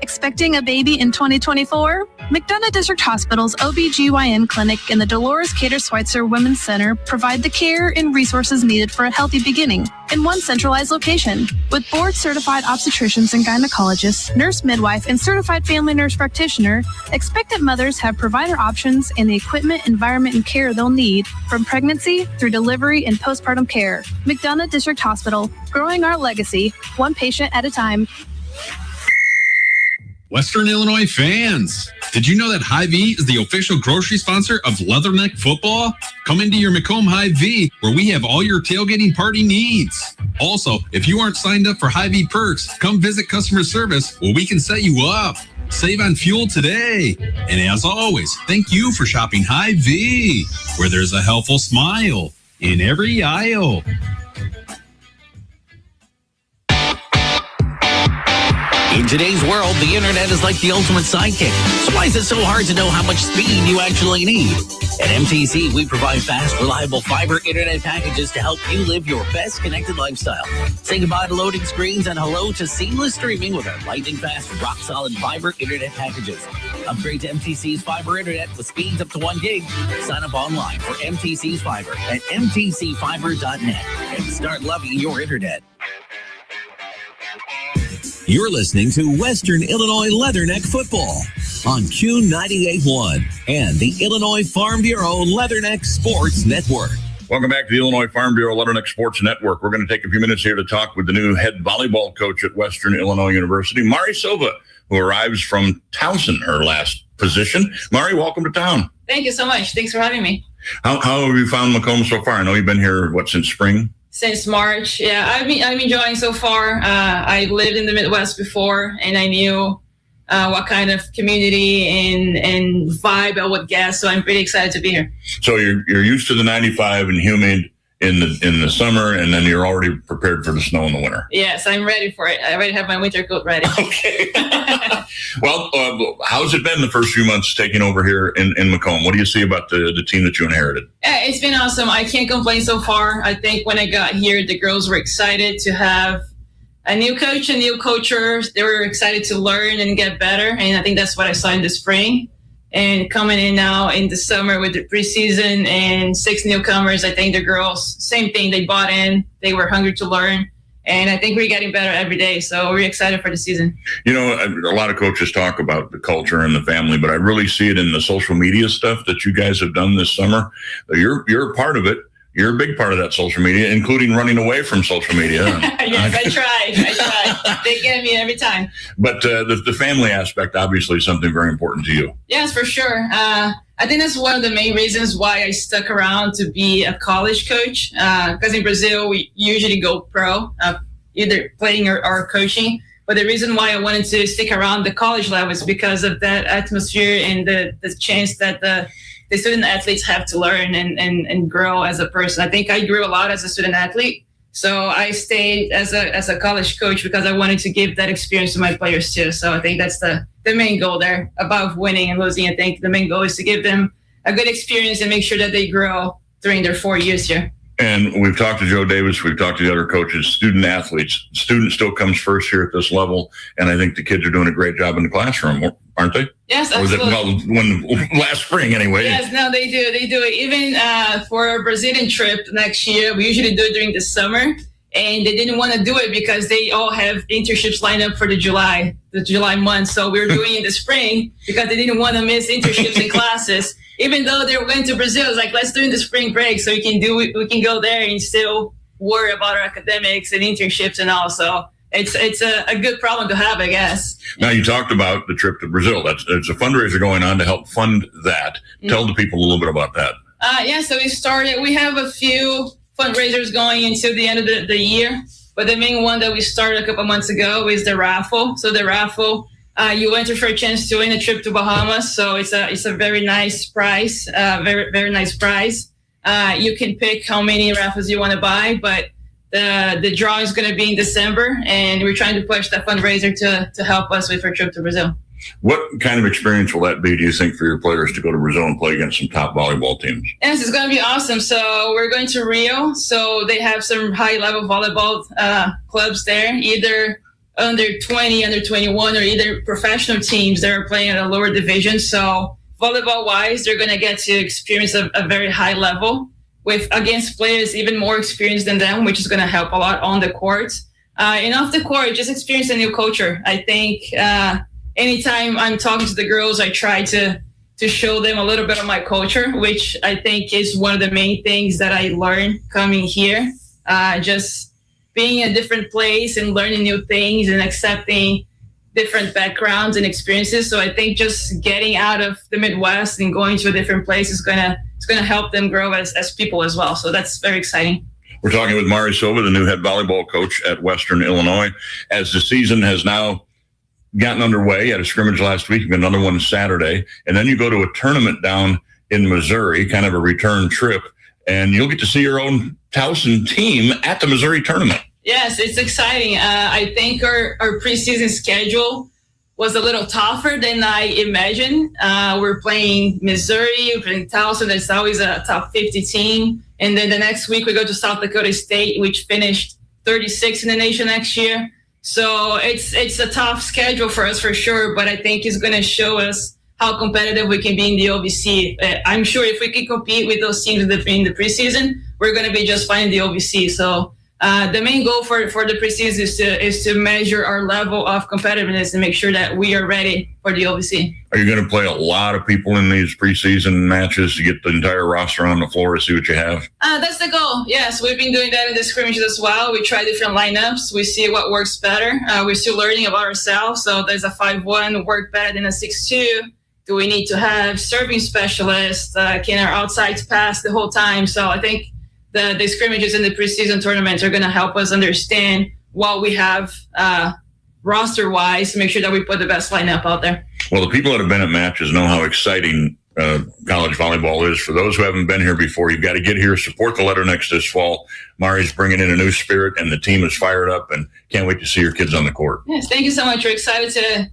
Expecting a baby in 2024? McDonough District Hospital's OBGYN clinic and the Dolores Cater Schweitzer Women's Center provide the care and resources needed for a healthy beginning in one centralized location. With board-certified obstetricians and gynecologists, nurse midwife, and certified family nurse practitioner, expectant mothers have provider options and the equipment, environment, and care they'll need from pregnancy through delivery and postpartum care. McDonough District Hospital, growing our legacy, one patient at a time. Western Illinois fans, did you know that Hy-Vee is the official grocery sponsor of Leatherneck football? Come into your Macomb Hy-Vee, where we have all your tailgating party needs. Also, if you aren't signed up for Hy-Vee perks, come visit customer service where we can set you up. Save on fuel today. And as always, thank you for shopping Hy-Vee, where there's a helpful smile in every aisle. In today's world, the internet is like the ultimate sidekick. So why is it so hard to know how much speed you actually need? At MTC, we provide fast, reliable fiber internet packages to help you live your best connected lifestyle. Say goodbye to loading screens and hello to seamless streaming with our lightning-fast, rock-solid fiber internet packages. Upgrade to MTC's fiber internet with speeds up to 1 gig. Sign up online for MTC's fiber at mtcfiber.net and start loving your internet. You're listening to Western Illinois Leatherneck football on Q98.1 and the Illinois Farm Bureau Leatherneck Sports Network. Welcome back to the Illinois Farm Bureau Leatherneck Sports Network. We're going to take a few minutes here to talk with the new head volleyball coach at Western Illinois University, Mari Silva, who arrives from Towson, her last position. Mari, welcome to town. Thank you so much. Thanks for having me. How have you found Macomb so far? I know you've been here, since spring? Since March. Yeah, I'm enjoying so far. I lived in the Midwest before, and I knew what kind of community and vibe I would get. So I'm pretty excited to be here. So you're used to the 95 and humid in the summer, and then you're already prepared for the snow in the winter. Yes, I'm ready for it. I already have my winter coat ready. Okay. Well, how's it been the first few months taking over here in Macomb? What do you see about the team that you inherited? Yeah, it's been awesome. I can't complain so far. I think when I got here, the girls were excited to have a new coach, a new culture. They were excited to learn and get better. And I think that's what I saw in the spring. And coming in now in the summer with the preseason and 6 newcomers, I think the girls, same thing. They bought in. They were hungry to learn. And I think we're getting better every day. So we're excited for the season. You know, a lot of coaches talk about the culture and the family, but I really see it in the social media stuff that you guys have done this summer. You're a part of it. You're a big part of that social media, including running away from social media. Yes, I tried. They get me every time. But the family aspect, obviously, is something very important to you. Yes, for sure. I think that's one of the main reasons why I stuck around to be a college coach. Because in Brazil, we usually go pro, either playing or coaching. But the reason why I wanted to stick around the college level is because of that atmosphere and the chance that the student athletes have to learn and grow as a person. I think I grew a lot as a student athlete. So I stayed as a college coach because I wanted to give that experience to my players too. So I think that's the main goal there. Above winning and losing, I think the main goal is to give them a good experience and make sure that they grow during their 4 years here. And we've talked to Joe Davis, we've talked to the other coaches, student athletes. Student still comes first here at this level, and I think the kids are doing a great job in the classroom, aren't they? Yes, or absolutely. Last spring anyway. Yes, no, they do. They do it. Even for our Brazilian trip next year, we usually do it during the summer, and they didn't want to do it because they all have internships lined up for the July month. So we were doing it in the spring because they didn't want to miss internships and classes. Even though they were going to Brazil, it's like, let's do it in the spring break so we can go there and still worry about our academics and internships and all. So it's a good problem to have, I guess. Now, you talked about the trip to Brazil. It's a fundraiser going on to help fund that. Tell the people a little bit about that. So we have a few fundraisers going until the end of the year. But the main one that we started a couple months ago is the raffle. So the raffle, you enter for a chance to win a trip to Bahamas. So it's a very nice prize, very, very nice prize. You can pick how many raffles you want to buy, but the draw is going to be in December, and we're trying to push that fundraiser to help us with our trip to Brazil. What kind of experience will that be, do you think, for your players to go to Brazil and play against some top volleyball teams? Yes, it's going to be awesome. So we're going to Rio. So they have some high-level volleyball clubs there, either under 20, under 21, or either professional teams that are playing at a lower division. So volleyball-wise, they're going to get to experience a very high level against players even more experienced than them, which is going to help a lot on the court. And off the court, just experience a new culture. I think anytime I'm talking to the girls, I try to show them a little bit of my culture, which I think is one of the main things that I learned coming here. Just being in a different place and learning new things and accepting different backgrounds and experiences. So I think just getting out of the Midwest and going to a different place is gonna help them grow as people as well. So that's very exciting. We're talking with Mari Silva, the new head volleyball coach at Western Illinois. As the season has now gotten underway, you had a scrimmage last week, you got another one Saturday, and then you go to a tournament down in Missouri, kind of a return trip, and you'll get to see your own Towson team at the Missouri tournament. Yes, it's exciting. I think our preseason schedule was a little tougher than I imagined. We're playing Missouri, we're playing Towson, that's always a top 50 team. And then the next week we go to South Dakota State, which finished 36 in the nation next year. So it's a tough schedule for us for sure, but I think it's going to show us how competitive we can be in the OVC. I'm sure if we can compete with those teams in the preseason, we're going to be just fine in the OVC. So the main goal for the preseason is to measure our level of competitiveness and make sure that we are ready for the OVC. Are you going to play a lot of people in these preseason matches to get the entire roster on the floor to see what you have? That's the goal. Yes, we've been doing that in the scrimmages as well. We try different lineups. We see what works better. We're still learning about ourselves. So does a 5-1 work better than a 6-2? Do we need to have serving specialists? Can our outsides pass the whole time? So I think the scrimmages in the preseason tournaments are going to help us understand what we have roster-wise to make sure that we put the best lineup out there. Well, the people that have been at matches know how exciting college volleyball is. For those who haven't been here before, you've got to get here, support the Leathernecks this fall. Mari's bringing in a new spirit, and the team is fired up, and can't wait to see your kids on the court. Yes, thank you so much. We're excited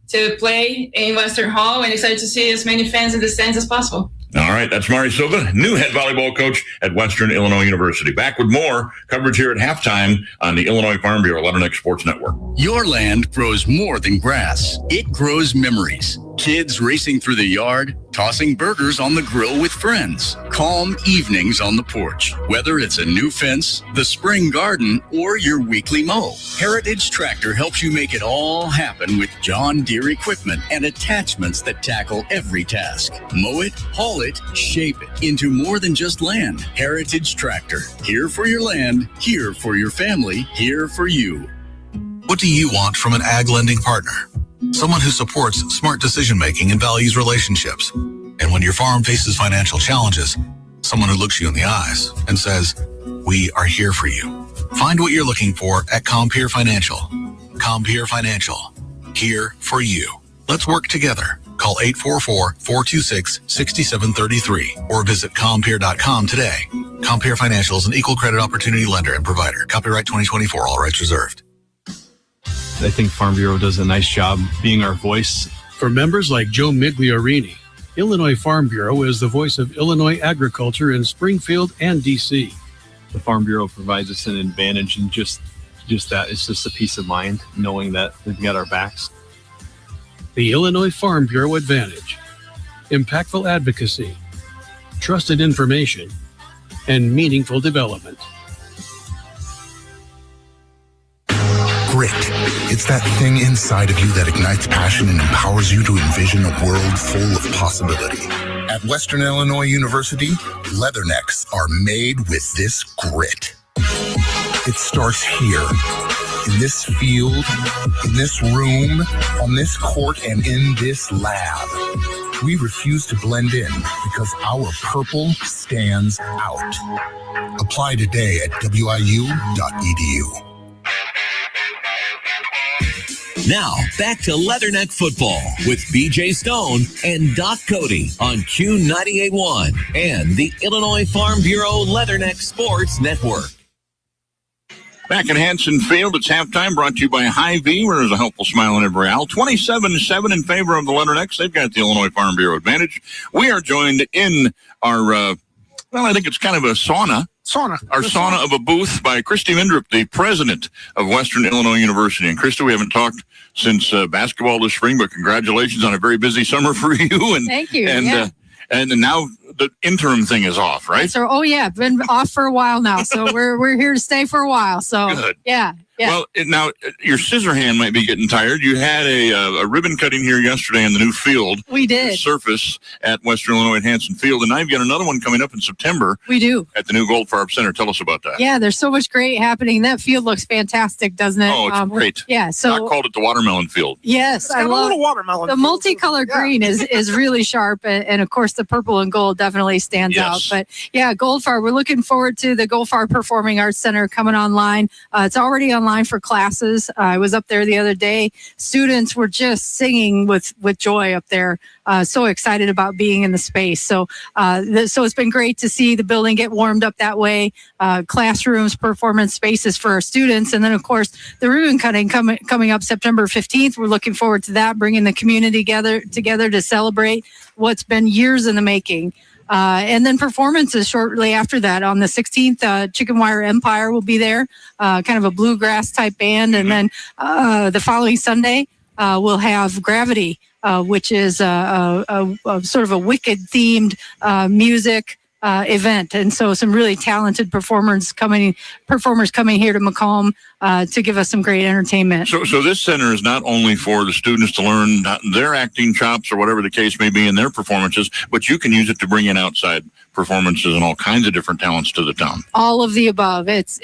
to play in Western Hall and excited to see as many fans in the stands as possible. All right, that's Mari Silva, new head volleyball coach at Western Illinois University. Back with more coverage here at halftime on the Illinois Farm Bureau Leathernecks Sports Network. Your land grows more than grass. It grows memories. Kids racing through the yard, tossing burgers on the grill with friends, calm evenings on the porch. Whether it's a new fence, the spring garden, or your weekly mow, Heritage Tractor helps you make it all happen with John Deere equipment and attachments that tackle every task. Mow it, haul it, shape it into more than just land. Heritage Tractor, here for your land, here for your family, here for you. What do you want from an ag lending partner? Someone who supports smart decision-making and values relationships. And when your farm faces financial challenges, someone who looks you in the eyes and says, "We are here for you." Find what you're looking for at Compeer Financial. Compeer Financial, here for you. Let's work together. Call 844-426-6733 or visit Compeer.com today. Compeer Financial is an equal credit opportunity lender and provider. Copyright 2024, all rights reserved. I think Farm Bureau does a nice job being our voice. For members like Joe Migliorini, Illinois Farm Bureau is the voice of Illinois agriculture in Springfield and D.C. The Farm Bureau provides us an advantage in just that. It's just a peace of mind knowing that they've got our backs. The Illinois Farm Bureau Advantage. Impactful advocacy, trusted information, and meaningful development. Grit. It's that thing inside of you that ignites passion and empowers you to envision a world full of possibility. At Western Illinois University, leathernecks are made with this grit. It starts here, in this field, in this room, on this court, and in this lab. We refuse to blend in because our purple stands out. Apply today at wiu.edu. Now, back to Leatherneck Football with BJ Stone and Doc Cody on Q98.1 and the Illinois Farm Bureau Leatherneck Sports Network. Back at Hanson Field, it's halftime, brought to you by Hy-Vee, where there's a helpful smile in every aisle. 27-7 in favor of the Leathernecks. They've got the Illinois Farm Bureau advantage. We are joined in our, I think it's kind of a sauna. Our sauna of a booth by Christy Mindrup, the president of Western Illinois University. And Christy, we haven't talked since basketball this spring, but congratulations on a very busy summer for you. And thank you. And now the interim thing is off, right? So, been off for a while now. So we're here to stay for a while. So good. Yeah. Well, now your scissor hand might be getting tired. You had a ribbon cutting here yesterday in the new field. We did. Surface at Western Illinois at Hanson Field. And now you've got another one coming up in September. We do. At the new Goldfarb Center. Tell us about that. Yeah, there's so much great happening. That field looks fantastic, doesn't it? Oh, it's great. Yeah. So I called it the watermelon field. Yes, I love a watermelon. The multicolored green is really sharp, and of course the purple and gold definitely stands out. But yeah, Goldfarb. We're looking forward to the Goldfarb Performing Arts Center coming online. It's already online for classes. I was up there the other day. Students were just singing with joy up there. So excited about being in the space. So it's been great to see the building get warmed up that way. Classrooms, performance spaces for our students, and then of course the ribbon cutting coming up September 15th. We're looking forward to that, bringing the community together to celebrate what's been years in the making. And then performances shortly after that. On the 16th, Chicken Wire Empire will be there, kind of a bluegrass type band. And then the following Sunday, we'll have Gravity, which is a sort of a Wicked themed music event. And so some really talented performers coming here to Macomb to give us some great entertainment. So this center is not only for the students to learn their acting chops or whatever the case may be in their performances, but you can use it to bring in outside performances and all kinds of different talents to the town. All of the above. It's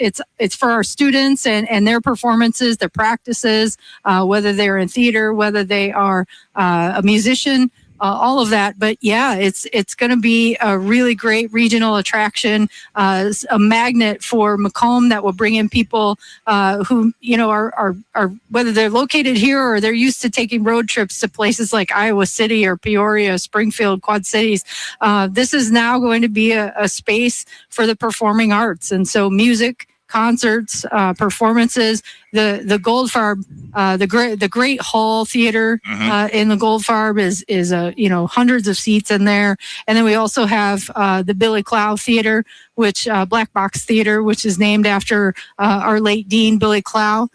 for our students and their performances, their practices, whether they're in theater, whether they are a musician, all of that. But yeah, it's going to be a really great regional attraction, a magnet for Macomb that will bring in people who, are whether they're located here or they're used to taking road trips to places like Iowa City or Peoria, Springfield, Quad Cities. This is now going to be a space for the performing arts. And so music, concerts, performances, the Goldfarb, the Great Hall Theater in the Goldfarb is hundreds of seats in there, and then we also have the Billy Clow Theater, which Black Box Theater, which is named after our late dean Billy Clow.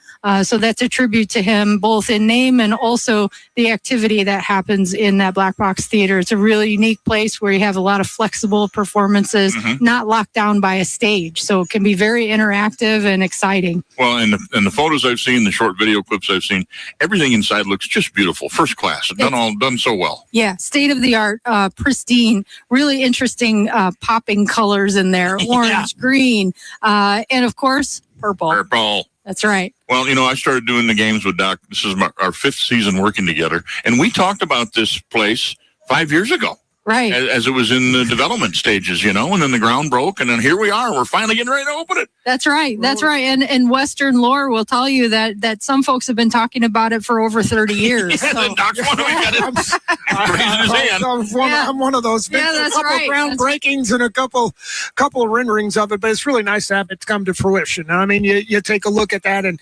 So that's a tribute to him, both in name and also the activity that happens in that Black Box Theater. It's a really unique place where you have a lot of flexible performances, not locked down by a stage, so it can be very interactive and exciting. Well, and the photos I've seen, the short video clips I've seen, everything inside looks just beautiful, first class, done so well. Yeah, state of the art, pristine, really interesting popping colors in there, orange, green, and of course purple. That's right. Well, I started doing the games with Doc. This is our fifth season working together, and we talked about this place 5 years ago. Right. As it was in the development stages, and then the ground broke, and then here we are. We're finally getting ready to open it. That's right. That's right. And Western lore will tell you that some folks have been talking about it for over 30 years. So. Doc's one raising his hand. I'm one of those. Yeah, that's a couple right. groundbreakings and a couple renderings of it, but it's really nice to have it come to fruition. I mean, you take a look at that, and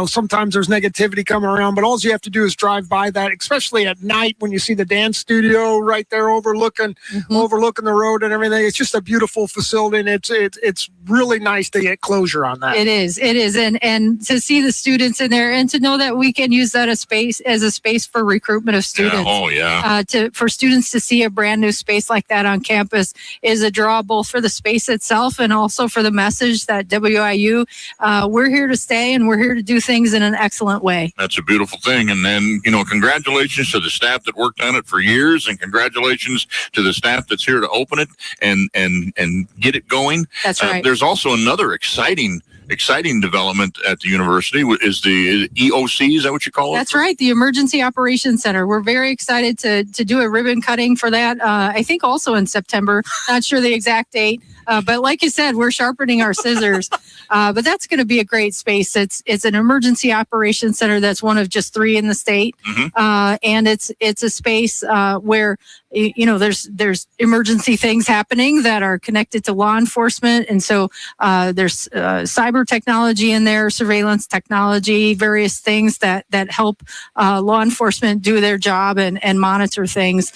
sometimes there's negativity coming around, but all you have to do is drive by that, especially at night when you see the dance studio right there overlooking the road and everything. It's just a beautiful facility, and it's really nice to get closure on that. It is, and to see the students in there, and to know that we can use that as a space for recruitment of students. Yeah. Oh yeah. For students to see a brand new space like that on campus is a draw, both for the space itself and also for the message that WIU, we're here to stay and we're here to do things in an excellent way. That's a beautiful thing. And then, congratulations to the staff that worked on it for years, and congratulations to the staff that's here to open it and get it going. That's right. There's also another exciting development at the university is the EOC. Is that what you call it? That's right. The Emergency Operations Center. We're very excited to do a ribbon cutting for that. I think also in September. Not sure the exact date. But like you said, we're sharpening our scissors. But that's going to be a great space. It's an emergency operations center that's one of just 3 in the state, and it's a space where there's emergency things happening that are connected to law enforcement, and so there's cyber technology in there, surveillance technology, various things that help law enforcement do their job and monitor things.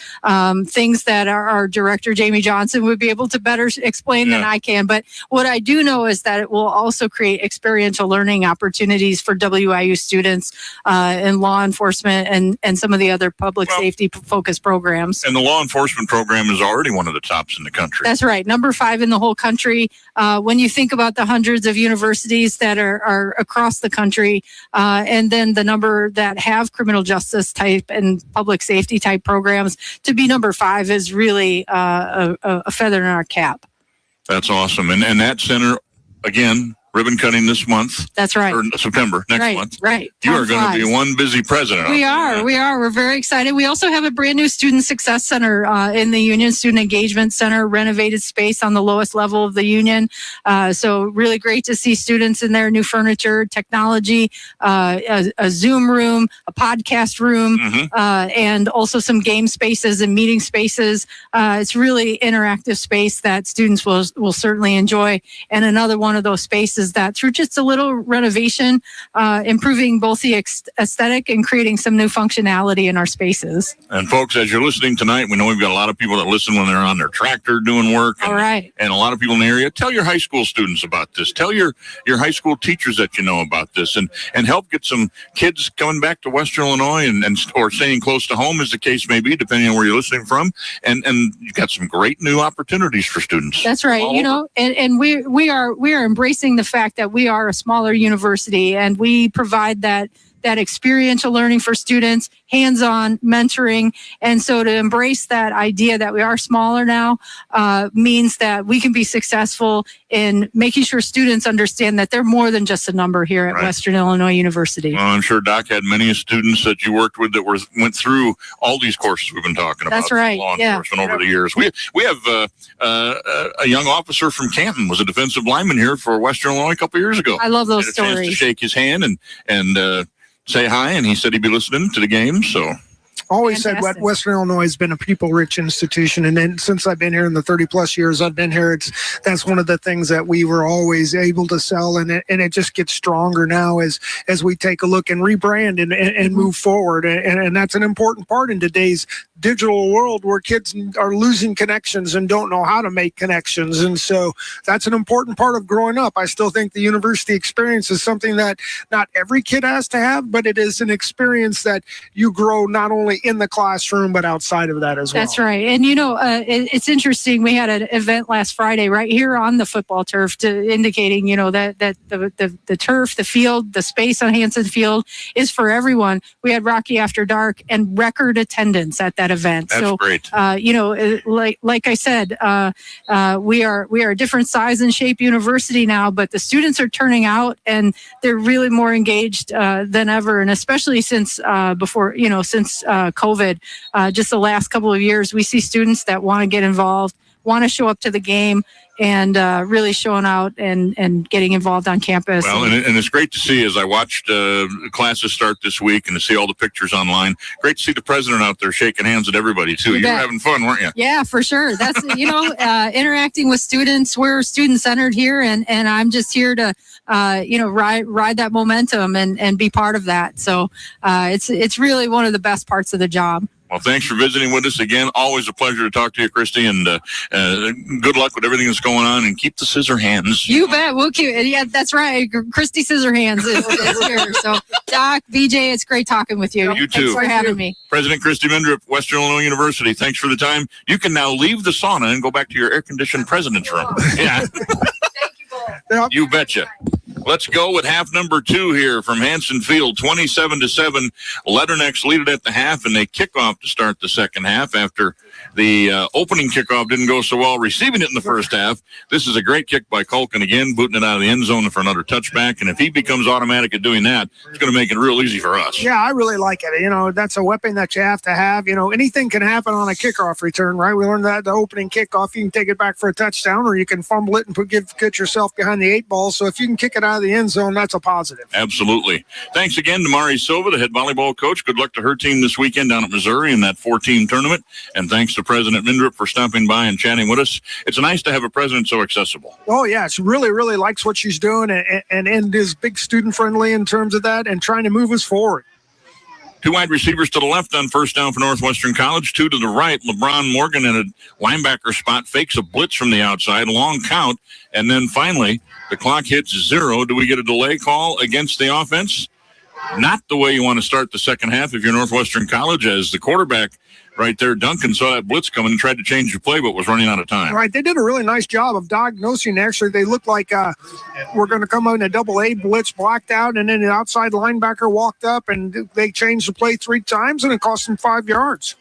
Things that our director Jamie Johnson would be able to better explain than I can. But what I do know is that it will also create experiential learning opportunities for WIU students in law enforcement and some of the other public safety focused programs. And the law enforcement program is already one of the tops in the country. That's right. Number 5 in the whole country. When you think about the hundreds of universities that are across the country, and then the number that have criminal justice type and public safety type programs, to be number 5 is really a feather in our cap. That's awesome. And that center, again, ribbon cutting this month. That's right. Or September, next month. Right. You are going to be one busy president. We are. We're very excited. We also have a brand new Student Success Center in the Union, Student Engagement Center, renovated space on the lowest level of the Union. So really great to see students in there, new furniture, technology, a Zoom room, a podcast room, and also some game spaces and meeting spaces. It's really interactive space that students will certainly enjoy. And another one of those spaces that through just a little renovation, improving both the aesthetic and creating some new functionality in our spaces. And folks, as you're listening tonight, we know we've got a lot of people that listen when they're on their tractor doing work. And, all right. And a lot of people in the area. Tell your high school students about this. Tell your high school teachers that you know about this, and help get some kids coming back to Western Illinois or staying close to home, as the case may be, depending on where you're listening from. And you've got some great new opportunities for students. That's right. And we are embracing the fact that we are a smaller university, and we provide that experiential learning for students, hands-on mentoring. And so to embrace that idea that we are smaller now means that we can be successful in making sure students understand that they're more than just a number here at Western Illinois University. Well, I'm sure Doc had many students that you worked with that went through all these courses we've been talking about. That's right. Law enforcement over the years. We have a young officer from Canton was a defensive lineman here for Western Illinois a couple years ago. I love those stories. Had a chance to shake his hand and say hi, and he said he'd be listening to the game. So always said what Western Illinois has been a people-rich institution, and then since I've been here in the 30-plus years I've been here, that's one of the things that we were always able to sell, and it just gets stronger now as we take a look and rebrand and move forward, and that's an important part in today's digital world where kids are losing connections and don't know how to make connections, and so that's an important part of growing up. I still think the university experience is something that not every kid has to have, but it is an experience that you grow not only in the classroom but outside of that as well. That's right. And it's interesting, we had an event last Friday right here on the football turf indicating that the turf, the field, the space on Hanson Field is for everyone. We had Rocky After Dark and record attendance at that event. That's great. Like I said, we are a different size and shape university now, but the students are turning out and they're really more engaged than ever, and especially since COVID, just the last couple of years, we see students that want to get involved, want to show up to the game, and really showing out and getting involved on campus. Well, and it's great to see as I watched classes start this week and to see all the pictures online. Great to see the president out there shaking hands with everybody, too. You were having fun, weren't you? Yeah, for sure. That's, interacting with students. We're student-centered here, and I'm just here to, ride that momentum and be part of that. So it's really one of the best parts of the job. Well, thanks for visiting with us again. Always a pleasure to talk to you, Christy, and good luck with everything that's going on, and keep the scissor hands. You bet. We'll keep it. Yeah, that's right. Christy Scissorhands is here. So, Doc, BJ, it's great talking with you. You too. Thanks for having me. President Christy Mindrup, Western Illinois University, thanks for the time. You can now leave the sauna and go back to your air-conditioned president's room. Yeah. You betcha. Let's go with half number 2 here from Hanson Field, 27-7. Leathernecks lead it at the half, and they kick off to start the second half after the opening kickoff didn't go so well receiving it in the first half. This is a great kick by Culkin again, booting it out of the end zone for another touchback, and if he becomes automatic at doing that, it's going to make it real easy for us. Yeah, I really like it. That's a weapon that you have to have. Anything can happen on a kickoff return, right? We learned that the opening kickoff, you can take it back for a touchdown, or you can fumble it and get yourself behind the 8 ball. So if you can kick it out of the end zone, that's a positive. Absolutely. Thanks again to Mari Silva, the head volleyball coach. Good luck to her team this weekend down at Missouri in that 4-team tournament. And thanks to President Mindrup for stopping by and chatting with us. It's nice to have a president so accessible. Oh, yeah. She really, really likes what she's doing and is big student friendly in terms of that and trying to move us forward. 2 wide receivers to the left on first down for Northwestern College. 2 to the right. LeBron Morgan in a linebacker spot fakes a blitz from the outside. Long count. And then finally, the clock hits 0. Do we get a delay call against the offense? Not the way you want to start the second half if you're Northwestern College, as the quarterback right there, Duncan, saw that blitz coming and tried to change the play, but was running out of time. Right. They did a really nice job of diagnosing. Actually, they looked like we're going to come out in a double-A blitz, blocked out, and then the outside linebacker walked up, and they changed the play 3 times, and it cost them 5 yards.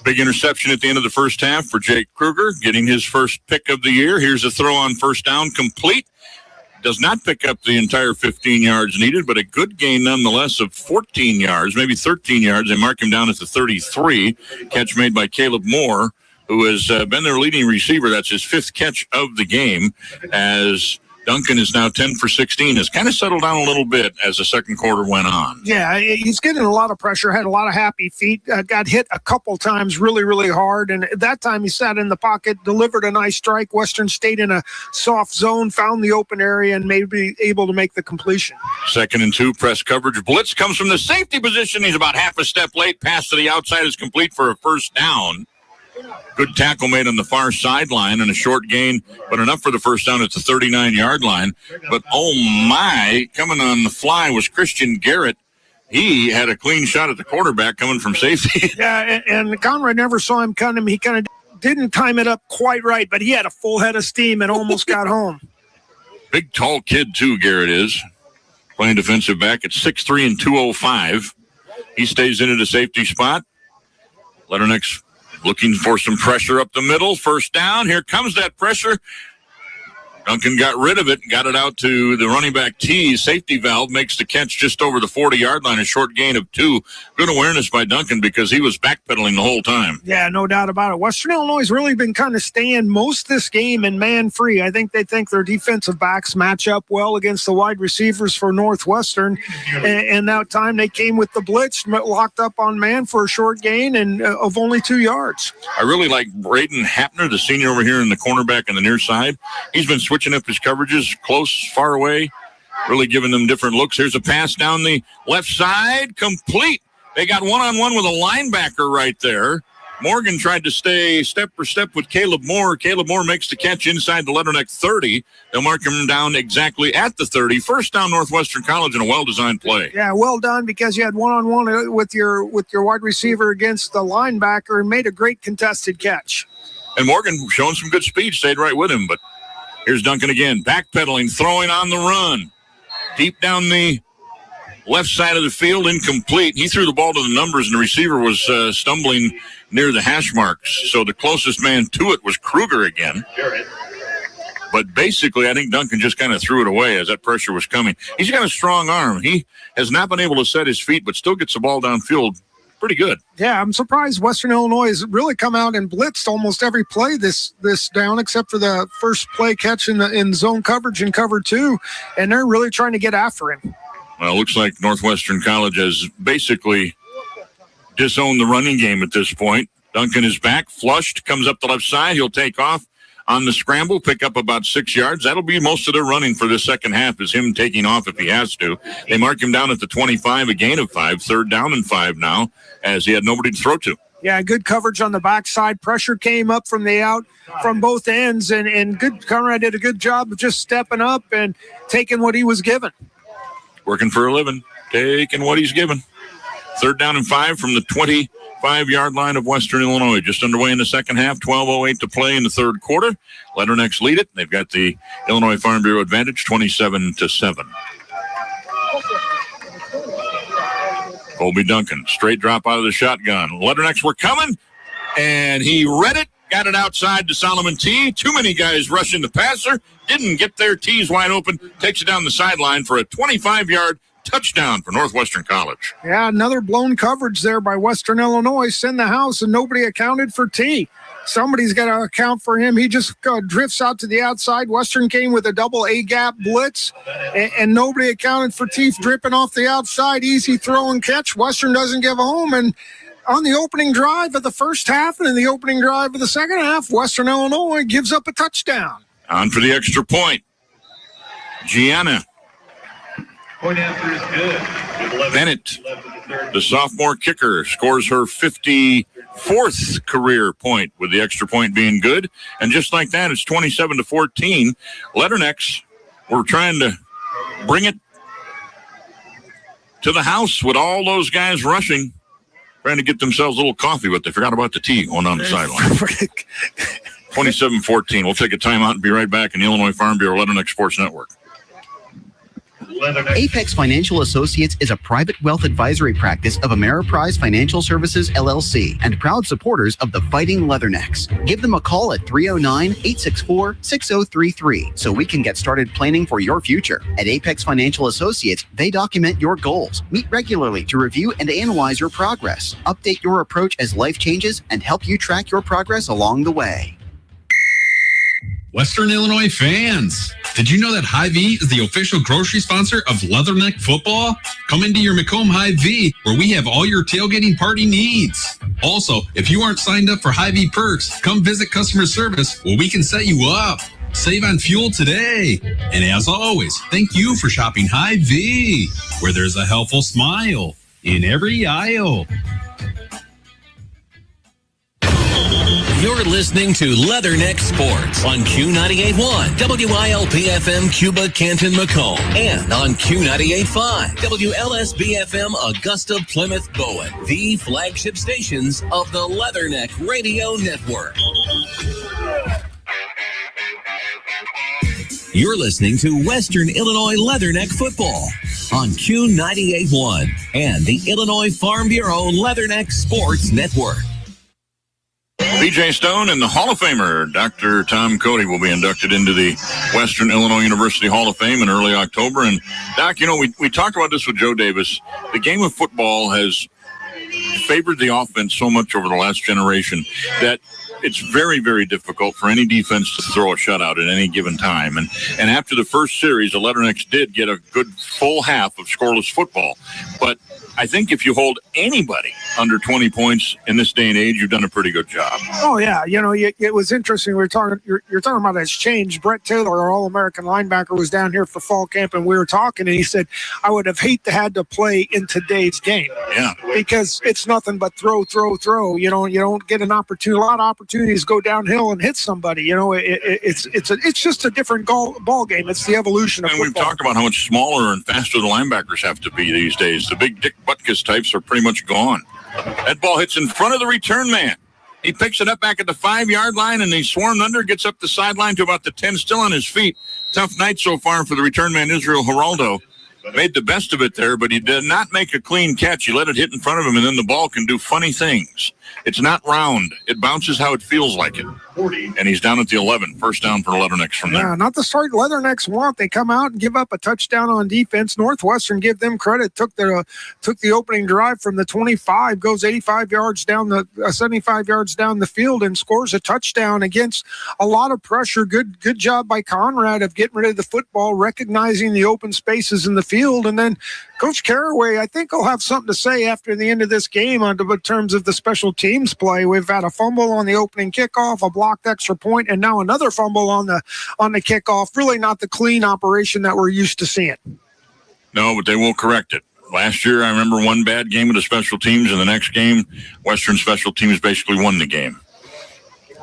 Big interception at the end of the first half for Jake Kruger, getting his first pick of the year. Here's a throw on first down, complete. Does not pick up the entire 15 yards needed, but a good gain nonetheless of 14 yards, maybe 13 yards. They mark him down at the 33. Catch made by Caleb Moore, who has been their leading receiver. That's his 5th catch of the game, as Duncan is now 10 for 16. Has kind of settled down a little bit as the second quarter went on. Yeah, he's getting a lot of pressure, had a lot of happy feet, got hit a couple times really, really hard. And at that time he sat in the pocket, delivered a nice strike. Western stayed in a soft zone, found the open area, and may be able to make the completion. 2nd and 2, press coverage. Blitz comes from the safety position. He's about half a step late. Pass to the outside is complete for a first down. Good tackle made on the far sideline and a short gain, but enough for the first down at the 39-yard line. But, oh, my, coming on the fly was Christian Garrett. He had a clean shot at the quarterback coming from safety. Yeah, and Conrad never saw him cut him. He kind of didn't time it up quite right, but he had a full head of steam and almost got home. Big, tall kid, too, Garrett is. Playing defensive back at 6'3" and 205. He stays into the safety spot. Leathernecks looking for some pressure up the middle. First down. Here comes that pressure. Duncan got rid of it, got it out to the running back T. Safety valve makes the catch just over the 40-yard line, a short gain of 2. Good awareness by Duncan because he was backpedaling the whole time. Yeah, no doubt about it. Western Illinois has really been kind of staying most of this game in man-free. I think they think their defensive backs match up well against the wide receivers for Northwestern. And that time they came with the blitz, locked up on man for a short gain and of only 2 yards. I really like Braden Hapner, the senior over here in the cornerback on the near side. He's been switching up his coverages, close, far away, really giving them different looks. Here's a pass down the left side, complete. They got one-on-one with a linebacker right there. Morgan tried to stay step for step with Caleb Moore. Caleb Moore makes the catch inside the Leatherneck 30. They'll mark him down exactly at the 30. First down, Northwestern College, in a well-designed play. Yeah, well done, because you had one-on-one with your wide receiver against the linebacker and made a great contested catch. And Morgan, showing some good speed, stayed right with him, but here's Duncan again, backpedaling, throwing on the run. Deep down the left side of the field, incomplete. He threw the ball to the numbers, and the receiver was stumbling near the hash marks. So the closest man to it was Kruger again. But basically, I think Duncan just kind of threw it away as that pressure was coming. He's got a strong arm. He has not been able to set his feet, but still gets the ball downfield pretty good. Yeah, I'm surprised Western Illinois has really come out and blitzed almost every play this down, except for the first play catch in zone coverage in cover 2, and they're really trying to get after him. Well, it looks like Northwestern College has basically disowned the running game at this point. Duncan is back, flushed, comes up the left side. He'll take off on the scramble, pick up about 6 yards. That'll be most of their running for the second half, is him taking off if he has to. They mark him down at the 25, a gain of 5, 3rd down and 5 now, as he had nobody to throw to. Yeah, good coverage on the backside. Pressure came up from both ends, and good. Conrad did a good job of just stepping up and taking what he was given. Working for a living, taking what he's given. 3rd down and 5 from the 25-yard line of Western Illinois. Just underway in the second half, 12:08 to play in the third quarter. Leathernecks lead it. They've got the Illinois Farm Bureau advantage, 27-7. Colby Duncan, straight drop out of the shotgun. Leathernecks were coming, and he read it, got it outside to Solomon T. Too many guys rushing the passer. Didn't get there. T's wide open. Takes it down the sideline for a 25-yard touchdown for Northwestern College. Yeah, another blown coverage there by Western Illinois. Send the house, and nobody accounted for T. Somebody's got to account for him. He just drifts out to the outside. Western came with a double A-gap blitz, and nobody accounted for T dripping off the outside. Easy throw and catch. Western doesn't give home, and on the opening drive of the first half and in the opening drive of the second half, Western Illinois gives up a touchdown. On for the extra point. Gianna. Point after is good. Bennett, the sophomore kicker, scores her 54th career point, with the extra point being good. And just like that, it's 27-14. Leathernecks were trying to bring it to the house with all those guys rushing, trying to get themselves a little coffee, but they forgot about the tea going on the sideline. 27-14. We'll take a timeout and be right back in the Illinois Farm Bureau Leatherneck Sports Network. Apex Financial Associates is a private wealth advisory practice of Ameriprise Financial Services, LLC, and proud supporters of the Fighting Leathernecks. Give them a call at 309-864-6033 so we can get started planning for your future. At Apex Financial Associates, they document your goals, meet regularly to review and analyze your progress, update your approach as life changes, and help you track your progress along the way. Western Illinois fans, did you know that Hy-Vee is the official grocery sponsor of Leatherneck football? Come into your Macomb Hy-Vee, where we have all your tailgating party needs. Also, if you aren't signed up for Hy-Vee perks, come visit customer service where we can set you up. Save on fuel today. And as always, thank you for shopping Hy-Vee, where there's a helpful smile in every aisle. You're listening to Leatherneck Sports on Q98.1, WILP-FM Cuba, Canton, Macomb, and on Q98.5, WLSB-FM Augusta, Plymouth, Bowen, the flagship stations of the Leatherneck Radio Network. You're listening to Western Illinois Leatherneck football on Q98.1 and the Illinois Farm Bureau Leatherneck Sports Network. B.J. Stone and the Hall of Famer, Dr. Tom Cody, will be inducted into the Western Illinois University Hall of Fame in early October. And, Doc, you know, we talked about this with Joe Davis. The game of football has favored the offense so much over the last generation that it's very, very difficult for any defense to throw a shutout at any given time. And after the first series, the Leathernecks did get a good full half of scoreless football. But I think if you hold anybody under 20 points in this day and age, you've done a pretty good job. Oh, yeah. You know, it was interesting. You're talking about that's changed. Brett Taylor, our All-American linebacker, was down here for fall camp, and we were talking, and he said, I would have hated to had to play in today's game. Yeah. Because it's nothing but throw. You don't get an opportunity. A lot of opportunities go downhill and hit somebody. You know, it's just a different ball game. It's the evolution of football. We've talked about how much smaller and faster the linebackers have to be these days. The big Dick Butkus types are pretty much gone. That ball hits in front of the return man. He picks it up back at the 5-yard line, and he swarmed under, gets up the sideline to about the 10, still on his feet. Tough night so far for the return man, Israel Geraldo. Made the best of it there, but he did not make a clean catch. He let it hit in front of him, and then the ball can do funny things. It's not round. It bounces how it feels like it. 40. And he's down at the 11. First down for Leathernecks from there. Yeah, not the start Leathernecks want. They come out and give up a touchdown on defense. Northwestern, give them credit, took the opening drive from the 25, goes 85 yards down 75 yards down the field and scores a touchdown against a lot of pressure. Good job by Conrad of getting rid of the football, recognizing the open spaces in the field. And then Coach Carraway, I think, will have something to say after the end of this game in terms of the special teams play. We've had a fumble on the opening kickoff, a blocked extra point, and now another fumble on the kickoff. Really not the clean operation that we're used to seeing. No, but they will correct it. Last year, I remember one bad game of the special teams, and the next game, Western special teams basically won the game.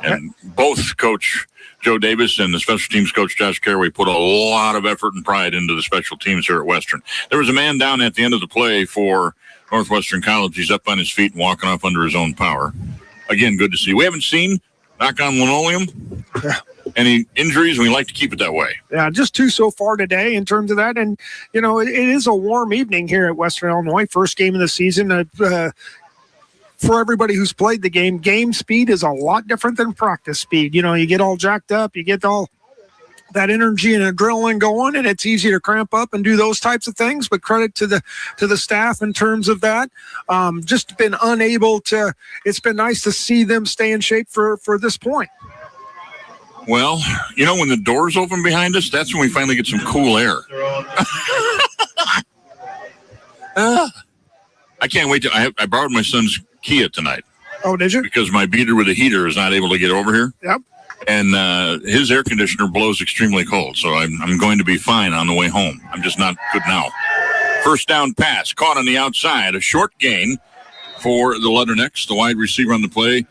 And both Coach Joe Davis and the special teams coach Josh Carraway put a lot of effort and pride into the special teams here at Western. There was a man down at the end of the play for Northwestern College. He's up on his feet and walking off under his own power. Again, good to see. We haven't seen, knock on linoleum, any injuries, and we like to keep it that way. Yeah, just 2 so far today in terms of that. And, you know, it is a warm evening here at Western Illinois. First game of the season. For everybody who's played the game speed is a lot different than practice speed. You know, you get all jacked up, you get all that energy and adrenaline going, and it's easy to cramp up and do those types of things. But credit to the staff in terms of that. Just been unable to. It's been nice to see them stay in shape for this point. Well, you know, when the doors open behind us, that's when we finally get some cool air. I can't wait I borrowed my son's Kia tonight. Oh, did you? Because my beater with a heater is not able to get over here. Yep. And his air conditioner blows extremely cold, so I'm going to be fine on the way home. I'm just not good now. First down pass, caught on the outside. A short gain for the Leathernecks. The wide receiver on the play,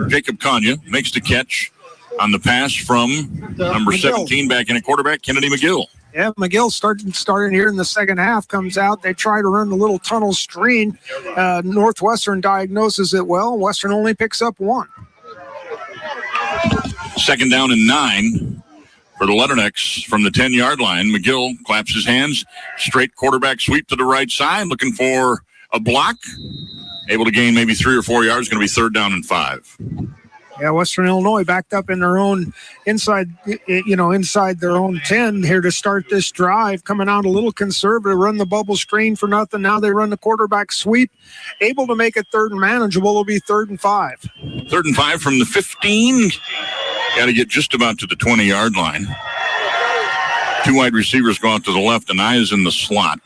Jacob Kanya, makes the catch on the pass from number 17 back in a quarterback, Kennedy McGill. Yeah, McGill starting here in the second half, comes out. They try to run the little tunnel screen. Northwestern diagnoses it well. Western only picks up 1. Second down and 9 for the Leathernecks from the 10-yard line. McGill claps his hands. Straight quarterback sweep to the right side, looking for a block. Able to gain maybe 3 or 4 yards. Going to be third down and 5. Yeah, Western Illinois backed up in their own inside their own 10 here to start this drive. Coming out a little conservative, run the bubble screen for nothing. Now they run the quarterback sweep, able to make it third and manageable. It'll be 3rd and 5. 3rd and 5 from the 15. Got to get just about to the 20-yard line. 2 wide receivers go out to the left, and eyes in the slot.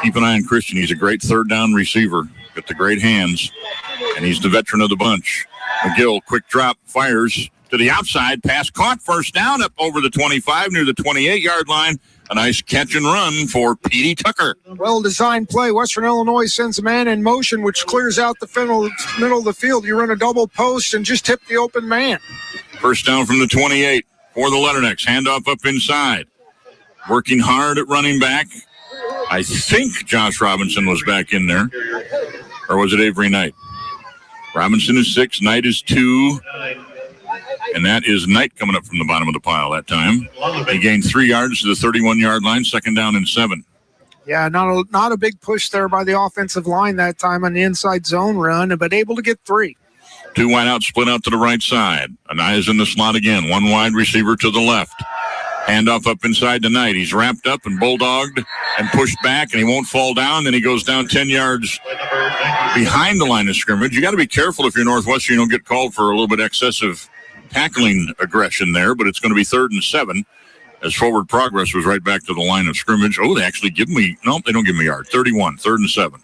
Keep an eye on Christian. He's a great third down receiver. Got the great hands, and he's the veteran of the bunch. McGill, quick drop, fires to the outside. Pass caught, first down up over the 25, near the 28-yard line. A nice catch and run for Petey Tucker. Well-designed play. Western Illinois sends a man in motion, which clears out the middle of the field. You run a double post and just hit the open man. First down from the 28 for the Leathernecks. Handoff up inside. Working hard at running back. I think Josh Robinson was back in there. Or was it Avery Knight? Robinson is 6, Knight is 2, and that is Knight coming up from the bottom of the pile that time. He gained 3 yards to the 31-yard line, second down and 7. Yeah, not a big push there by the offensive line that time on the inside zone run, but able to get 3. 2 wide out, split out to the right side. Ania's in the slot again, 1 wide receiver to the left. Handoff up inside to Knight. He's wrapped up and bulldogged and pushed back, and he won't fall down. Then he goes down 10 yards behind the line of scrimmage. You got to be careful if you're Northwestern. You don't get called for a little bit excessive tackling aggression there, but it's going to be 3rd and 7 as forward progress was right back to the line of scrimmage. Oh, they actually give me – no, they don't give me a yard. 31, 3rd and 7.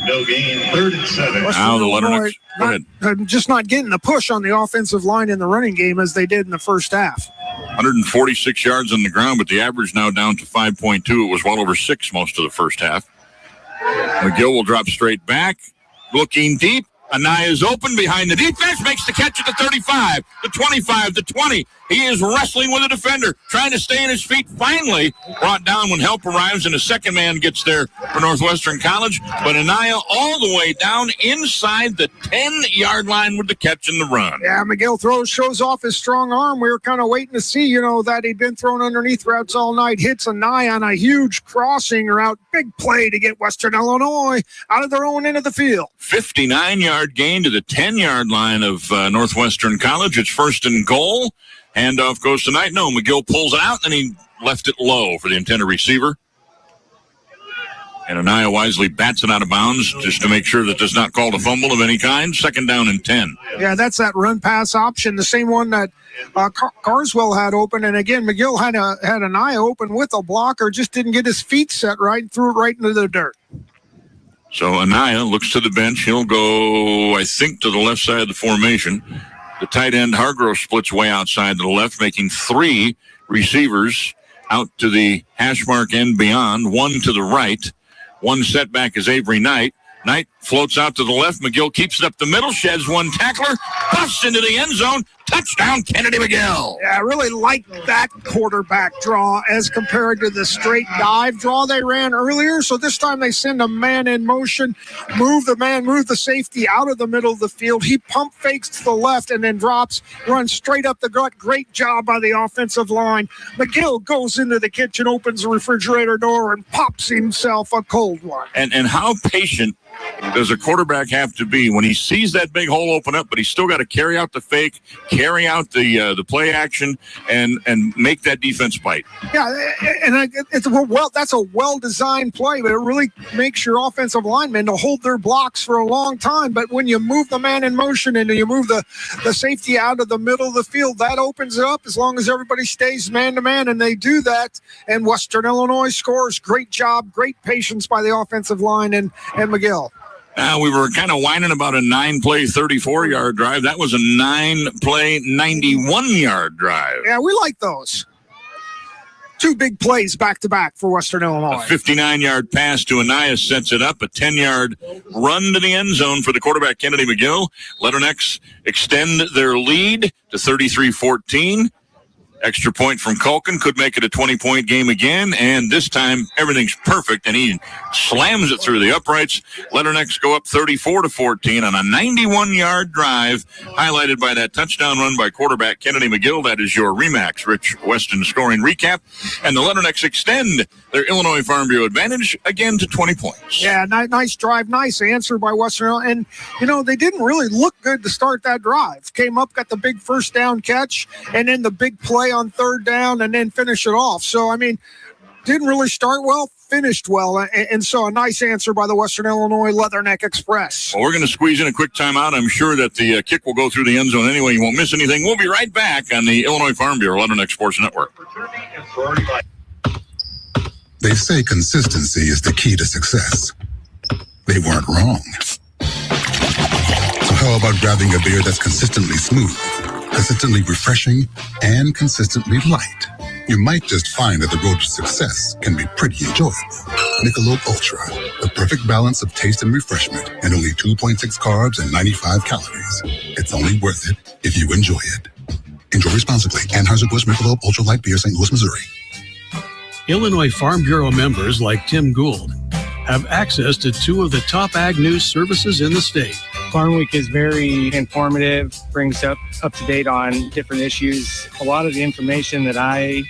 No gain, 3rd and 7. Now the Leathernecks. Go ahead. Just not getting the push on the offensive line in the running game as they did in the first half. 146 yards on the ground, but the average now down to 5.2. It was well over 6 most of the first half. McGill will drop straight back, looking deep, Anaya's open behind the defense, makes the catch at the 35, the 25, the 20. He is wrestling with a defender, trying to stay on his feet. Finally brought down when help arrives, and a second man gets there for Northwestern College. But Anaya all the way down inside the 10-yard line with the catch and the run. Yeah, McGill shows off his strong arm. We were kind of waiting to see, that he'd been thrown underneath routes all night. Hits Anaya on a huge crossing route. Big play to get Western Illinois out of their own end of the field. 59-yard gain to the 10-yard line of Northwestern College. It's first and goal. Handoff goes to Knight. No, McGill pulls it out, and he left it low for the intended receiver. And Anaya wisely bats it out of bounds just to make sure that there's not called a fumble of any kind. Second down and 10. Yeah, that's that run-pass option, the same one that Carswell had open. And again, McGill had Anaya open with a blocker, just didn't get his feet set right and threw it right into the dirt. So Anaya looks to the bench. He'll go, I think, to the left side of the formation. The tight end Hargrove splits way outside to the left, making three receivers out to the hash mark and beyond, one to the right. One setback is Avery Knight. Knight floats out to the left. McGill keeps it up the middle, sheds one tackler, busts into the end zone. Touchdown, Kennedy McGill. Yeah, I really like that quarterback draw as compared to the straight dive draw they ran earlier. So this time they send a man in motion, move the safety out of the middle of the field. He pump fakes to the left and then drops, runs straight up the gut. Great job by the offensive line. McGill goes into the kitchen, opens the refrigerator door, and pops himself a cold one. And how patient does a quarterback have to be when he sees that big hole open up, but he's still got to carry out the fake, carry out the play action, and make that defense bite. Yeah, and that's a well-designed play, but it really makes your offensive linemen to hold their blocks for a long time. But when you move the man in motion and you move the safety out of the middle of the field, that opens it up as long as everybody stays man-to-man, and they do that. And Western Illinois scores. Great job, great patience by the offensive line and McGill. We were kind of whining about a 9-play, 34-yard drive. That was a 9-play, 91-yard drive. Yeah, we like those. Two big plays back-to-back for Western Illinois. A 59-yard pass to Anaya sets it up. A 10-yard run to the end zone for the quarterback, Kennedy McGill. Letternecks extend their lead to 33-14. Extra point from Culkin could make it a 20-point game again, and this time everything's perfect, and he slams it through the uprights. Letternecks go up 34-14 on a 91-yard drive, highlighted by that touchdown run by quarterback Kennedy McGill. That is your RE/MAX Rich Weston scoring recap, and the Letternecks extend their Illinois Farm Bureau advantage again to 20 points. Yeah, nice drive, nice answer by Western Illinois, and they didn't really look good to start that drive. Came up, got the big first down catch, and then the big play on third down, and then finish it off. So, didn't really start well, finished well, and so a nice answer by the Western Illinois Leatherneck Express. Well, we're going to squeeze in a quick timeout. I'm sure that the kick will go through the end zone anyway. You won't miss anything. We'll be right back on the Illinois Farm Bureau Leatherneck Sports Network. They say consistency is the key to success. They weren't wrong. So how about grabbing a beer that's consistently smooth, consistently refreshing, and consistently light? You might just find that the road to success can be pretty enjoyable. Michelob Ultra, the perfect balance of taste and refreshment, and only 2.6 carbs and 95 calories. It's only worth it if you enjoy it. Enjoy responsibly. Anheuser-Busch Michelob Ultra Light Beer, St. Louis, Missouri. Illinois Farm Bureau members like Tim Gould have access to two of the top ag news services in the state. Farm Week is very informative, brings up to date on different issues. A lot of the information that I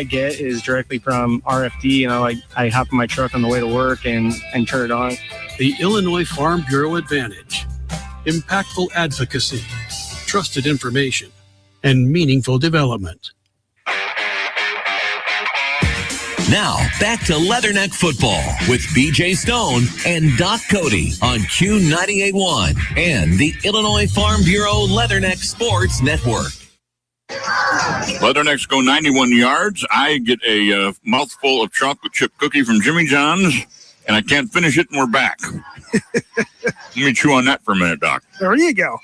get is directly from RFD. I hop in my truck on the way to work and turn it on. The Illinois Farm Bureau Advantage. Impactful advocacy, trusted information, and meaningful development. Now, back to Leatherneck Football with BJ Stone and Doc Cody on Q98.1 and the Illinois Farm Bureau Leatherneck Sports Network. Leathernecks go 91 yards. I get a mouthful of chocolate chip cookie from Jimmy John's, and I can't finish it, and we're back. Let me chew on that for a minute, Doc. There you go.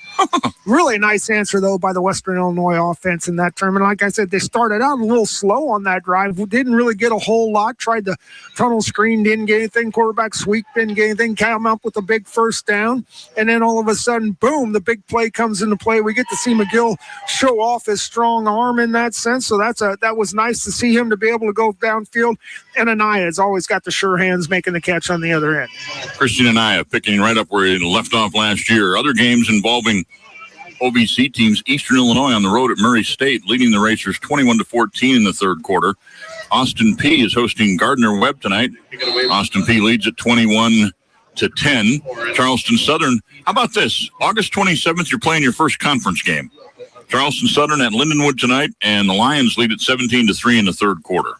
Really nice answer, though, by the Western Illinois offense in that term. And like I said, they started out a little slow on that drive. Didn't really get a whole lot. Tried the tunnel screen, didn't get anything. Quarterback sweep, didn't get anything. Came up with a big first down. And then all of a sudden, boom, the big play comes into play. We get to see McGill show off his strong arm in that sense. So that was nice to see him to be able to go downfield. And Anaya's always got the sure hands making the catch on the other end. Christian Anaya picking right up where he left off last year. Other games involving OVC teams, Eastern Illinois on the road at Murray State, leading the Racers 21-14 in the third quarter. Austin P is hosting Gardner-Webb tonight. Austin P leads at 21-10. Charleston Southern, how about this? August 27th, you're playing your first conference game. Charleston Southern at Lindenwood tonight, and the Lions lead at 17-3 in the third quarter.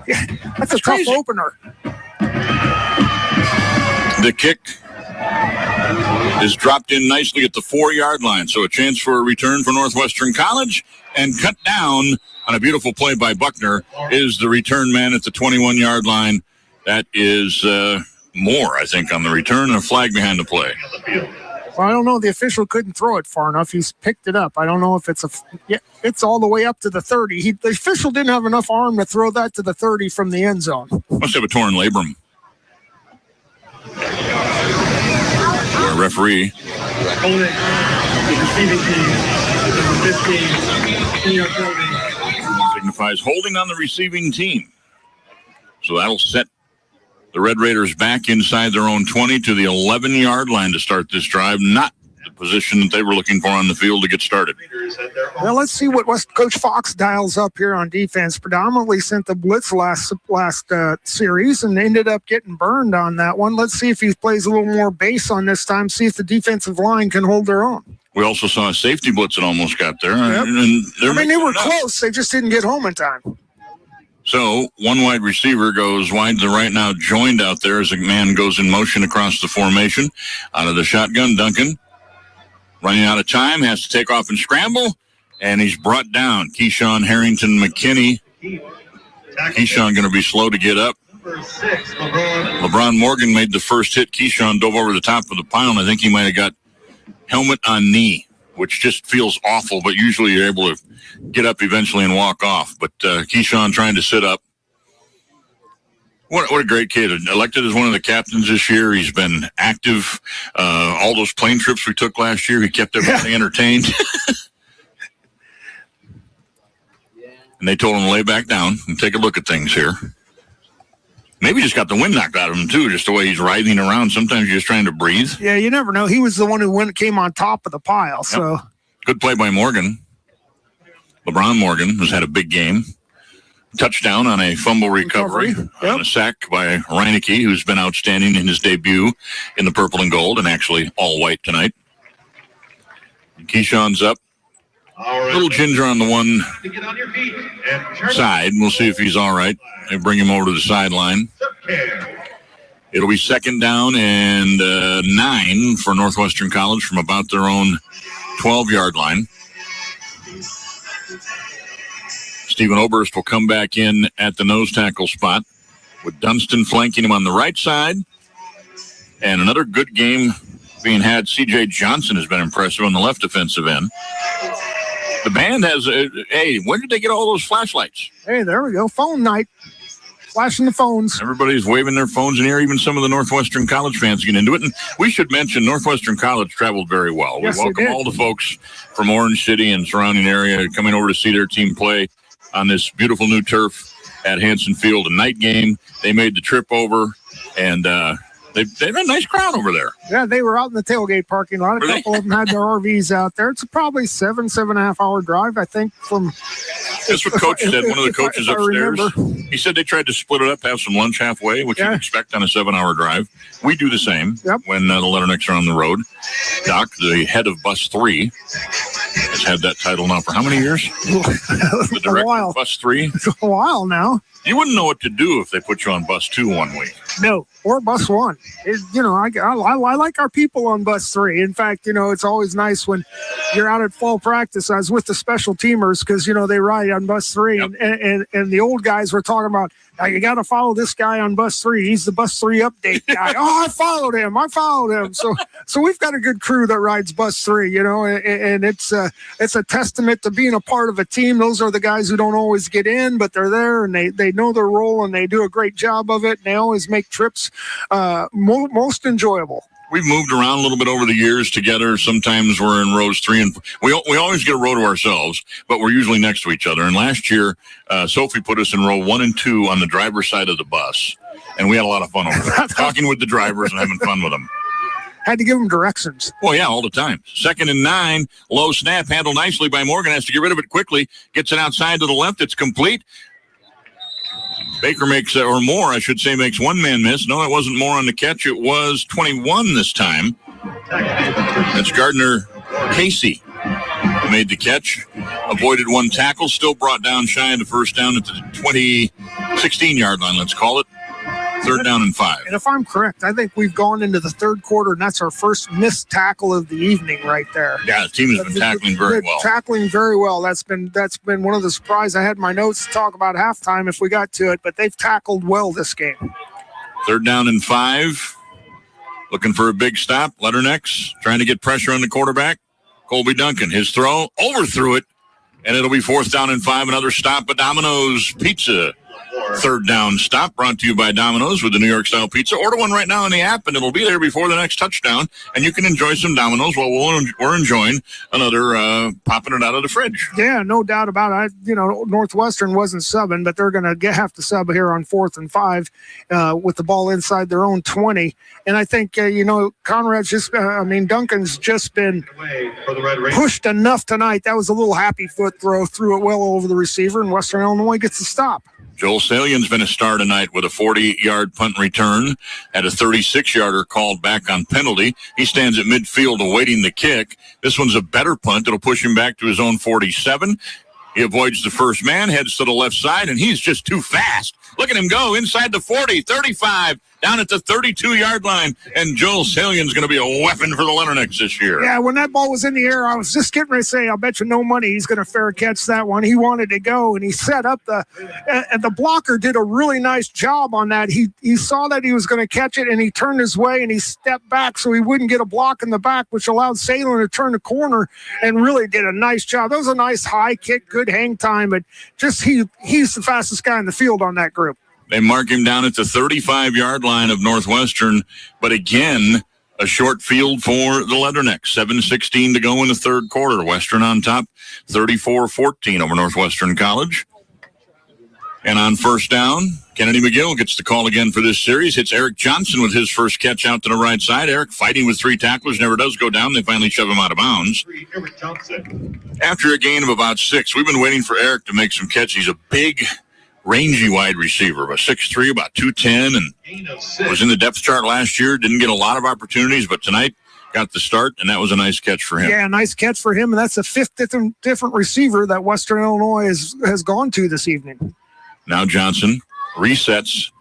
Yeah, that's a tough opener. The kick is dropped in nicely at the 4-yard line, so a chance for a return for Northwestern College, and cut down on a beautiful play by Buckner is the return man at the 21-yard line. That is Moore, I think, on the return, and a flag behind the play. Well, I don't know. The official couldn't throw it far enough. He's picked it up. I don't know if it's all the way up to the 30. The official didn't have enough arm to throw that to the 30 from the end zone. Must have a torn labrum. The referee. Signifies holding on the receiving team. So that'll set the Red Raiders back inside their own 20 to the 11-yard line to start this drive. Not the position that they were looking for on the field to get started. Well, let's see what Coach Fox dials up here on defense. Predominantly sent the blitz last series and ended up getting burned on that one. Let's see if he plays a little more base on this time, see if the defensive line can hold their own. We also saw a safety blitz that almost got there. Yep. And they were close. They just didn't get home in time. So one wide receiver goes wide to the right now, joined out there as a man goes in motion across the formation. Out of the shotgun, Duncan running out of time, has to take off and scramble, and he's brought down. Keyshawn Harrington McKinney. Keyshawn going to be slow to get up. LeBron Morgan made the first hit. Keyshawn dove over the top of the pile, and I think he might have got helmet on knee, which just feels awful, but usually you're able to get up eventually and walk off. But Keyshawn trying to sit up. What a great kid. Elected as one of the captains this year. He's been active. All those plane trips we took last year, he kept everybody entertained. And they told him to lay back down and take a look at things here. Maybe just got the wind knocked out of him, too, just the way he's writhing around. Sometimes you're just trying to breathe. Yeah, you never know. He was the one who came on top of the pile. So Yep. Good play by Morgan. LeBron Morgan has had a big game. Touchdown on a fumble recovery. Yep. On a sack by Reineke, who's been outstanding in his debut in the purple and gold, and actually all white tonight. Keyshawn's up. Little ginger on the one side. We'll see if he's all right. They bring him over to the sideline. It'll be second down and 9 for Northwestern College from about their own 12-yard line. Stephen Oberst will come back in at the nose tackle spot with Dunston flanking him on the right side. And another good game being had. C.J. Johnson has been impressive on the left defensive end. The band has, hey, when did they get all those flashlights? Hey, there we go. Phone night. Flashing the phones. Everybody's waving their phones in here. Even some of the Northwestern College fans get into it. And we should mention Northwestern College traveled very well. Yes, we welcome all the folks from Orange City and surrounding area coming over to see their team play on this beautiful new turf at Hanson Field. A night game. They made the trip over, and they've had a nice crowd over there. Yeah, they were out in the tailgate parking lot. A couple of them had their RVs out there. It's probably 7.5 hour drive, I think, from... That's what Coach said. One of the coaches upstairs. He said they tried to split it up, have some lunch halfway, which you'd expect on a 7-hour drive. We do the same when the Letternecks are on the road. Doc, the head of Bus 3, has had that title now for how many years? The director of Bus 3. It's a while now. You wouldn't know what to do if they put you on bus 2 one week. No, or bus 1. I like our people on bus 3. In fact, it's always nice when you're out at fall practice. I was with the special teamers because, they ride on bus 3. Yep. And the old guys were talking about, you got to follow this guy on bus 3. He's the bus 3 update guy. I followed him. So we've got a good crew that rides bus 3, and it's a testament to being a part of a team. Those are the guys who don't always get in, but they're there and they know their role and they do a great job of it. And they always make trips most enjoyable. We've moved around a little bit over the years together. Sometimes we're in rows 3 and we always get a row to ourselves, but we're usually next to each other. And last year, Sophie put us in row 1 and 2 on the driver's side of the bus, and we had a lot of fun over there, talking with the drivers and having fun with them. Had to give them directions. Well, yeah, all the time. 2nd and 9, low snap, handled nicely by Morgan. Has to get rid of it quickly. Gets it outside to the left. It's complete. Baker makes, or Moore, I should say, makes one man miss. No, it wasn't Moore on the catch. It was 21 this time. That's Gardner Casey who made the catch. Avoided one tackle. Still brought down shy of the first down at the 16-yard line, let's call it. 3rd down and 5. And if I'm correct, I think we've gone into the 3rd quarter, and that's our first missed tackle of the evening right there. Yeah, the team has been tackling very well. Tackling very well. That's been one of the surprises. I had my notes to talk about halftime if we got to it, but they've tackled well this game. 3rd down and 5. Looking for a big stop. Letternecks trying to get pressure on the quarterback. Colby Duncan, his throw, overthrew it, and it'll be 4th down and 5. Another stop at Domino's Pizza. 3rd down stop brought to you by Domino's with the New York style pizza. Order one right now in the app and it'll be there before the next touchdown, and you can enjoy some Domino's while we're enjoying another popping it out of the fridge. Yeah, no doubt about it. Northwestern wasn't subbing, but they're going to have to sub here on 4th and 5 with the ball inside their own 20. And I think Conrad's Duncan's just been pushed enough tonight. That was a little happy foot throw, threw it well over the receiver, and Western Illinois gets the stop. Joel Salian's been a star tonight with a 40-yard punt return, had a 36-yarder called back on penalty. He stands at midfield awaiting the kick. This one's a better punt. It'll push him back to his own 47. He avoids the first man, heads to the left side, and he's just too fast. Look at him go inside the 40, 35, down at the 32-yard line, and Joel Salian's going to be a weapon for the Letternecks this year. Yeah, when that ball was in the air, I was just getting ready to say, I'll bet you no money he's going to fair catch that one. He wanted to go, and he set up and the blocker did a really nice job on that. He saw that he was going to catch it, and he turned his way, and he stepped back so he wouldn't get a block in the back, which allowed Salian to turn the corner and really did a nice job. That was a nice high kick, good hang time, but just he's the fastest guy in the field on that group. They mark him down at the 35-yard line of Northwestern, but again, a short field for the Letternecks. 7:16 to go in the 3rd quarter. Western on top, 34-14 over Northwestern College. And on 1st down, Kennedy McGill gets the call again for this series. Hits Eric Johnson with his first catch out to the right side. Eric fighting with 3 tacklers, never does go down. They finally shove him out of bounds. After a gain of about 6, we've been waiting for Eric to make some catches. He's a big, rangy wide receiver, about 6'3", about 210, and was in the depth chart last year. Didn't get a lot of opportunities, but tonight got the start, and that was a nice catch for him. Yeah, nice catch for him, and that's the 5th different receiver that Western Illinois has gone to this evening. Now Johnson resets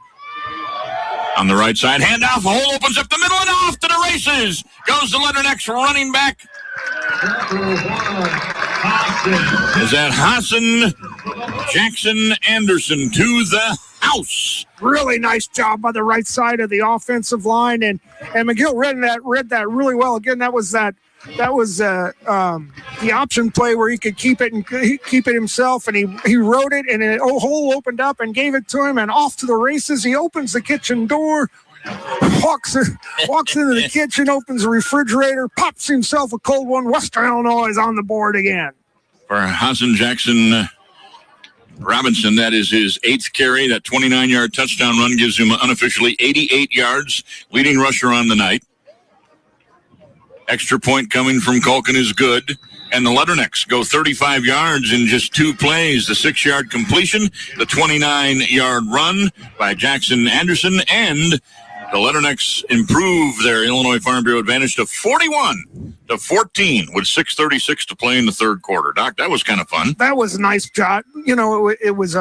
on the right side. Handoff, a hole opens up the middle, and off to the races goes the Letternecks running back. Is that Hassan Jackson Anderson to the house? Really nice job by the right side of the offensive line, and McGill read that really well. Again, that was the option play where he could keep it himself, and he wrote it, and a hole opened up and gave it to him, and off to the races. He opens the kitchen door, walks into the kitchen, opens the refrigerator, pops himself a cold one. Western Illinois is on the board again. For Hassan Jackson Robinson, that is his 8th carry. That 29-yard touchdown run gives him unofficially 88 yards, leading rusher on the night. Extra point coming from Culkin is good. And the Letternecks go 35 yards in just 2 plays. The 6-yard completion, the 29-yard run by Jackson Anderson, and the Letternecks improve their Illinois Farm Bureau advantage to 41-14 with 6:36 to play in the 3rd quarter. Doc, that was kind of fun. That was a nice job. It was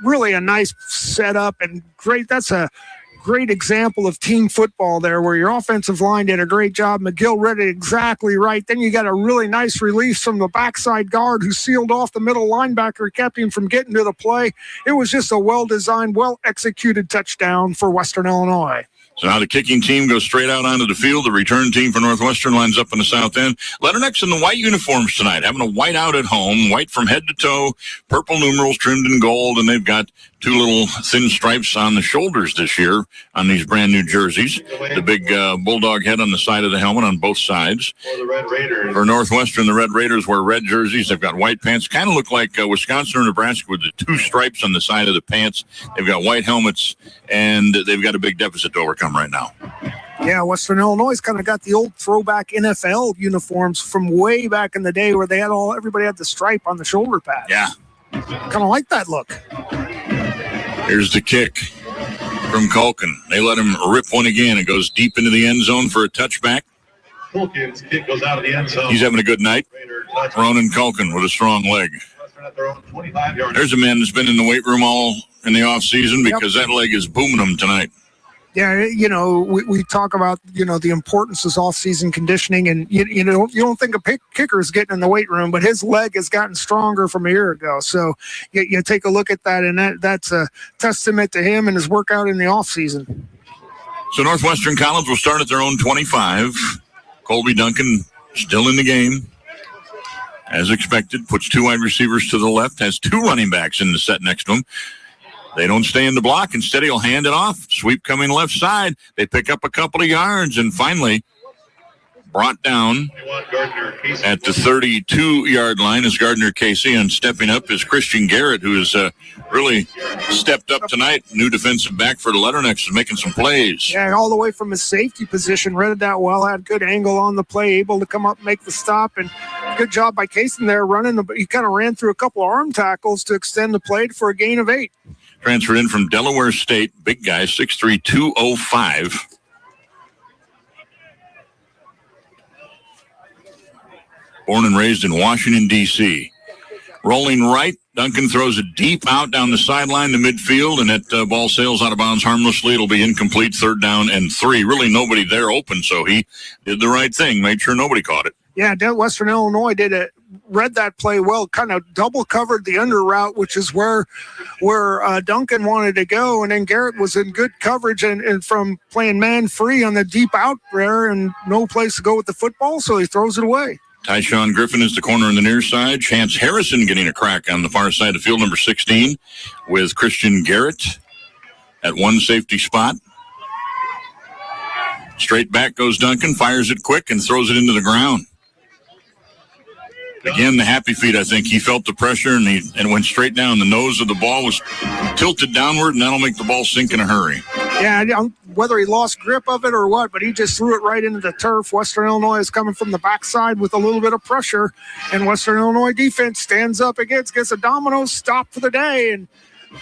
really a nice setup and great. That's a great example of team football there, where your offensive line did a great job. McGill read it exactly right. Then you got a really nice release from the backside guard who sealed off the middle linebacker, kept him from getting to the play. It was just a well-designed, well-executed touchdown for Western Illinois. So now the kicking team goes straight out onto the field. The return team for Northwestern lines up in the south end. Letternecks in the white uniforms tonight, having a white out at home, white from head to toe, purple numerals trimmed in gold, and they've got two little thin stripes on the shoulders this year on these brand new jerseys. The big bulldog head on the side of the helmet on both sides. For Northwestern, the Red Raiders wear red jerseys. They've got white pants. Kind of look like Wisconsin or Nebraska with the two stripes on the side of the pants. They've got white helmets, and they've got a big deficit to overcome right now. Yeah, Western Illinois kind of got the old throwback NFL uniforms from way back in the day where they had everybody had the stripe on the shoulder pad. Yeah. Kind of like that look. Here's the kick from Culkin. They let him rip one again. It goes deep into the end zone for a touchback. Culkin's kick goes out of the end zone. He's having a good night. Ronan Culkin with a strong leg. There's a man that's been in the weight room all in the offseason because that leg is booming him tonight. Yeah, we talk about, the importance of off-season conditioning, and you don't think a kicker is getting in the weight room, but his leg has gotten stronger from a year ago. So you take a look at that, and that's a testament to him and his workout in the off-season. So Northwestern College will start at their own 25. Colby Duncan still in the game. As expected, puts two wide receivers to the left, has two running backs in the set next to him. They don't stay in the block. Instead, he'll hand it off. Sweep coming left side. They pick up a couple of yards and finally brought down at the 32-yard line is Gardner Casey, and stepping up is Christian Garrett, who has really stepped up tonight. New defensive back for the Letternecks is making some plays. Yeah, all the way from his safety position. Read that well, had good angle on the play, able to come up, make the stop, and good job by Casey there running. He kind of ran through a couple of arm tackles to extend the play for a gain of 8. Transferred in from Delaware State, big guy, 6'3", 205. Born and raised in Washington, D.C. Rolling right, Duncan throws it deep out down the sideline to midfield, and that ball sails out of bounds harmlessly. It'll be incomplete, 3rd down and 3. Really nobody there open, so he did the right thing, made sure nobody caught it. Yeah, Western Illinois read that play well, kind of double covered the under route, which is where Duncan wanted to go. And then Garrett was in good coverage and from playing man free on the deep out there and no place to go with the football. So he throws it away. Tyshawn Griffin is the corner on the near side. Chance Harrison getting a crack on the far side of the field, number 16, with Christian Garrett at one safety spot. Straight back goes Duncan, fires it quick and throws it into the ground. Again, the happy feet, I think. He felt the pressure and went straight down. The nose of the ball was tilted downward, and that'll make the ball sink in a hurry. Yeah, whether he lost grip of it or what, but he just threw it right into the turf. Western Illinois is coming from the backside with a little bit of pressure, and Western Illinois defense stands up against, gets a domino stop for the day, and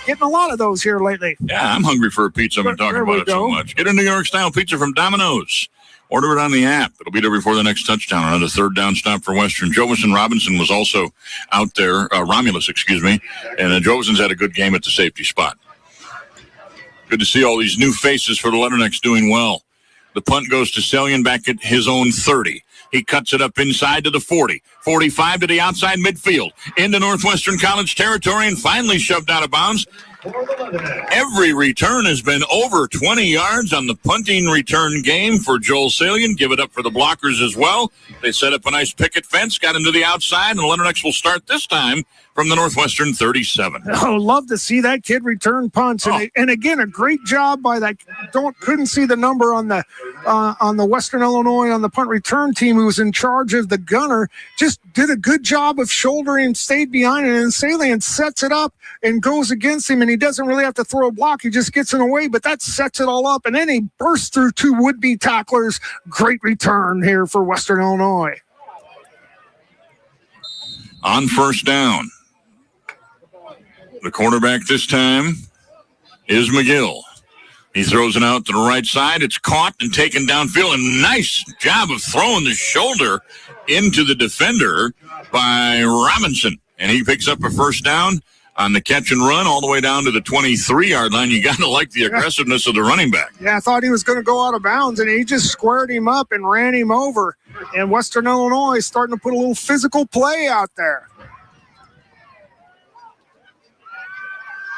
getting a lot of those here lately. Yeah, I'm hungry for a pizza. I've been talking about it so much. Get a New York-style pizza from Domino's. Order it on the app. It'll be there before the next touchdown. Another 3rd down stop for Western. Jovison Robinson was also out there. Romulus, and Jovison's had a good game at the safety spot. Good to see all these new faces for the Letternecks doing well. The punt goes to Sellian back at his own 30. He cuts it up inside to the 40. 45 to the outside midfield. Into Northwestern College territory and finally shoved out of bounds. Every return has been over 20 yards on the punting return game for Joel Salien. Give it up for the blockers as well. They set up a nice picket fence, got into the outside, and the Letternecks will start this time from the Northwestern 37. Oh, love to see that kid return punts. And again, a great job by that. Couldn't see the number on the Western Illinois on the punt return team who was in charge of the gunner. Just did a good job of shouldering, stayed behind it, and Salient sets it up and goes against him, and he doesn't really have to throw a block. He just gets in the way, but that sets it all up. And then he bursts through two would-be tacklers. Great return here for Western Illinois. On 1st down, the quarterback this time is McGill. He throws it out to the right side. It's caught and taken downfield. And nice job of throwing the shoulder into the defender by Robinson. And he picks up a 1st down on the catch and run all the way down to the 23-yard line. You got to like the aggressiveness of the running back. Yeah, I thought he was going to go out of bounds, and he just squared him up and ran him over. And Western Illinois is starting to put a little physical play out there.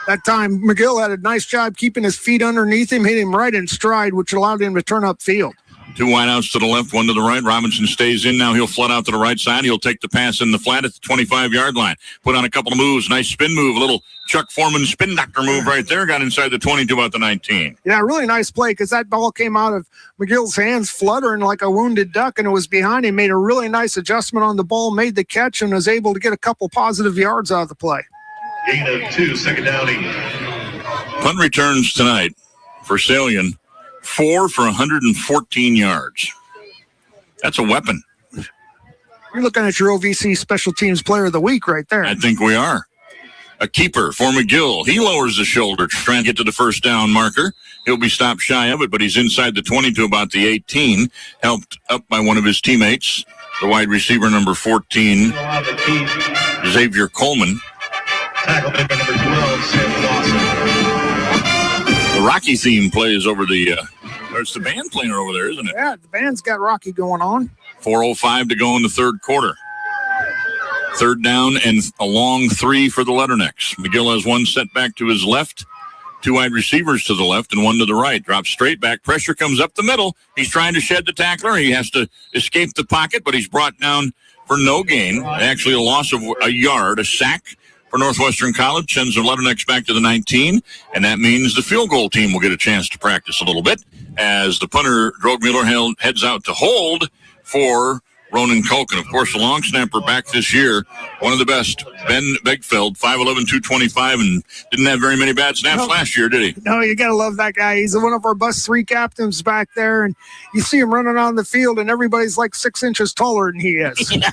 That time, McGill had a nice job keeping his feet underneath him, hit him right in stride, which allowed him to turn upfield. 2 wideouts to the left, 1 to the right. Robinson stays in now. He'll flood out to the right side. He'll take the pass in the flat at the 25-yard line. Put on a couple of moves. Nice spin move. A little Chuck Foreman spin doctor move right there. Got inside the 20 to about the 19. Yeah, really nice play because that ball came out of McGill's hands fluttering like a wounded duck, and it was behind him. Made a really nice adjustment on the ball, made the catch, and was able to get a couple positive yards out of the play. Gain of 2, second down 8. Punt returns tonight for Salient. 4 for 114 yards. That's a weapon. You're looking at your OVC Special Teams Player of the Week right there. I think we are. A keeper for McGill. He lowers the shoulder trying to get to the first down marker. He'll be stopped shy of it, but he's inside the 20 to about the 18. Helped up by one of his teammates, the wide receiver number 14, Xavier Coleman. Tackle by number 12, Sam Lawson. The Rocky theme plays over the, it's the band playing over there, isn't it? Yeah, the band's got Rocky going on. 4:05 to go in the third quarter. Third down and a long 3 for the Letternecks. McGill has 1 set back to his left, 2 wide receivers to the left and 1 to the right. Drops straight back. Pressure comes up the middle. He's trying to shed the tackler. He has to escape the pocket, but he's brought down for no gain. Actually, a loss of a yard, a sack. For Northwestern College, sends the Letternecks back to the 19, and that means the field goal team will get a chance to practice a little bit as the punter, Drogmuller, heads out to hold for Ronan Culkin. Of course, the long snapper back this year, one of the best, Ben Begfeld, 5'11", 225, and didn't have very many bad snaps last year, did he? No, you got to love that guy. He's one of our bus 3 captains back there, and you see him running on the field, and everybody's like 6 inches taller than he is. Yeah.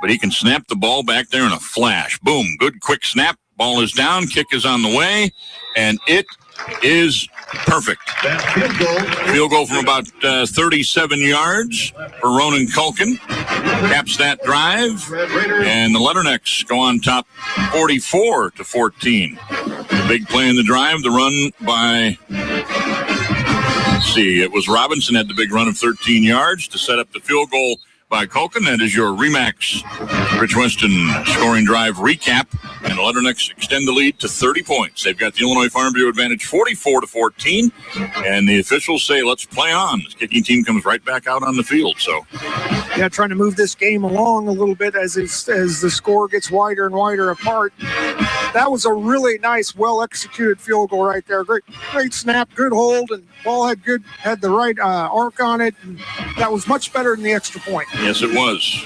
But he can snap the ball back there in a flash. Boom, good quick snap. Ball is down, kick is on the way, and it is perfect. Field goal from about 37 yards for Ronan Culkin. Caps that drive, and the Letternecks go on top 44-14. The big play in the drive, the run by, let's see, it was Robinson had the big run of 13 yards to set up the field goal by Culkin. That is your Remax Rich Weston scoring drive recap, and the Letternecks extend the lead to 30 points. They've got the Illinois Farm Bureau advantage 44-14, and the officials say, let's play on. This kicking team comes right back out on the field. So, yeah, trying to move this game along a little bit as the score gets wider and wider apart. That was a really nice, well-executed field goal right there. Great snap, good hold, and ball had the right arc on it. And that was much better than the extra point. Yes, it was.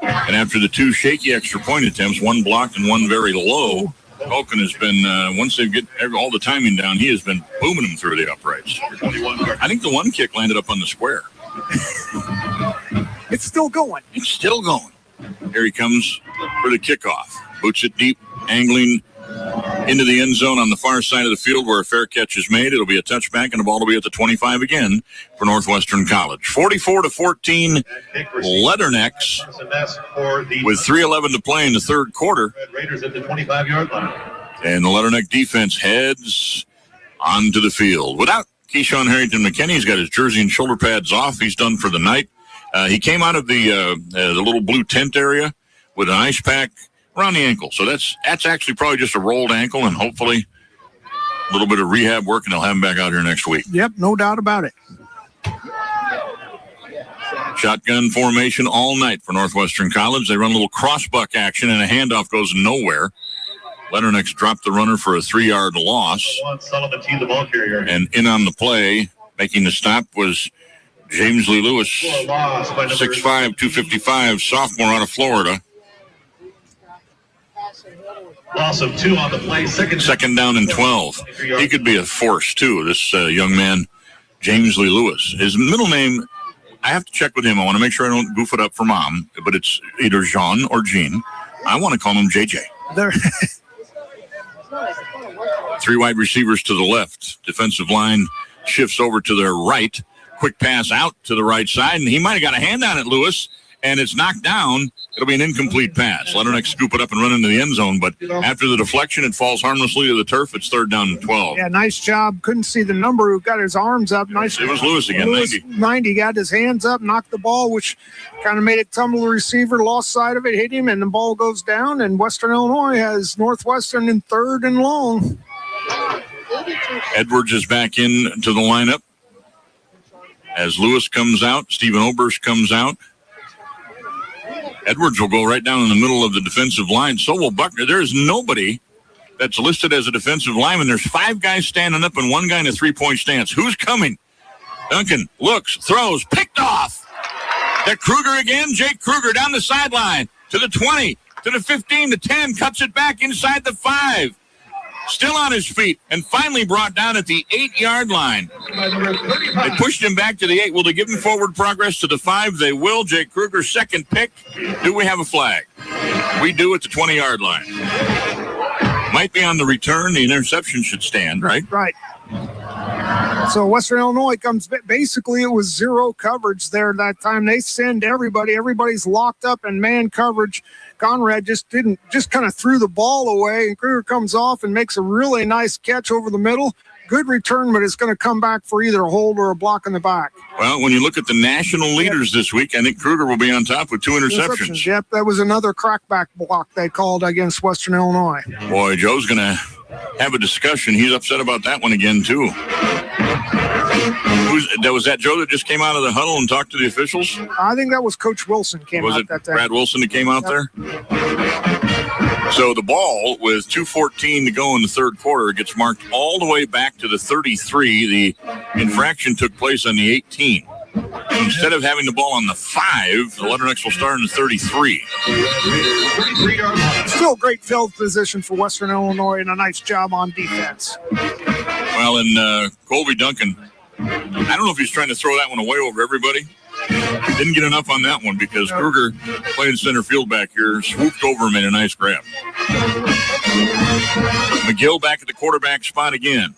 And after the 2 shaky extra point attempts, 1 blocked and 1 very low, Culkin has been, once they get all the timing down, he has been booming them through the uprights. I think the 1 kick landed up on the square. It's still going. It's still going. Here he comes for the kickoff. Boots it deep, angling into the end zone on the far side of the field where a fair catch is made. It'll be a touchback, and the ball will be at the 25 again for Northwestern College. 44-14, Letternecks with 3:11 to play in the third quarter. Raiders at the 25-yard line. And the Letterneck defense heads onto the field. Without Keyshawn Harrington McKinney, he's got his jersey and shoulder pads off. He's done for the night. He came out of the little blue tent area with an ice pack around the ankle. So that's actually probably just a rolled ankle, and hopefully a little bit of rehab work, and they'll have him back out here next week. Yep, no doubt about it. Shotgun formation all night for Northwestern College. They run a little crossbuck action, and a handoff goes nowhere. Letternecks dropped the runner for a 3-yard loss. And in on the play, making the stop, was James Lee Lewis, 6'5", 255, sophomore out of Florida. Loss of 2 on the play. Second down and 12. He could be a force, too, this young man, James Lee Lewis. His middle name, I have to check with him. I want to make sure I don't goof it up for Mom, but it's either Jean or Jean. I want to call him JJ. 3 wide receivers to the left. Defensive line shifts over to their right. Quick pass out to the right side, and he might have got a hand on it, Lewis, and it's knocked down. It'll be an incomplete pass. Leatherneck scoop it up and run into the end zone, but after the deflection, it falls harmlessly to the turf. It's 3rd down and 12. Yeah, nice job. Couldn't see the number who got his arms up. Nice. It was Lewis again, 90 got his hands up, knocked the ball, which kind of made it tumble. The receiver lost sight of it, hit him, and the ball goes down, and Western Illinois has Northwestern in 3rd and long. Edwards is back into the lineup. As Lewis comes out, Stephen Oberst comes out. Edwards will go right down in the middle of the defensive line. So will Buckner. There's nobody that's listed as a defensive lineman. There's 5 guys standing up and 1 guy in a 3-point stance. Who's coming? Duncan looks, throws, picked off. That Kruger again. Jake Kruger down the sideline to the 20, to the 15, to 10, cuts it back inside the 5. Still on his feet, and finally brought down at the 8-yard line. They pushed him back to the 8. Will they give him forward progress to the 5? They will. Jake Kruger, second pick. Do we have a flag? We do at the 20-yard line. Might be on the return. The interception should stand, right? Right. So Western Illinois comes, basically it was 0 coverage there that time. They send everybody. Everybody's locked up in man coverage. Conrad just kind of threw the ball away, and Kruger comes off and makes a really nice catch over the middle. Good return, but it's going to come back for either a hold or a block in the back. Well, when you look at the national leaders this week, I think Kruger will be on top with 2 interceptions. Yep, that was another crackback block they called against Western Illinois. Boy, Joe's going to have a discussion. He's upset about that one again, too. Was that Joe that just came out of the huddle and talked to the officials? I think that was Coach Wilson came out that time. Brad Wilson that came out there? So the ball with 2:14 to go in the 3rd quarter gets marked all the way back to the 33. The infraction took place on the 18. Instead of having the ball on the 5, the Leathernecks will start in the 33. Still great field position for Western Illinois and a nice job on defense. Well, and Colby Duncan, I don't know if he's trying to throw that one away over everybody. Didn't get enough on that one because Kruger, playing center field back here, swooped over him in a nice grab. McGill back at the quarterback spot again.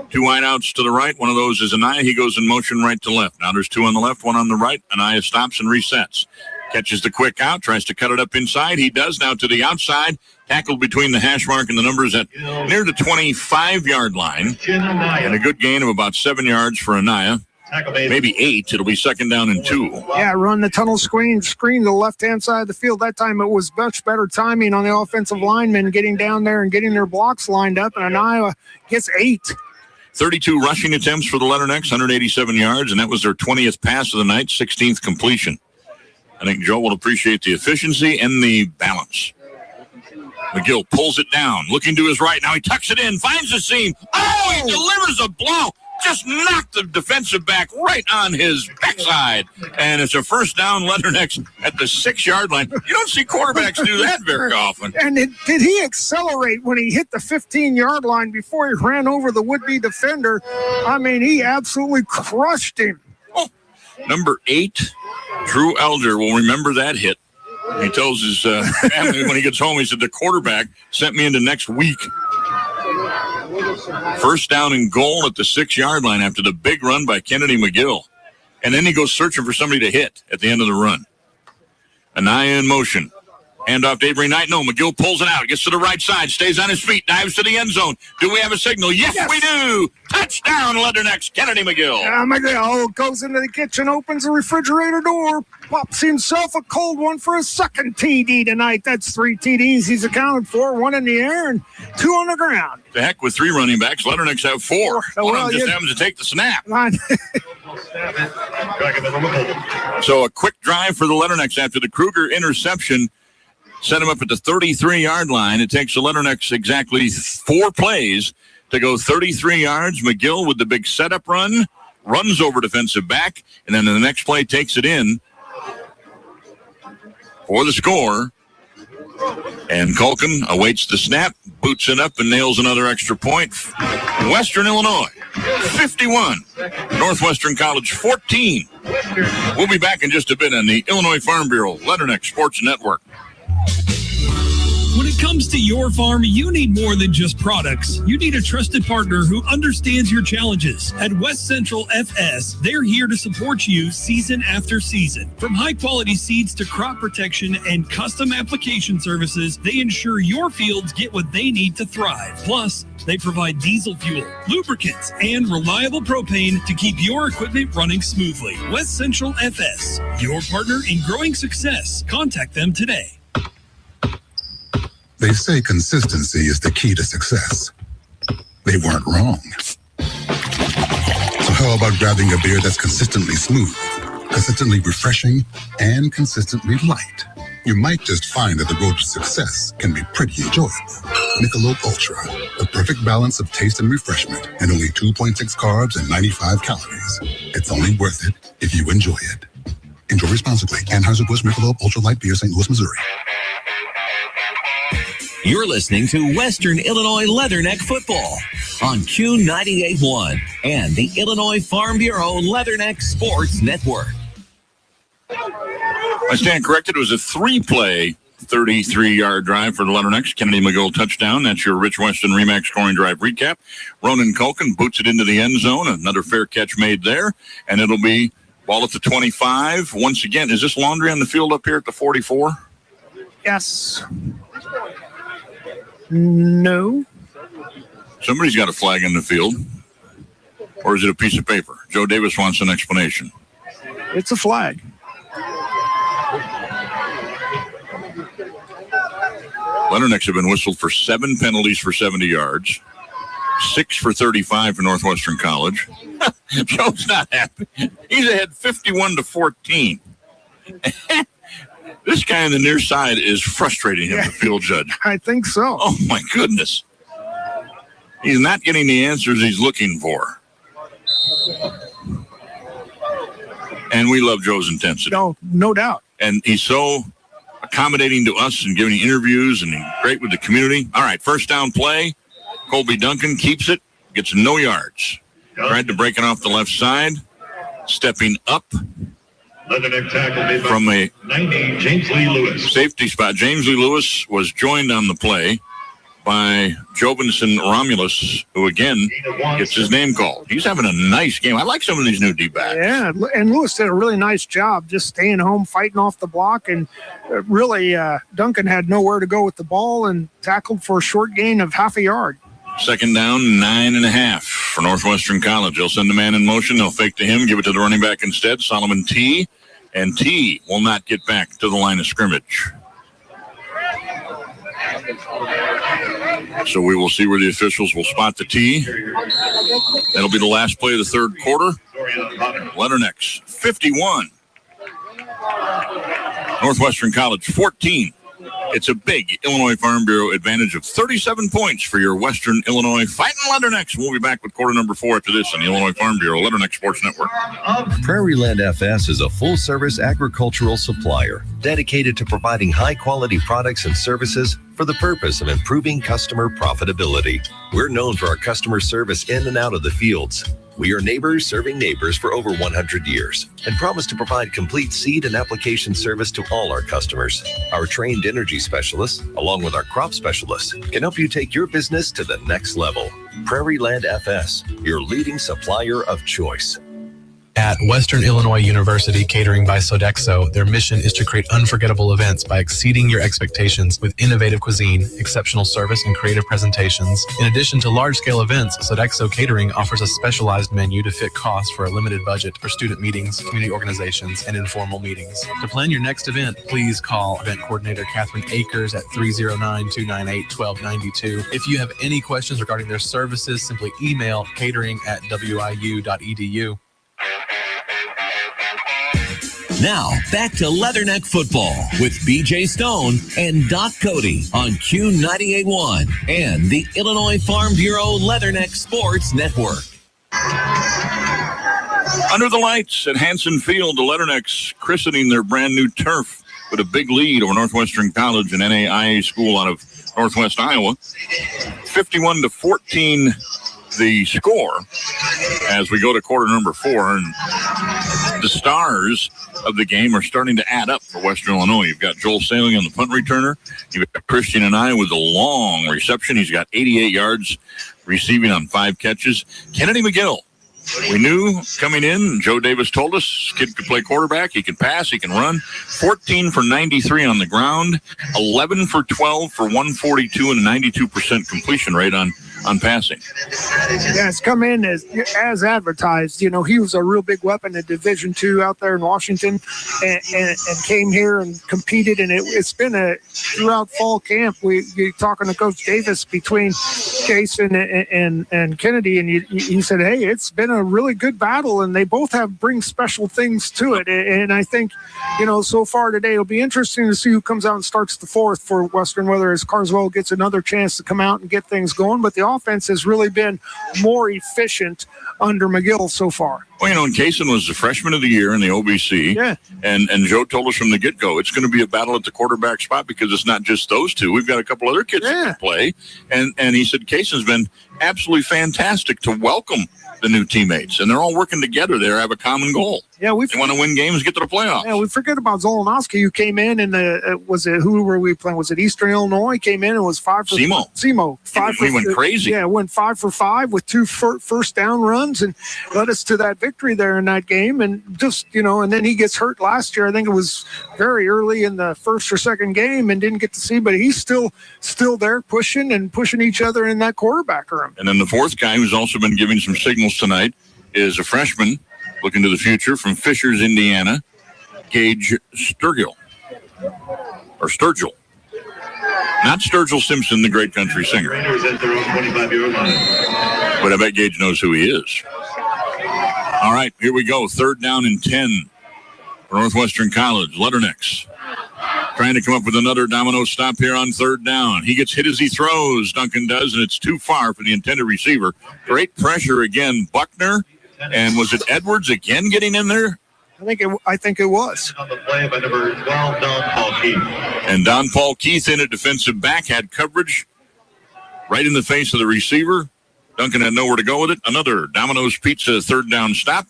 2 wideouts to the right. One of those is Anaya. He goes in motion right to left. Now there's 2 on the left, 1 on the right. Anaya stops and resets. Catches the quick out, tries to cut it up inside. He does now to the outside. Tackled between the hash mark and the numbers at near the 25-yard line. And a good gain of about 7 yards for Anaya. Maybe 8. It'll be 2nd down and 2. Yeah, run the tunnel screen to the left-hand side of the field. That time it was much better timing on the offensive linemen getting down there and getting their blocks lined up. And Anaya gets 8. 32 rushing attempts for the Leathernecks, 187 yards, and that was their 20th pass of the night, 16th completion. I think Joe will appreciate the efficiency and the balance. McGill pulls it down, looking to his right. Now he tucks it in, finds the seam. Oh, he delivers a blow. Just knocked the defensive back right on his backside. And it's a 1st down, Leathernecks at the 6-yard line. You don't see quarterbacks do that very often. And did he accelerate when he hit the 15-yard line before he ran over the would-be defender? I mean, he absolutely crushed him. Oh, number 8, Drew Elder will remember that hit. He tells his family when he gets home, he said, the quarterback sent me into next week. 1st down and goal at the 6-yard line after the big run by Kennedy McGill. And then he goes searching for somebody to hit at the end of the run. Anaya in motion. Handoff to Avery Knight. No, McGill pulls it out. Gets to the right side. Stays on his feet. Dives to the end zone. Do we have a signal? Yes. We do. Touchdown, Leathernecks. Kennedy McGill. McGill goes into the kitchen, opens the refrigerator door, pops himself a cold one for a 2nd TD tonight. That's 3 TDs he's accounted for. 1 in the air and 2 on the ground. The heck with 3 running backs. Leathernecks have 4. One of them just happens to take the snap. So a quick drive for the Leathernecks after the Kruger interception. Set him up at the 33-yard line. It takes the Leathernecks exactly 4 plays to go 33 yards. McGill with the big setup run, runs over defensive back, and then in the next play takes it in for the score. And Culkin awaits the snap, boots it up, and nails another extra point. Western Illinois, 51. Northwestern College, 14. We'll be back in just a bit on the Illinois Farm Bureau Leatherneck Sports Network. When it comes to your farm, you need more than just products. You need a trusted partner who understands your challenges. At West Central FS, they're here to support you season after season. From high-quality seeds to crop protection and custom application services, they ensure your fields get what they need to thrive. Plus, they provide diesel fuel, lubricants, and reliable propane to keep your equipment running smoothly. West Central FS, your partner in growing success. Contact them today. They say consistency is the key to success. They weren't wrong. So how about grabbing a beer that's consistently smooth, consistently refreshing, and consistently light? You might just find that the road to success can be pretty enjoyable. Michelob Ultra, the perfect balance of taste and refreshment, and only 2.6 carbs and 95 calories. It's only worth it if you enjoy it. Enjoy responsibly. Anheuser-Busch Michelob Ultra Light Beer, St. Louis, Missouri. You're listening to Western Illinois Leatherneck Football on Q98.1 and the Illinois Farm Bureau Leatherneck Sports Network. I stand corrected. It was a 3-play, 33-yard drive for the Leathernecks. Kennedy McGill touchdown. That's your Rich Weston Remax scoring drive recap. Ronan Culkin boots it into the end zone. Another fair catch made there. And it'll be ball at the 25. Once again, is this laundry on the field up here at the 44? Yes. No. Somebody's got a flag in the field. Or is it a piece of paper? Joe Davis wants an explanation. It's a flag. Leathernecks have been whistled for 7 penalties for 70 yards, 6 for 35 for Northwestern College. Joe's not happy. He's ahead 51-14. This guy on the near side is frustrating him, the field judge. I think so. Oh, my goodness. He's not getting the answers he's looking for. And we love Joe's intensity. No doubt. And he's so accommodating to us and giving interviews and he's great with the community. All right, first down play. Colby Duncan keeps it, gets no yards. Tried to break it off the left side. Stepping up Leatherneck tackle made from a 90, James Lee Lewis. Safety spot. James Lee Lewis was joined on the play by Jovinson Romulus, who again gets his name called. He's having a nice game. I like some of these new D-backs. Yeah, and Lewis did a really nice job just staying home, fighting off the block, and really Duncan had nowhere to go with the ball and tackled for a short gain of half a yard. Second down, 9.5 for Northwestern College. They'll send the man in motion. They'll fake to him, give it to the running back instead, Solomon T. And T will not get back to the line of scrimmage. So we will see where the officials will spot the T. That'll be the last play of the third quarter. Leathernecks 51. Northwestern College 14. It's a big Illinois Farm Bureau advantage of 37 points for your Western Illinois Fighting Leathernecks. We'll be back with quarter number 4 after this on the Illinois Farm Bureau Leatherneck Sports Network. Prairie Land FS is a full-service agricultural supplier dedicated to providing high-quality products and services for the purpose of improving customer profitability. We're known for our customer service in and out of the fields. We are neighbors serving neighbors for over 100 years and promise to provide complete seed and application service to all our customers. Our trained energy specialists, along with our crop specialists, can help you take your business to the next level. Prairie Land FS, your leading supplier of choice. At Western Illinois University Catering by Sodexo, their mission is to create unforgettable events by exceeding your expectations with innovative cuisine, exceptional service, and creative presentations. In addition to large-scale events, Sodexo Catering offers a specialized menu to fit costs for a limited budget for student meetings, community organizations, and informal meetings. To plan your next event, please call event coordinator Catherine Akers at 309-298-1292. If you have any questions regarding their services, simply email catering@wiu.edu. Now, back to Leatherneck Football with BJ Stone and Doc Cody on Q98.1 and the Illinois Farm Bureau Leatherneck Sports Network. Under the lights at Hanson Field, the Leathernecks christening their brand new turf with a big lead over Northwestern College, an NAIA school out of Northwest Iowa. 51-14 the score as we go to quarter number 4. And the stars of the game are starting to add up for Western Illinois. You've got Joel Sailing on the punt returner. You've got Christian and I with a long reception. He's got 88 yards receiving on 5 catches. Kennedy McGill, we knew coming in, Joe Davis told us, this kid could play quarterback. He can pass. He can run. 14 for 93 on the ground. 11 for 12 for 142 and a 92% completion rate on passing. Yeah, it's come in as advertised. You know, he was a real big weapon at Division II out there in Washington, and came here and competed. And it's been throughout fall camp. You're talking to Coach Davis between Jason and Kennedy, and he said, "Hey, it's been a really good battle, and they both bring special things to it." And I think, you know, so far today, it'll be interesting to see who comes out and starts the fourth for Western, whether it's Carswell gets another chance to come out and get things going. But the offense has really been more efficient under McGill so far. Well, you know, and Kaysen was the freshman of the year in the OBC. Yeah. And Joe told us from the get-go, it's going to be a battle at the quarterback spot because it's not just those two. We've got a couple other kids that can play. And he said Kaysen's been absolutely fantastic to welcome the new teammates. And they're all working together there, have a common goal. Yeah, they want to win games, get to the playoffs. Yeah, we forget about Zolonowski, who came in and who were we playing? Was it Eastern Illinois? Came in and was 5 for Semo. He went crazy. Yeah, went 5 for 5 with 2 first down runs and led us to that victory there in that game. And just, you know, and then he gets hurt last year. I think it was very early in the first or second game and didn't get to see, but he's still there pushing each other in that quarterback room. And then the fourth guy who's also been giving some signals tonight is a freshman looking to the future from Fishers, Indiana, Gage Sturgill. Or Sturgill. Not Sturgill Simpson, the great country singer. Raiders at their own 25-yard line. But I bet Gage knows who he is. All right, here we go. 3rd down and 10 for Northwestern College. Letternecks trying to come up with another domino stop here on 3rd down. He gets hit as he throws, Duncan does, and it's too far for the intended receiver. Great pressure again. Buckner, and was it Edwards again getting in there? I think it was. On the play by number 12, Don Paul Keith. And Don Paul Keith in at defensive back had coverage right in the face of the receiver. Duncan had nowhere to go with it. Another Domino's Pizza 3rd down stop.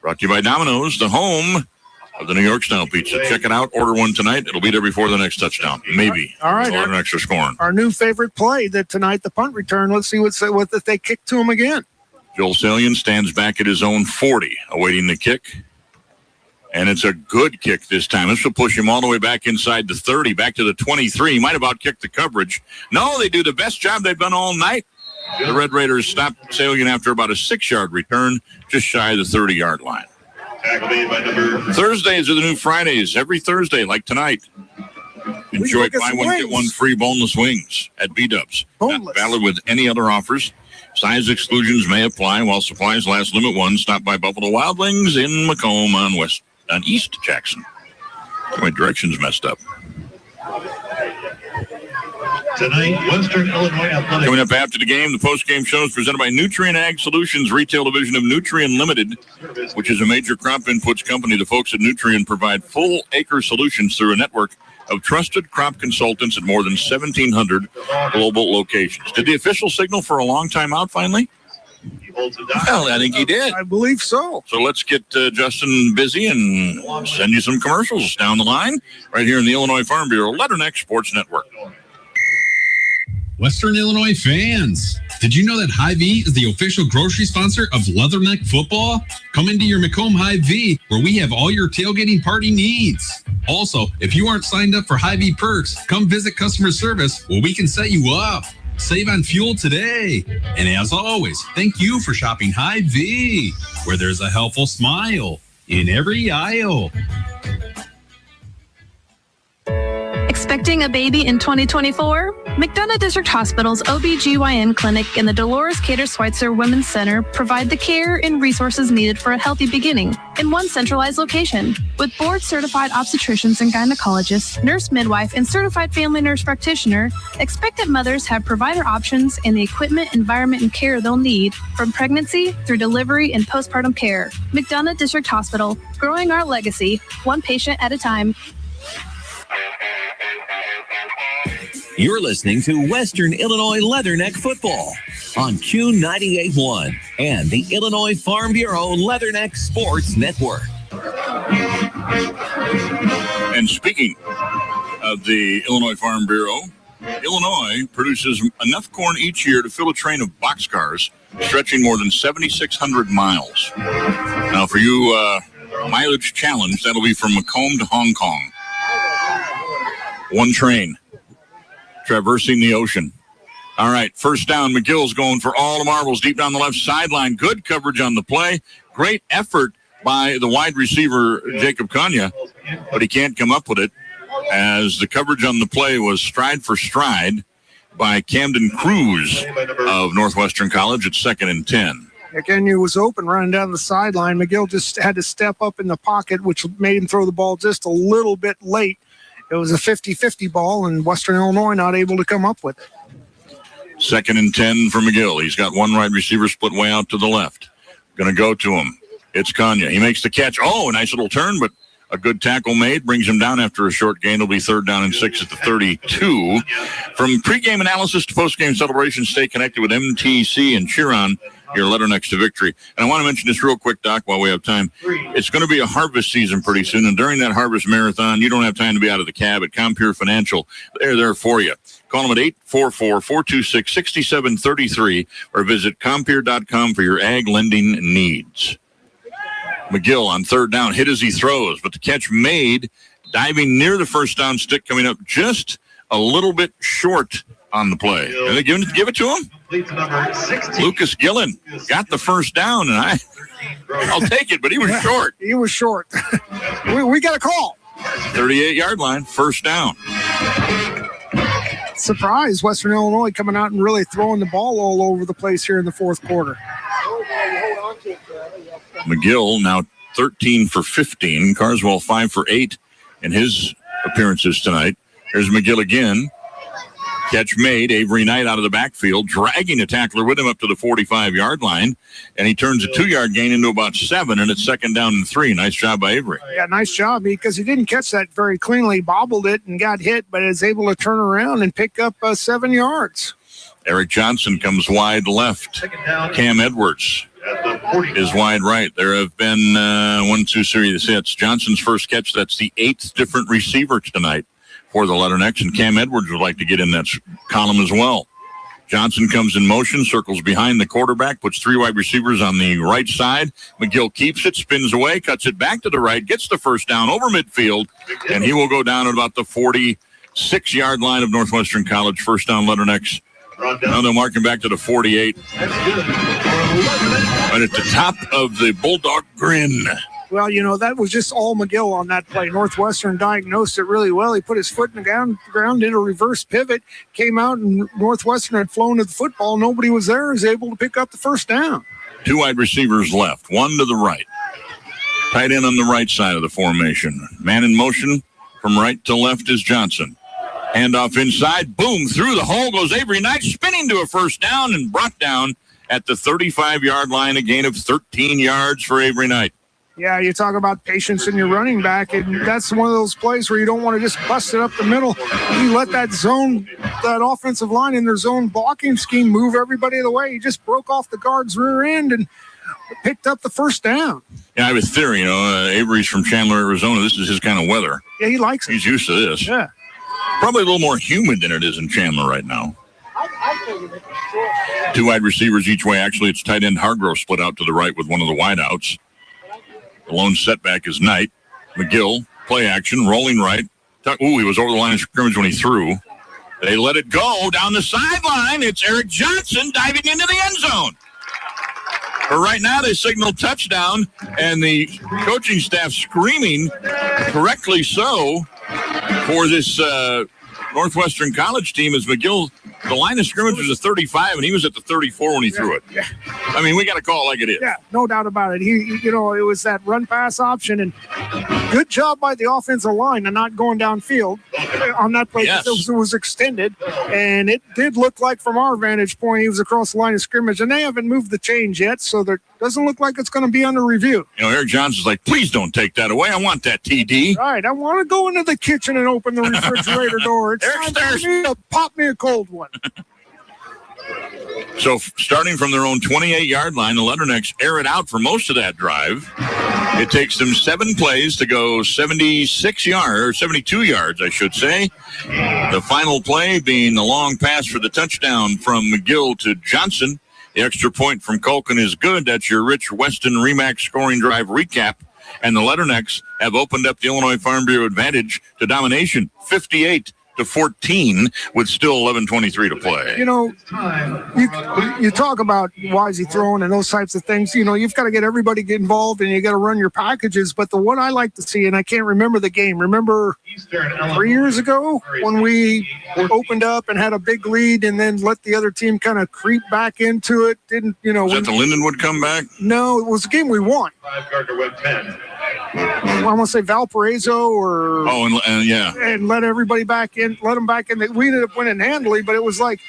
Brought to you by Domino's, the home of the New York style pizza. Check it out. Order one tonight. It'll be there before the next touchdown. Maybe. All right. Or an extra scoring. Our new favorite play tonight, the punt return. Let's see what if they kick to him again. Joel Salian stands back at his own 40, awaiting the kick. And it's a good kick this time. This will push him all the way back inside the 30, back to the 23. He might have outkicked the coverage. No, they do the best job they've done all night. The Red Raiders stopped Salian after about a 6-yard return, just shy of the 30-yard line. Thursdays are the new Fridays. Every Thursday, like tonight. Enjoy buy one, get one free boneless wings at B-Dubs. Not valid with any other offers. Size exclusions may apply while supplies last. Limit 1. Stop by Buffalo Wild Wings in Macomb on East Jackson. My direction's messed up. Tonight, Western Illinois Athletics. Coming up after the game, the post-game show is presented by Nutrient Ag Solutions, retail division of Nutrient Limited, which is a major crop inputs company. The folks at Nutrient provide full acre solutions through a network of trusted crop consultants at more than 1,700 global locations. Did the official signal for a long time out finally? Well, I think he did. I believe so. So let's get Justin busy and send you some commercials down the line right here in the Illinois Farm Bureau Letterneck Sports Network. Western Illinois fans, did you know that Hy-Vee is the official grocery sponsor of Leatherneck football? Come into your Macomb Hy-Vee where we have all your tailgating party needs. Also, if you aren't signed up for Hy-Vee perks, come visit customer service where we can set you up. Save on fuel today. And as always, thank you for shopping Hy-Vee, where there's a helpful smile in every aisle. Expecting a baby in 2024? McDonough District Hospital's OBGYN clinic and the Dolores Cater Schweitzer Women's Center provide the care and resources needed for a healthy beginning in one centralized location. With board-certified obstetricians and gynecologists, nurse midwife, and certified family nurse practitioner, expectant mothers have provider options and the equipment, environment, and care they'll need from pregnancy through delivery and postpartum care. McDonough District Hospital, growing our legacy, one patient at a time. You're listening to Western Illinois Leatherneck Football on Q98.1 and the Illinois Farm Bureau Leatherneck Sports Network. And speaking of the Illinois Farm Bureau, Illinois produces enough corn each year to fill a train of boxcars stretching more than 7,600 miles. Now, for you mileage challenge, that'll be from Macomb to Hong Kong. One train traversing the ocean. All right, first down. McGill's going for all the marbles deep down the left sideline. Good coverage on the play. Great effort by the wide receiver, Jacob Kanya, but he can't come up with it as the coverage on the play was stride for stride by Camden Cruz of Northwestern College at 2nd and 10. Again, he was open running down the sideline. McGill just had to step up in the pocket, which made him throw the ball just a little bit late. It was a 50-50 ball, and Western Illinois not able to come up with it. 2nd and 10 for McGill. He's got one wide receiver split way out to the left. Going to go to him. It's Kanya. He makes the catch. Oh, a nice little turn, but a good tackle made. Brings him down after a short gain. It'll be 3rd down and 6 at the 32. From pregame analysis to postgame celebration, stay connected with MTC and cheer on your Leathernecks to victory. And I want to mention this real quick, Doc, while we have time. It's going to be a harvest season pretty soon, and during that harvest marathon, you don't have time to be out of the cab at Compure Financial. They're there for you. Call them at 844-426-6733 or visit Compure.com for your ag lending needs. McGill on 3rd down, hit as he throws, but the catch made, diving near the first down stick, coming up just a little bit short on the play. And they give it to him? Lucas Gillen got the first down, and I'll take it, but he was short. He was short. we got a call. 38-yard line, first down. Surprise, Western Illinois coming out and really throwing the ball all over the place here in the fourth quarter. McGill now 13 for 15. Carswell 5 for 8 in his appearances tonight. Here's McGill again. Catch made. Avery Knight out of the backfield, dragging a tackler with him up to the 45-yard line, and he turns a 2-yard gain into about 7, and it's 2nd down and 3. Nice job by Avery. Yeah, nice job, because he didn't catch that very cleanly. He bobbled it and got hit, but is able to turn around and pick up 7 yards. Eric Johnson comes wide left. Cam Edwards is wide right. There have been 1, 2 serious hits. Johnson's first catch, that's the 8th different receiver tonight for the Leathernecks, and Cam Edwards would like to get in that column as well. Johnson comes in motion, circles behind the quarterback, puts 3 wide receivers on the right side. McGill keeps it, spins away, cuts it back to the right, gets the first down over midfield, and he will go down at about the 46-yard line of Northwestern College. First down, Leathernecks. Now they'll mark him back to the 48. Right at the top of the Bulldog grin. Well, that was just all McGill on that play. Northwestern diagnosed it really well. He put his foot in the ground, did a reverse pivot, came out, and Northwestern had flown to the football. Nobody was there. He was able to pick up the first down. 2 wide receivers left, 1 to the right. Tight end on the right side of the formation. Man in motion from right to left is Johnson. Handoff inside, boom, through the hole goes Avery Knight, spinning to a first down and brought down at the 35-yard line, a gain of 13 yards for Avery Knight. Yeah, you talk about patience in your running back, and that's one of those plays where you don't want to just bust it up the middle. You let that offensive line in their zone blocking scheme move everybody the way. He just broke off the guard's rear end and picked up the first down. Yeah, I have a theory, Avery's from Chandler, Arizona. This is his kind of weather. Yeah, he likes it. He's used to this. Yeah. Probably a little more humid than it is in Chandler right now. 2 wide receivers each way. Actually, it's tight end Hargrove split out to the right with one of the wideouts. The lone setback is Knight. McGill, play action, rolling right. He was over the line of scrimmage when he threw. They let it go down the sideline. It's Eric Johnson diving into the end zone. But right now, they signal touchdown, and the coaching staff screaming, correctly so, for this Northwestern College team as McGill, the line of scrimmage was a 35, and he was at the 34 when he threw it. Yeah. I mean, we got to call it like it is. Yeah, no doubt about it. It was that run-pass option, and good job by the offensive line and not going downfield on that play. Yes. It was extended, and it did look like from our vantage point he was across the line of scrimmage, and they haven't moved the chains yet, so there doesn't look like it's going to be under review. Eric Johnson's like, please don't take that away. I want that TD. Right, I want to go into the kitchen and open the refrigerator door. It's time for me to pop me a cold one. So starting from their own 28-yard line, the Leathernecks air it out for most of that drive. It takes them 7 plays to go 76 yards, or 72 yards, I should say. The final play being the long pass for the touchdown from McGill to Johnson. The extra point from Culkin is good. That's your Rich Weston Remax scoring drive recap. And the Leathernecks have opened up the Illinois Farm Bureau advantage to domination, 58-14, with still 11:23 to play. You know, you talk about why is he throwing and those types of things. You know, you've got to get everybody get involved and you got to run your packages. But the one I like to see, and I can't remember the game. Remember 3 years ago when we opened up and had a big lead and then let the other team kind of creep back into it? Didn't, you know. Was that the Lindenwood comeback? No, it was a game we won. 5 Gardner Webb 10. I want to say Valparaiso or and let everybody back in, let them back in. We ended up winning handily, but it was like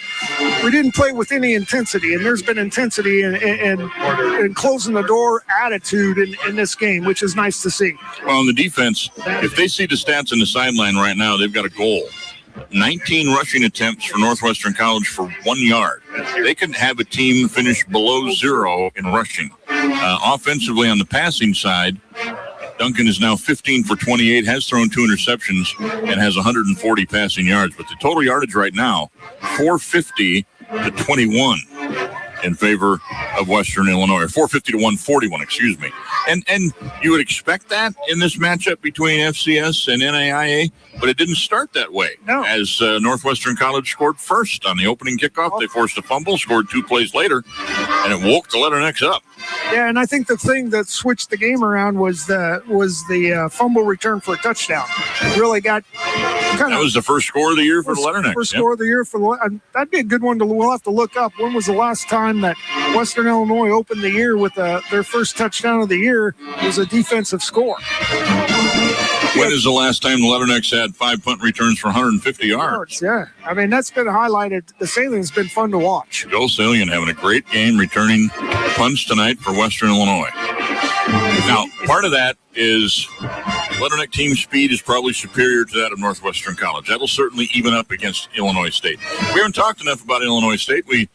we didn't play with any intensity, and there's been intensity and closing the door attitude in this game, which is nice to see. Well, on the defense, if they see the stats in the sideline right now, they've got a goal. 19 rushing attempts for Northwestern College for 1 yard. They could have a team finish below 0 in rushing. Offensively on the passing side, Duncan is now 15 for 28, has thrown 2 interceptions, and has 140 passing yards. But the total yardage right now, 450 to 21 in favor of Western Illinois, or 450 to 141, excuse me. And you would expect that in this matchup between FCS and NAIA, but it didn't start that way. No. As Northwestern College scored first on the opening kickoff, they forced a fumble, scored 2 plays later, and it woke the Leathernecks up. Yeah, and I think the thing that switched the game around was the fumble return for a touchdown. It really got kind of. That was the first score of the year for the Leathernecks. First score of the year for the. That'd be a good one we'll have to look up. When was the last time that Western Illinois opened the year with their first touchdown of the year was a defensive score? When is the last time the Leathernecks had 5 punt returns for 150 yards? Yeah, I mean that's been highlighted. The Salient's been fun to watch. Joe Salient having a great game returning punts tonight for Western Illinois. Now, part of that is Leatherneck team speed is probably superior to that of Northwestern College. That'll certainly even up against Illinois State. We haven't talked enough about Illinois State. We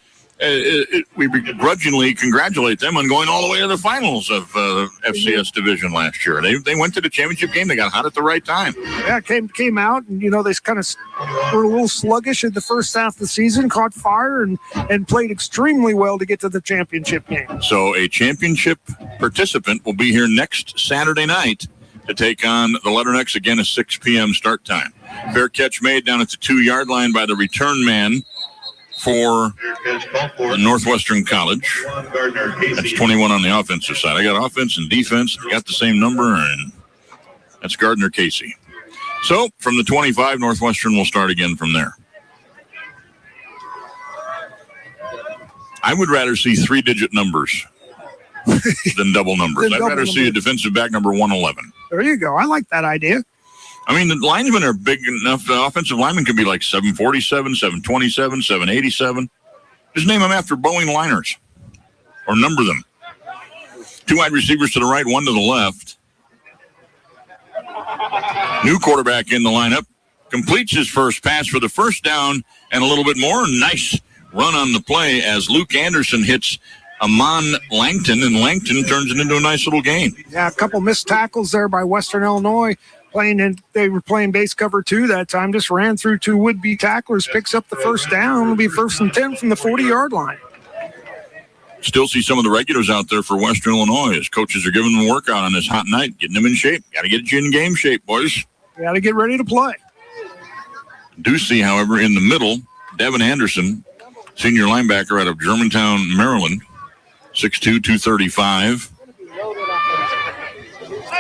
begrudgingly congratulate them on going all the way to the finals of FCS division last year. They went to the championship game. They got hot at the right time. Yeah, came out, and they kind of were a little sluggish in the first half of the season, caught fire, and played extremely well to get to the championship game. So a championship participant will be here next Saturday night to take on the Leathernecks, again, a 6 p.m. start time. Fair catch made down at the 2-yard line by the return man for Northwestern College. That's 21 on the offensive side. I got offense and defense. I got the same number, and that's Gardner Casey. So from the 25, Northwestern will start again from there. I would rather see 3-digit numbers than double numbers. I'd rather see a defensive back number 111. There you go. I like that idea. I mean, the linemen are big enough. The offensive linemen could be like 747, 727, 787. Just name them after Boeing liners or number them. 2 wide receivers to the right, 1 to the left. New quarterback in the lineup. Completes his first pass for the first down and a little bit more. Nice run on the play as Luke Anderson hits Amon Langton, and Langton turns it into a nice little gain. Yeah, a couple missed tackles there by Western Illinois. They were playing base cover 2 that time, just ran through 2 would-be tacklers, picks up the first down. It'll be 1st and 10 from the 40-yard line. Still see some of the regulars out there for Western Illinois as coaches are giving them a workout on this hot night, getting them in shape. Got to get you in game shape, boys. Got to get ready to play. Do see, however, in the middle, Devin Anderson, senior linebacker out of Germantown, Maryland, 6'2", 235.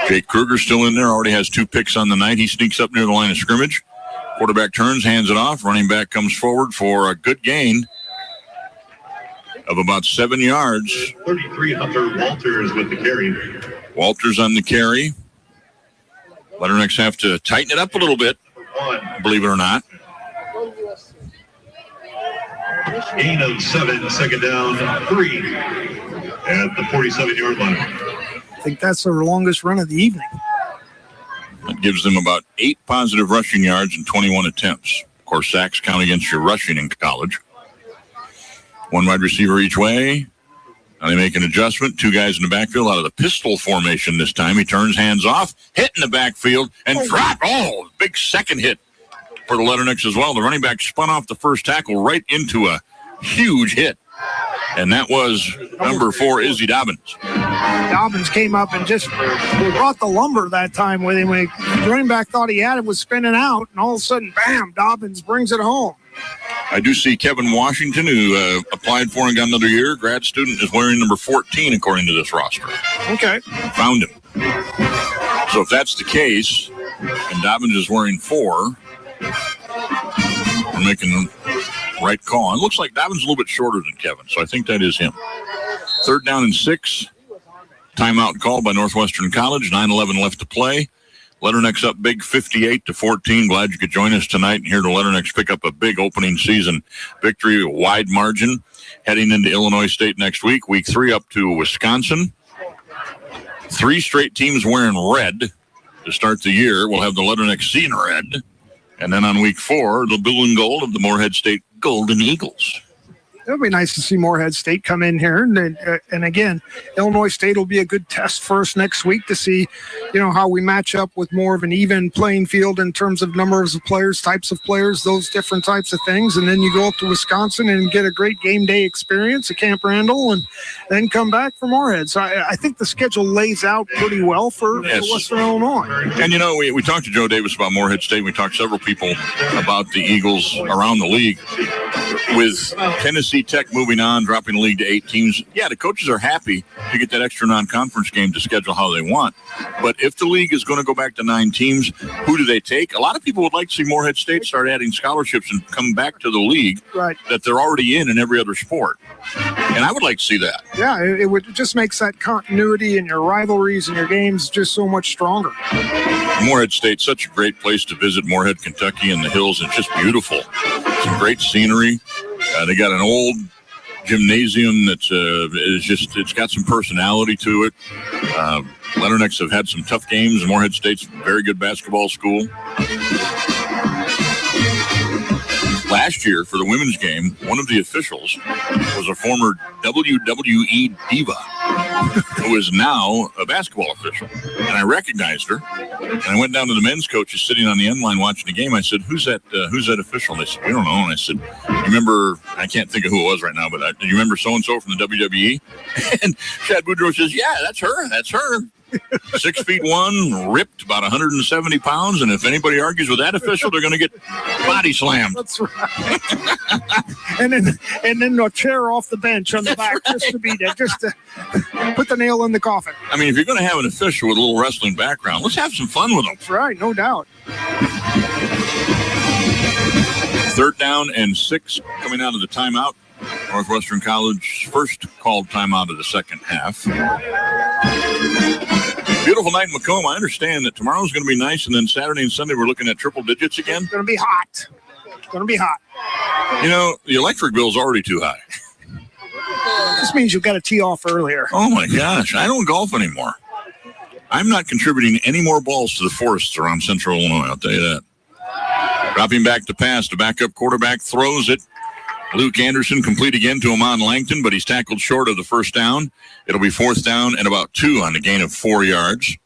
Jake Kruger still in there, already has 2 picks on the night. He sneaks up near the line of scrimmage. Quarterback turns, hands it off. Running back comes forward for a good gain of about 7 yards. 33, Hunter Walters with the carry. Walters on the carry. Leathernecks have to tighten it up a little bit, believe it or not. Gain of 7, 2nd down, 3 at the 47-yard line. I think that's their longest run of the evening. That gives them about 8 positive rushing yards and 21 attempts. Of course, sacks count against your rushing in college. One wide receiver each way. Now they make an adjustment. Two guys in the backfield out of the pistol formation this time. He turns, hands off, hit in the backfield, and drop. Oh, big second hit for the Leathernecks as well. The running back spun off the first tackle right into a huge hit. And that was number 4, Izzy Dobbins. Dobbins came up and just brought the lumber that time with him. When the running back thought he had it, was spinning out, and all of a sudden, bam, Dobbins brings it home. I do see Kevin Washington, who applied for and got another year. Grad student, is wearing number 14 according to this roster. Okay. Found him. So if that's the case, and Dobbins is wearing 4, we're making the right call. It looks like Dobbins is a little bit shorter than Kevin, so I think that is him. 3rd down and 6. Timeout called by Northwestern College. 9:11 left to play. Leathernecks up big 58-14. Glad you could join us tonight and hear the Leathernecks pick up a big opening season victory, a wide margin, heading into Illinois State next week. Week 3 up to Wisconsin. 3 straight teams wearing red to start the year. We'll have the Leathernecks seen red. And then on week 4, the blue and gold of the Moorhead State Golden Eagles. It would be nice to see Moorhead State come in here. And again, Illinois State will be a good test for us next week to see, how we match up with more of an even playing field in terms of numbers of players, types of players, those different types of things. And then you go up to Wisconsin and get a great game day experience at Camp Randall and then come back for Moorhead. So I think the schedule lays out pretty well for Western Illinois. And, we talked to Joe Davis about Moorhead State. We talked to several people about the Eagles around the league. With Tennessee Tech moving on, dropping the league to 8 teams. Yeah, the coaches are happy to get that extra non-conference game to schedule how they want. But if the league is going to go back to 9 teams, who do they take? A lot of people would like to see Moorhead State start adding scholarships and come back to the league that they're already in every other sport. And I would like to see that. Yeah, it would just makes that continuity in your rivalries and your games just so much stronger. Moorhead State's such a great place to visit. Moorhead, Kentucky, and the hills. It's just beautiful. Some great scenery. They got an old gymnasium that's it's got some personality to it. Leathernecks have had some tough games. Moorhead State's a very good basketball school. Last year, for the women's game, one of the officials was a former WWE diva who is now a basketball official. And I recognized her. And I went down to the men's coach who's sitting on the end line watching the game. I said, who's that official? And they said, we don't know. And I said, you remember, I can't think of who it was right now, but do you remember so-and-so from the WWE? And Chad Boudreaux says, yeah, that's her. 6'1", ripped, about 170 pounds, and if anybody argues with that official, they're going to get body slammed. That's right. and then a chair off the bench on the back just to put the nail in the coffin. I mean, if you're going to have an official with a little wrestling background, let's have some fun with them. That's right, no doubt. 3rd down and 6 coming out of the timeout. Northwestern College first called timeout of the second half. Beautiful night in Macomb. I understand that tomorrow's going to be nice, and then Saturday and Sunday we're looking at triple digits again. It's going to be hot. The electric bill's already too high. This means you've got to tee off earlier. Oh, my gosh. I don't golf anymore. I'm not contributing any more balls to the forests around Central Illinois, I'll tell you that. Dropping back to pass, the backup quarterback throws it. Luke Anderson complete again to Amon Langton, but he's tackled short of the first down. It'll be 4th down and about 2 on the gain of 4 yards.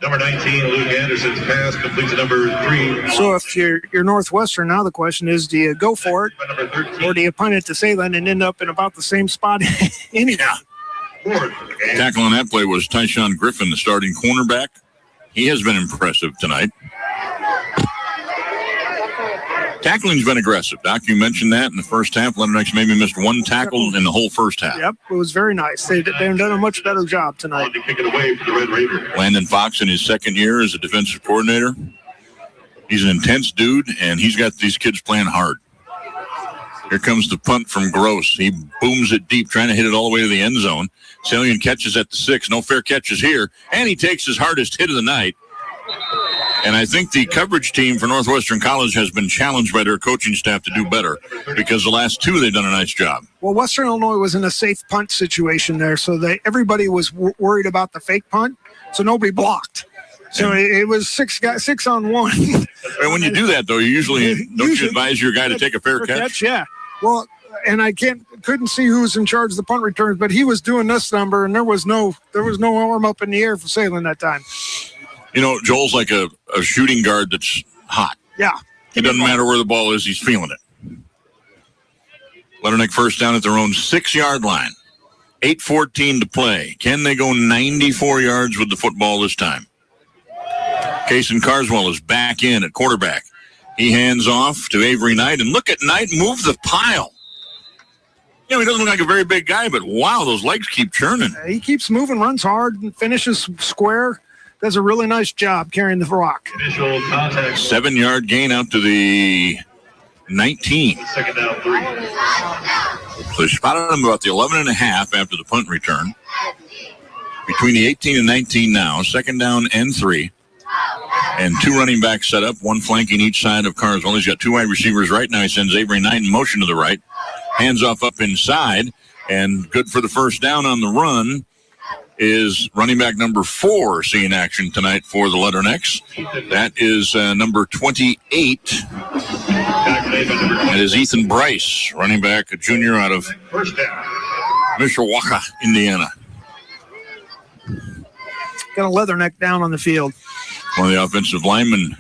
Number 19, Luke Anderson's pass complete to number 3. So if you're Northwestern, now the question is, do you go for it, or do you punt it to Salem and end up in about the same spot anyhow? Tackle on that play was Tyshawn Griffin, the starting cornerback. He has been impressive tonight. Tackling's been aggressive. Doc, you mentioned that in the first half. Leathernecks maybe missed 1 tackle in the whole first half. Yep, it was very nice. They've done a much better job tonight. Kick it away for the Red Raiders. Landon Fox in his second year as a defensive coordinator. He's an intense dude, and he's got these kids playing hard. Here comes the punt from Gross. He booms it deep, trying to hit it all the way to the end zone. Salient catches at the 6. No fair catches here, and he takes his hardest hit of the night. And I think the coverage team for Northwestern College has been challenged by their coaching staff to do better, because the last 2 they've done a nice job. Well, Western Illinois was in a safe punt situation there, so everybody was worried about the fake punt, so nobody blocked. So it was 6 on 1. And when you do that, though, you usually advise your guy to take a fair catch? Yeah. Well, and I couldn't see who was in charge of the punt returns, but he was doing this number, and there was no arm up in the air for Salem that time. You know, Joel's like a shooting guard that's hot. Yeah. It doesn't matter where the ball is, he's feeling it. Leatherneck first down at their own 6-yard line. 8:14 to play. Can they go 94 yards with the football this time? Kason Carswell is back in at quarterback. He hands off to Avery Knight, and look at Knight move the pile. You know, he doesn't look like a very big guy, but wow, those legs keep churning. He keeps moving, runs hard, and finishes square. Does a really nice job carrying the rock. Initial contact. 7-yard gain out to the 19. Second down, 3. So they spotted him about the 11.5 after the punt return. Between the 18 and 19 now, second down and 3. And 2 running backs set up, one flanking each side of Carswell. He's got 2 wide receivers right now. He sends Avery Knight in motion to the right. Hands off up inside. And good for the first down on the run is running back number 4 seeing action tonight for the Leathernecks. That is number 28. That is Ethan Bryce, running back, a junior out of Mishawaka, Indiana. Got a Leatherneck down on the field. One of the offensive linemen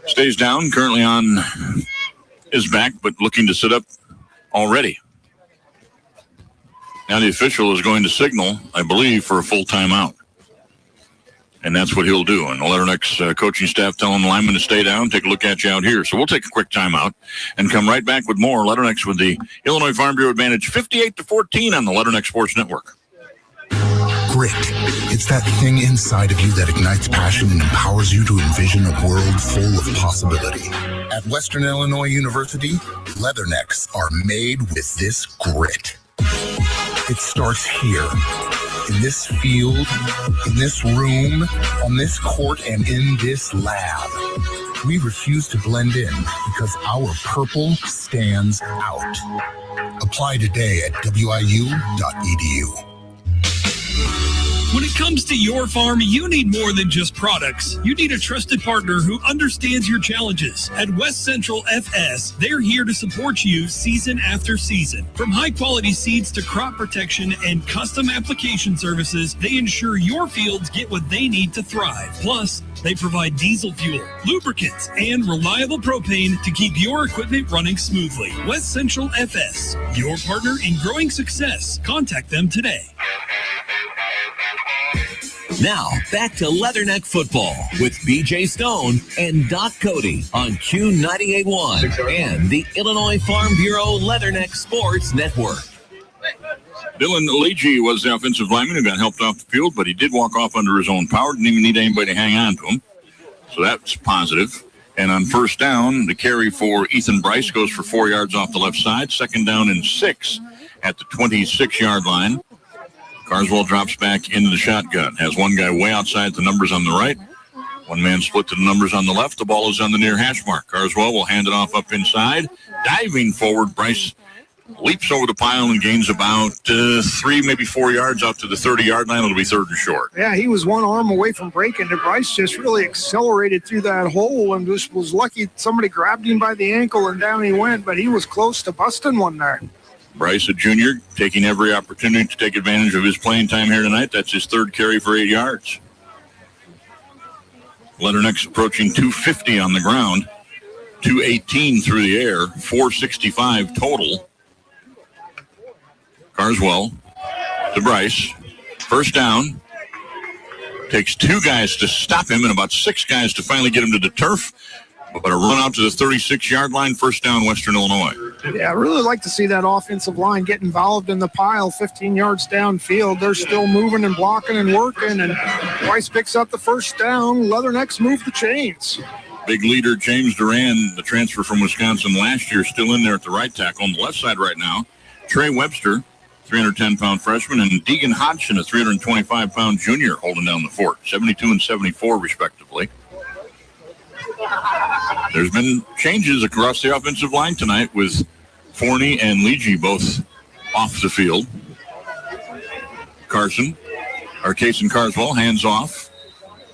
stays down, currently on his back, but looking to sit up already. Now the official is going to signal, I believe, for a full timeout. And that's what he'll do. And the Leathernecks coaching staff telling the linemen to stay down, take a look at you out here. So we'll take a quick timeout and come right back with more. Leathernecks with the Illinois Farm Bureau advantage, 58-14 on the Leatherneck Sports Network. Grit. It's that thing inside of you that ignites passion and empowers you to envision a world full of possibility. At Western Illinois University, Leathernecks are made with this grit. It starts here, in this field, in this room, on this court, and in this lab. We refuse to blend in because our purple stands out. Apply today at wiu.edu. When it comes to your farm, you need more than just products. You need a trusted partner who understands your challenges. At West Central FS, they're here to support you season after season. From high-quality seeds to crop protection and custom application services, they ensure your fields get what they need to thrive. Plus, they provide diesel fuel, lubricants, and reliable propane to keep your equipment running smoothly. West Central FS, your partner in growing success. Contact them today. Now, back to Leatherneck football with BJ Stone and Doc Cody on Q98.1 and the Illinois Farm Bureau Leatherneck Sports Network. Dylan Leachy was the offensive lineman who got helped off the field, but he did walk off under his own power. Didn't even need anybody to hang on to him. So that's positive. And on first down, the carry for Ethan Bryce goes for 4 yards off the left side. Second down and 6 at the 26-yard line. Carswell drops back into the shotgun. Has one guy way outside the numbers on the right. One man split to the numbers on the left. The ball is on the near hash mark. Carswell will hand it off up inside. Diving forward, Bryce leaps over the pile and gains about 3, maybe 4 yards out to the 30-yard line. It'll be third and short. Yeah, he was one arm away from breaking. And Bryce just really accelerated through that hole and just was lucky somebody grabbed him by the ankle and down he went, but he was close to busting one there. Bryce, a junior, taking every opportunity to take advantage of his playing time here tonight. That's his third carry for 8 yards. Leathernecks approaching 250 on the ground, 218 through the air, 465 total. Carswell to Bryce. First down. Takes 2 guys to stop him and about 6 guys to finally get him to the turf. But a run out to the 36-yard line, first down, Western Illinois. Yeah, I really like to see that offensive line get involved in the pile 15 yards downfield. They're still moving and blocking and working, and Bryce picks up the first down. Leathernecks move the chains. Big leader James Duran, the transfer from Wisconsin last year, still in there at the right tackle. On the left side right now, Trey Webster, 310-pound freshman, and Deegan Hodgson, a 325-pound junior, holding down the fort, 72 and 74, respectively. There's been changes across the offensive line tonight with Forney and Leachy both off the field. Kason Carswell hands off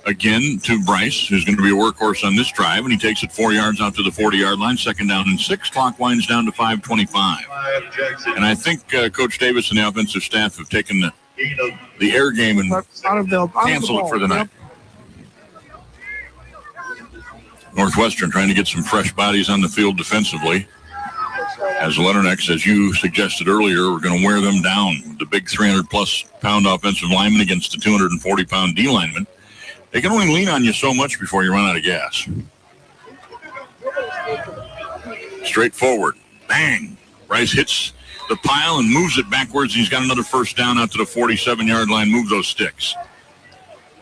again to Bryce, who's going to be a workhorse on this drive, and he takes it 4 yards out to the 40-yard line, 2nd down and 6. Clock winds down to 5:25. And I think Coach Davis and the offensive staff have taken the air game and canceled it for the night. Northwestern trying to get some fresh bodies on the field defensively. As Letternecks, as you suggested earlier, we're going to wear them down. The big 300-plus pound offensive lineman against the 240-pound D lineman. They can only lean on you so much before you run out of gas. Straight forward. Bang. Bryce hits the pile and moves it backwards. He's got another 1st down out to the 47-yard line. Move those sticks.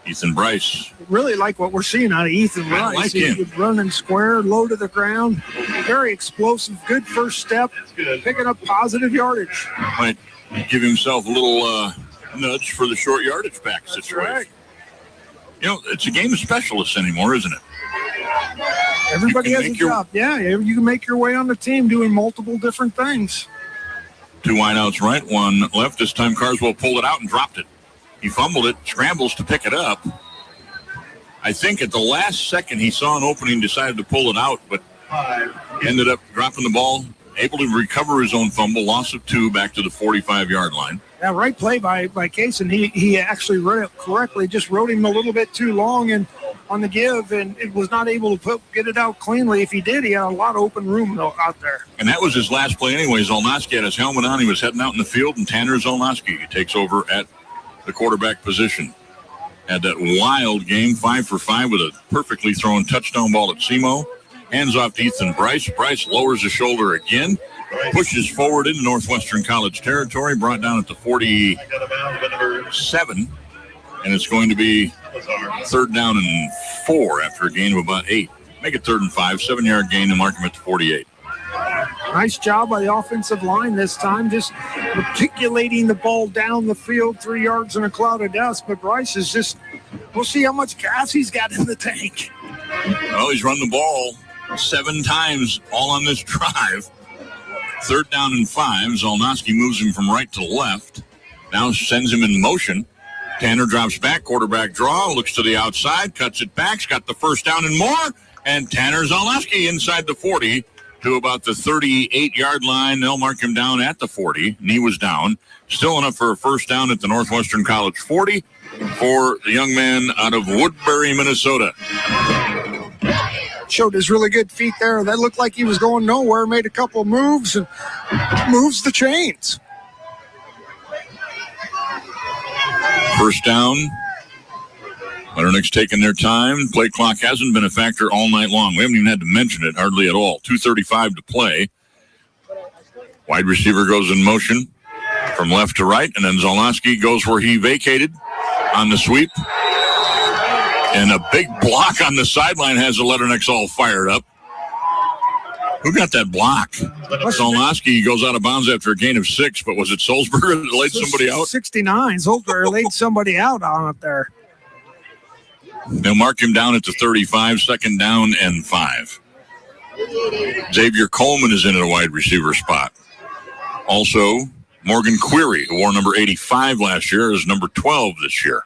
Ethan Bryce. Really like what we're seeing out of Ethan Bryce. I like him. He's running square, low to the ground. Very explosive. Good first step. Picking up positive yardage. Might give himself a little nudge for the short yardage back situation. Right. You know, it's a game of specialists anymore, isn't it? Everybody has a job. Yeah, you can make your way on the team doing multiple different things. 2 wideouts right, 1 left. This time Carswell pulled it out and dropped it. He fumbled it, scrambles to pick it up. I think at the last second he saw an opening, decided to pull it out, but ended up dropping the ball, able to recover his own fumble, loss of 2 back to the 45-yard line. Yeah, right play by Kaysen. He actually read it correctly, just rode him a little bit too long and on the give, and it was not able to get it out cleanly. If he did, he had a lot of open room out there. And that was his last play anyway. Zolnowski had his helmet on. He was heading out in the field, and Tanner Zolnowski takes over at the quarterback position. Had that wild game, 5 for 5 with a perfectly thrown touchdown ball at Semo. Hands off to Ethan Bryce. Bryce lowers his shoulder again, pushes forward into Northwestern College territory, brought down at the 47, and it's going to be 3rd down and 4 after a gain of about 8. Make it 3rd and 5, 7-yard gain and mark him at the 48. Nice job by the offensive line this time, just articulating the ball down the field, 3 yards in a cloud of dust. But Bryce is just, we'll see how much gas he's got in the tank. Well, he's run the ball 7 times all on this drive. 3rd down and 5. Zolnowski moves him from right to left. Now sends him in motion. Tanner drops back, quarterback draw, looks to the outside, cuts it back, has got the 1st down and more. And Tanner Zolnowski inside the 40 to about the 38-yard line. They'll mark him down at the 40. Knee was down. Still enough for a 1st down at the Northwestern College 40 for the young man out of Woodbury, Minnesota. Showed his really good feet there. That looked like he was going nowhere. Made a couple of moves and moves the chains. 1st down. Letternecks taking their time. Play clock hasn't been a factor all night long. We haven't even had to mention it hardly at all. 2:35 to play. Wide receiver goes in motion from left to right, and then Zolnowski goes where he vacated on the sweep. And a big block on the sideline has the Letternecks all fired up. Who got that block? Zolnowski goes out of bounds after a gain of 6, but was it Solsberger that laid somebody out? 69. Solsberger laid somebody out on it there. They'll mark him down at the 35, 2nd down and 5. Xavier Coleman is in at a wide receiver spot. Also, Morgan Query, who wore number 85 last year, is number 12 this year.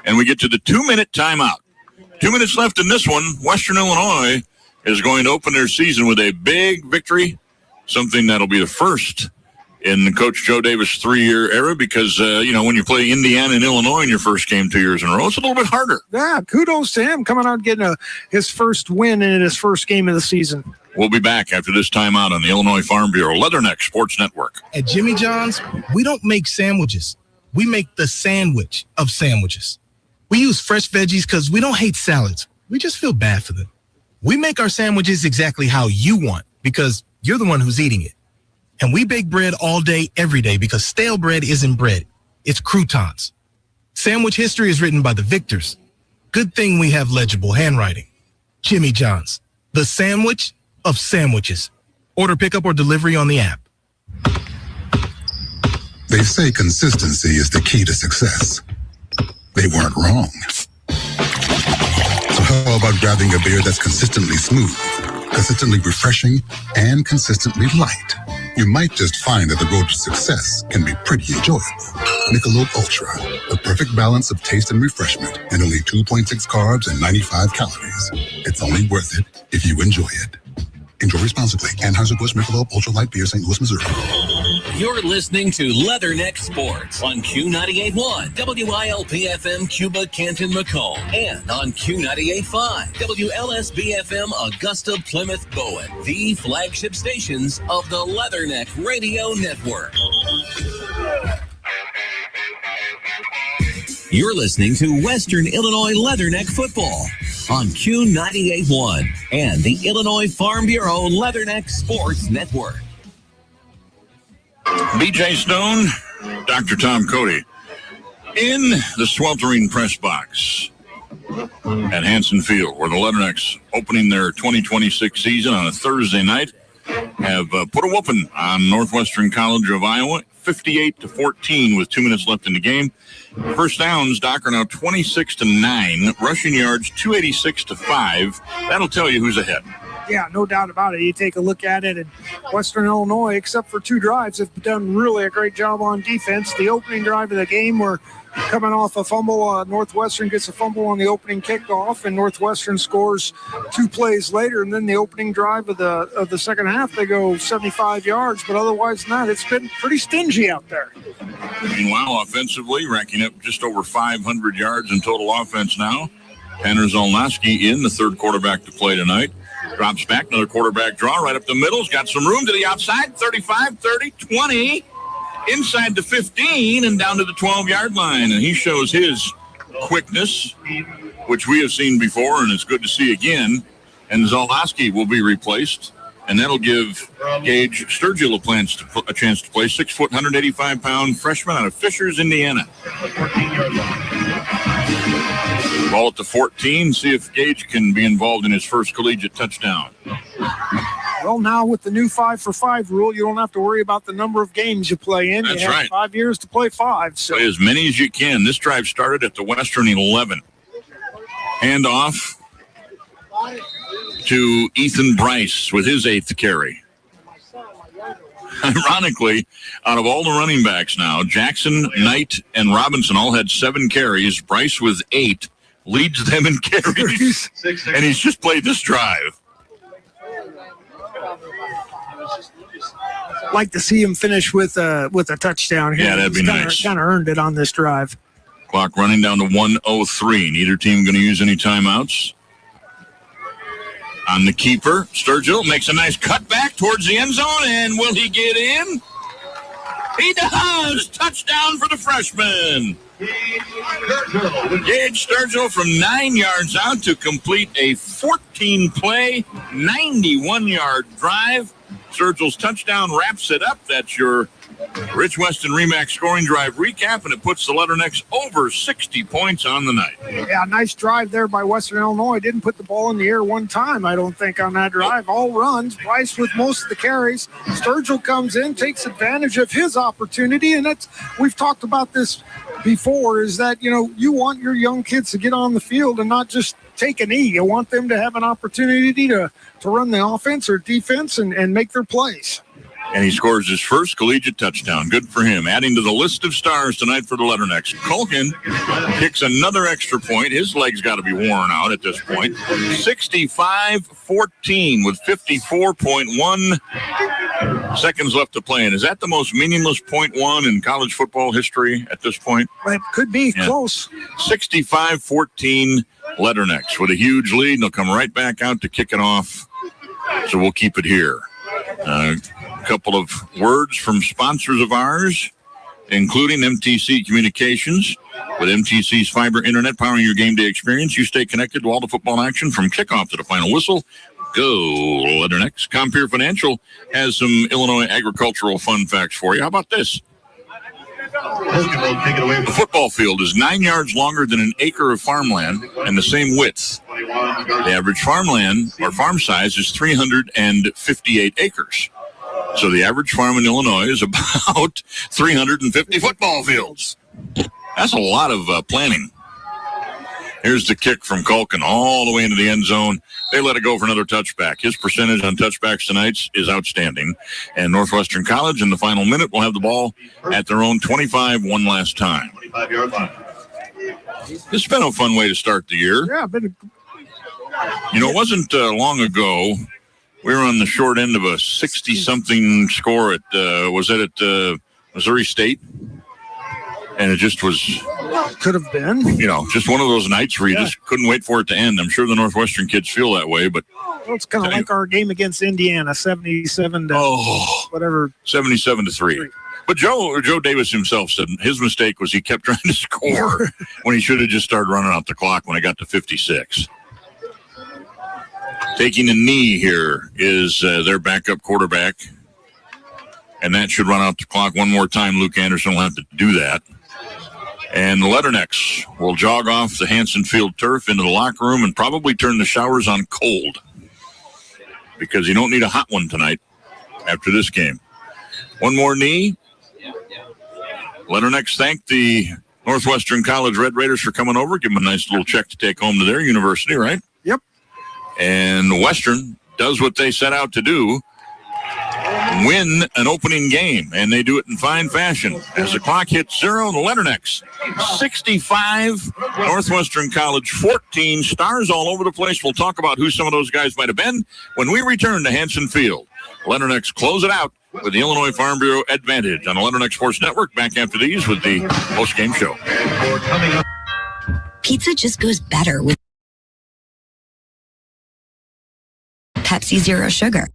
And we get to the 2-minute timeout. 2 minutes left in this one. Western Illinois is going to open their season with a big victory, something that'll be the first in Coach Joe Davis' 3-year era because, when you play Indiana and Illinois in your first game 2 years in a row, it's a little bit harder. Yeah, kudos to him coming out and getting his first win in his first game of the season. We'll be back after this timeout on the Illinois Farm Bureau Leatherneck Sports Network. At Jimmy John's, we don't make sandwiches. We make the sandwich of sandwiches. We use fresh veggies because we don't hate salads. We just feel bad for them. We make our sandwiches exactly how you want because you're the one who's eating it. And we bake bread all day, every day, because stale bread isn't bread. It's croutons. Sandwich history is written by the victors. Good thing we have legible handwriting. Jimmy John's, the sandwich of sandwiches. Order pickup or delivery on the app. They say consistency is the key to success. They weren't wrong. So how about grabbing a beer that's consistently smooth, consistently refreshing, and consistently light? You might just find that the road to success can be pretty enjoyable. Michelob Ultra, the perfect balance of taste and refreshment, and only 2.6 carbs and 95 calories. It's only worth it if you enjoy it. Enjoy responsibly. Anheuser-Busch Michelob Ultra Light Beer, St. Louis, Missouri. You're listening to Leatherneck Sports on Q98.1, WILP-FM, Cuba, Canton, Macomb, and on Q98.5, WLSB-FM, Augusta, Plymouth, Bowen, the flagship stations of the Leatherneck Radio Network. You're listening to Western Illinois Leatherneck Football on Q98.1 and the Illinois Farm Bureau Leatherneck Sports Network. BJ Stone, Dr. Tom Cody, in the sweltering press box at Hanson Field, where the Leathernecks, opening their 2026 season on a Thursday night, have put a whooping on Northwestern College of Iowa, 58-14 with 2 minutes left in the game. First downs, Doc, are now 26-9. Rushing yards, 286-5. That'll tell you who's ahead. Yeah, no doubt about it. You take a look at it, and Western Illinois, except for 2 drives, have done really a great job on defense. The opening drive of the game, we're coming off a fumble. Northwestern gets a fumble on the opening kickoff, and Northwestern scores 2 plays later. And then the opening drive of the second half, they go 75 yards. But otherwise than that, it's been pretty stingy out there. Meanwhile, offensively, racking up just over 500 yards in total offense now. Tanner Zolnowski in, the third quarterback to play tonight. Drops back, another quarterback draw right up the middle. He's got some room to the outside, 35, 30, 20, inside the 15, and down to the 12-yard line. And he shows his quickness, which we have seen before, and it's good to see again. And Zolnowski will be replaced, and that'll give Gage Sturgill a chance to play. 6 foot, 185-pound freshman out of Fishers, Indiana. Ball at the 14, see if Gage can be involved in his first collegiate touchdown. Well, now with the new 5-for-5 rule, you don't have to worry about the number of games you play in. That's you have right. 5 years to play 5. So Play as many as you can. This drive started at the Western 11. Hand off to Ethan Bryce with his 8th carry. Ironically, out of all the running backs now, Jackson, Knight, and Robinson all had 7 carries. Bryce with 8 leads them in carries, and he's just played this drive. like to see him finish with a touchdown here. Yeah, that'd be nice. Kind of earned it on this drive. Clock running down to 1:03. Neither team going to use any timeouts. On the keeper, Sturgill makes a nice cut back towards the end zone, and will he get in? He does! Touchdown for the freshman. Gage Sturgill from 9 yards out to complete a 14-play, 91-yard drive. Sturgill's touchdown wraps it up. That's your Rich Weston Remax scoring drive recap, and it puts the Leathernecks over 60 points on the night. Yeah, nice drive there by Western Illinois. Didn't put the ball in the air one time, I don't think, on that drive. All runs. Bryce with most of the carries. Sturgill comes in, takes advantage of his opportunity, and we've talked about this before, is that, you want your young kids to get on the field and not just take a knee. You want them to have an opportunity to run the offense or defense and make their plays. And he scores his first collegiate touchdown. Good for him. Adding to the list of stars tonight for the Leathernecks. Culkin kicks another extra point. His leg's got to be worn out at this point. 65-14 with 54.1 seconds left to play. And is that the most meaningless .1 in college football history at this point? It could be close. 65-14 Leathernecks with a huge lead. And they'll come right back out to kick it off. So we'll keep it here. A couple of words from sponsors of ours, including MTC Communications. With MTC's fiber internet powering your game day experience, you stay connected to all the football action from kickoff to the final whistle. Go Leathernecks. Compeer Financial has some Illinois agricultural fun facts for you. How about this? The football field is 9 yards longer than an acre of farmland and the same width. The average farmland or farm size is 358 acres. So the average farm in Illinois is about 350 football fields. That's a lot of planning. Here's the kick from Culkin all the way into the end zone. they let it go for another touchback. His percentage on touchbacks tonight is outstanding. And Northwestern College in the final minute will have the ball at their own 25 one last time. 25-yard line. It's been a fun way to start the year. Yeah, it wasn't long ago. We were on the short end of a 60-something score at, was it at Missouri State? And it just was... Could have been. Just one of those nights where you just couldn't wait for it to end. I'm sure the Northwestern kids feel that way, but... Well, it's kind of like our game against Indiana, 77 to whatever. 77-3. But Joe Davis himself said his mistake was he kept trying to score when he should have just started running out the clock when it got to 56. Taking a knee here is their backup quarterback. And that should run out the clock one more time. Luke Anderson will have to do that. And the Leathernecks will jog off the Hanson Field turf into the locker room and probably turn the showers on cold, because you don't need a hot one tonight after this game. One more knee. Leathernecks thank the Northwestern College Red Raiders for coming over. Give them a nice little check to take home to their university, right? Yep. And Western does what they set out to do. Win an opening game, and they do it in fine fashion. As the clock hits 0, the Leathernecks 65, Northwestern College 14. Stars all over the place. We'll talk about who some of those guys might have been when we return to Hanson Field. Leathernecks close it out with the Illinois Farm Bureau advantage on the Leatherneck Sports Network. Back after these with the post-game show. Pizza just goes better with Pepsi Zero Sugar.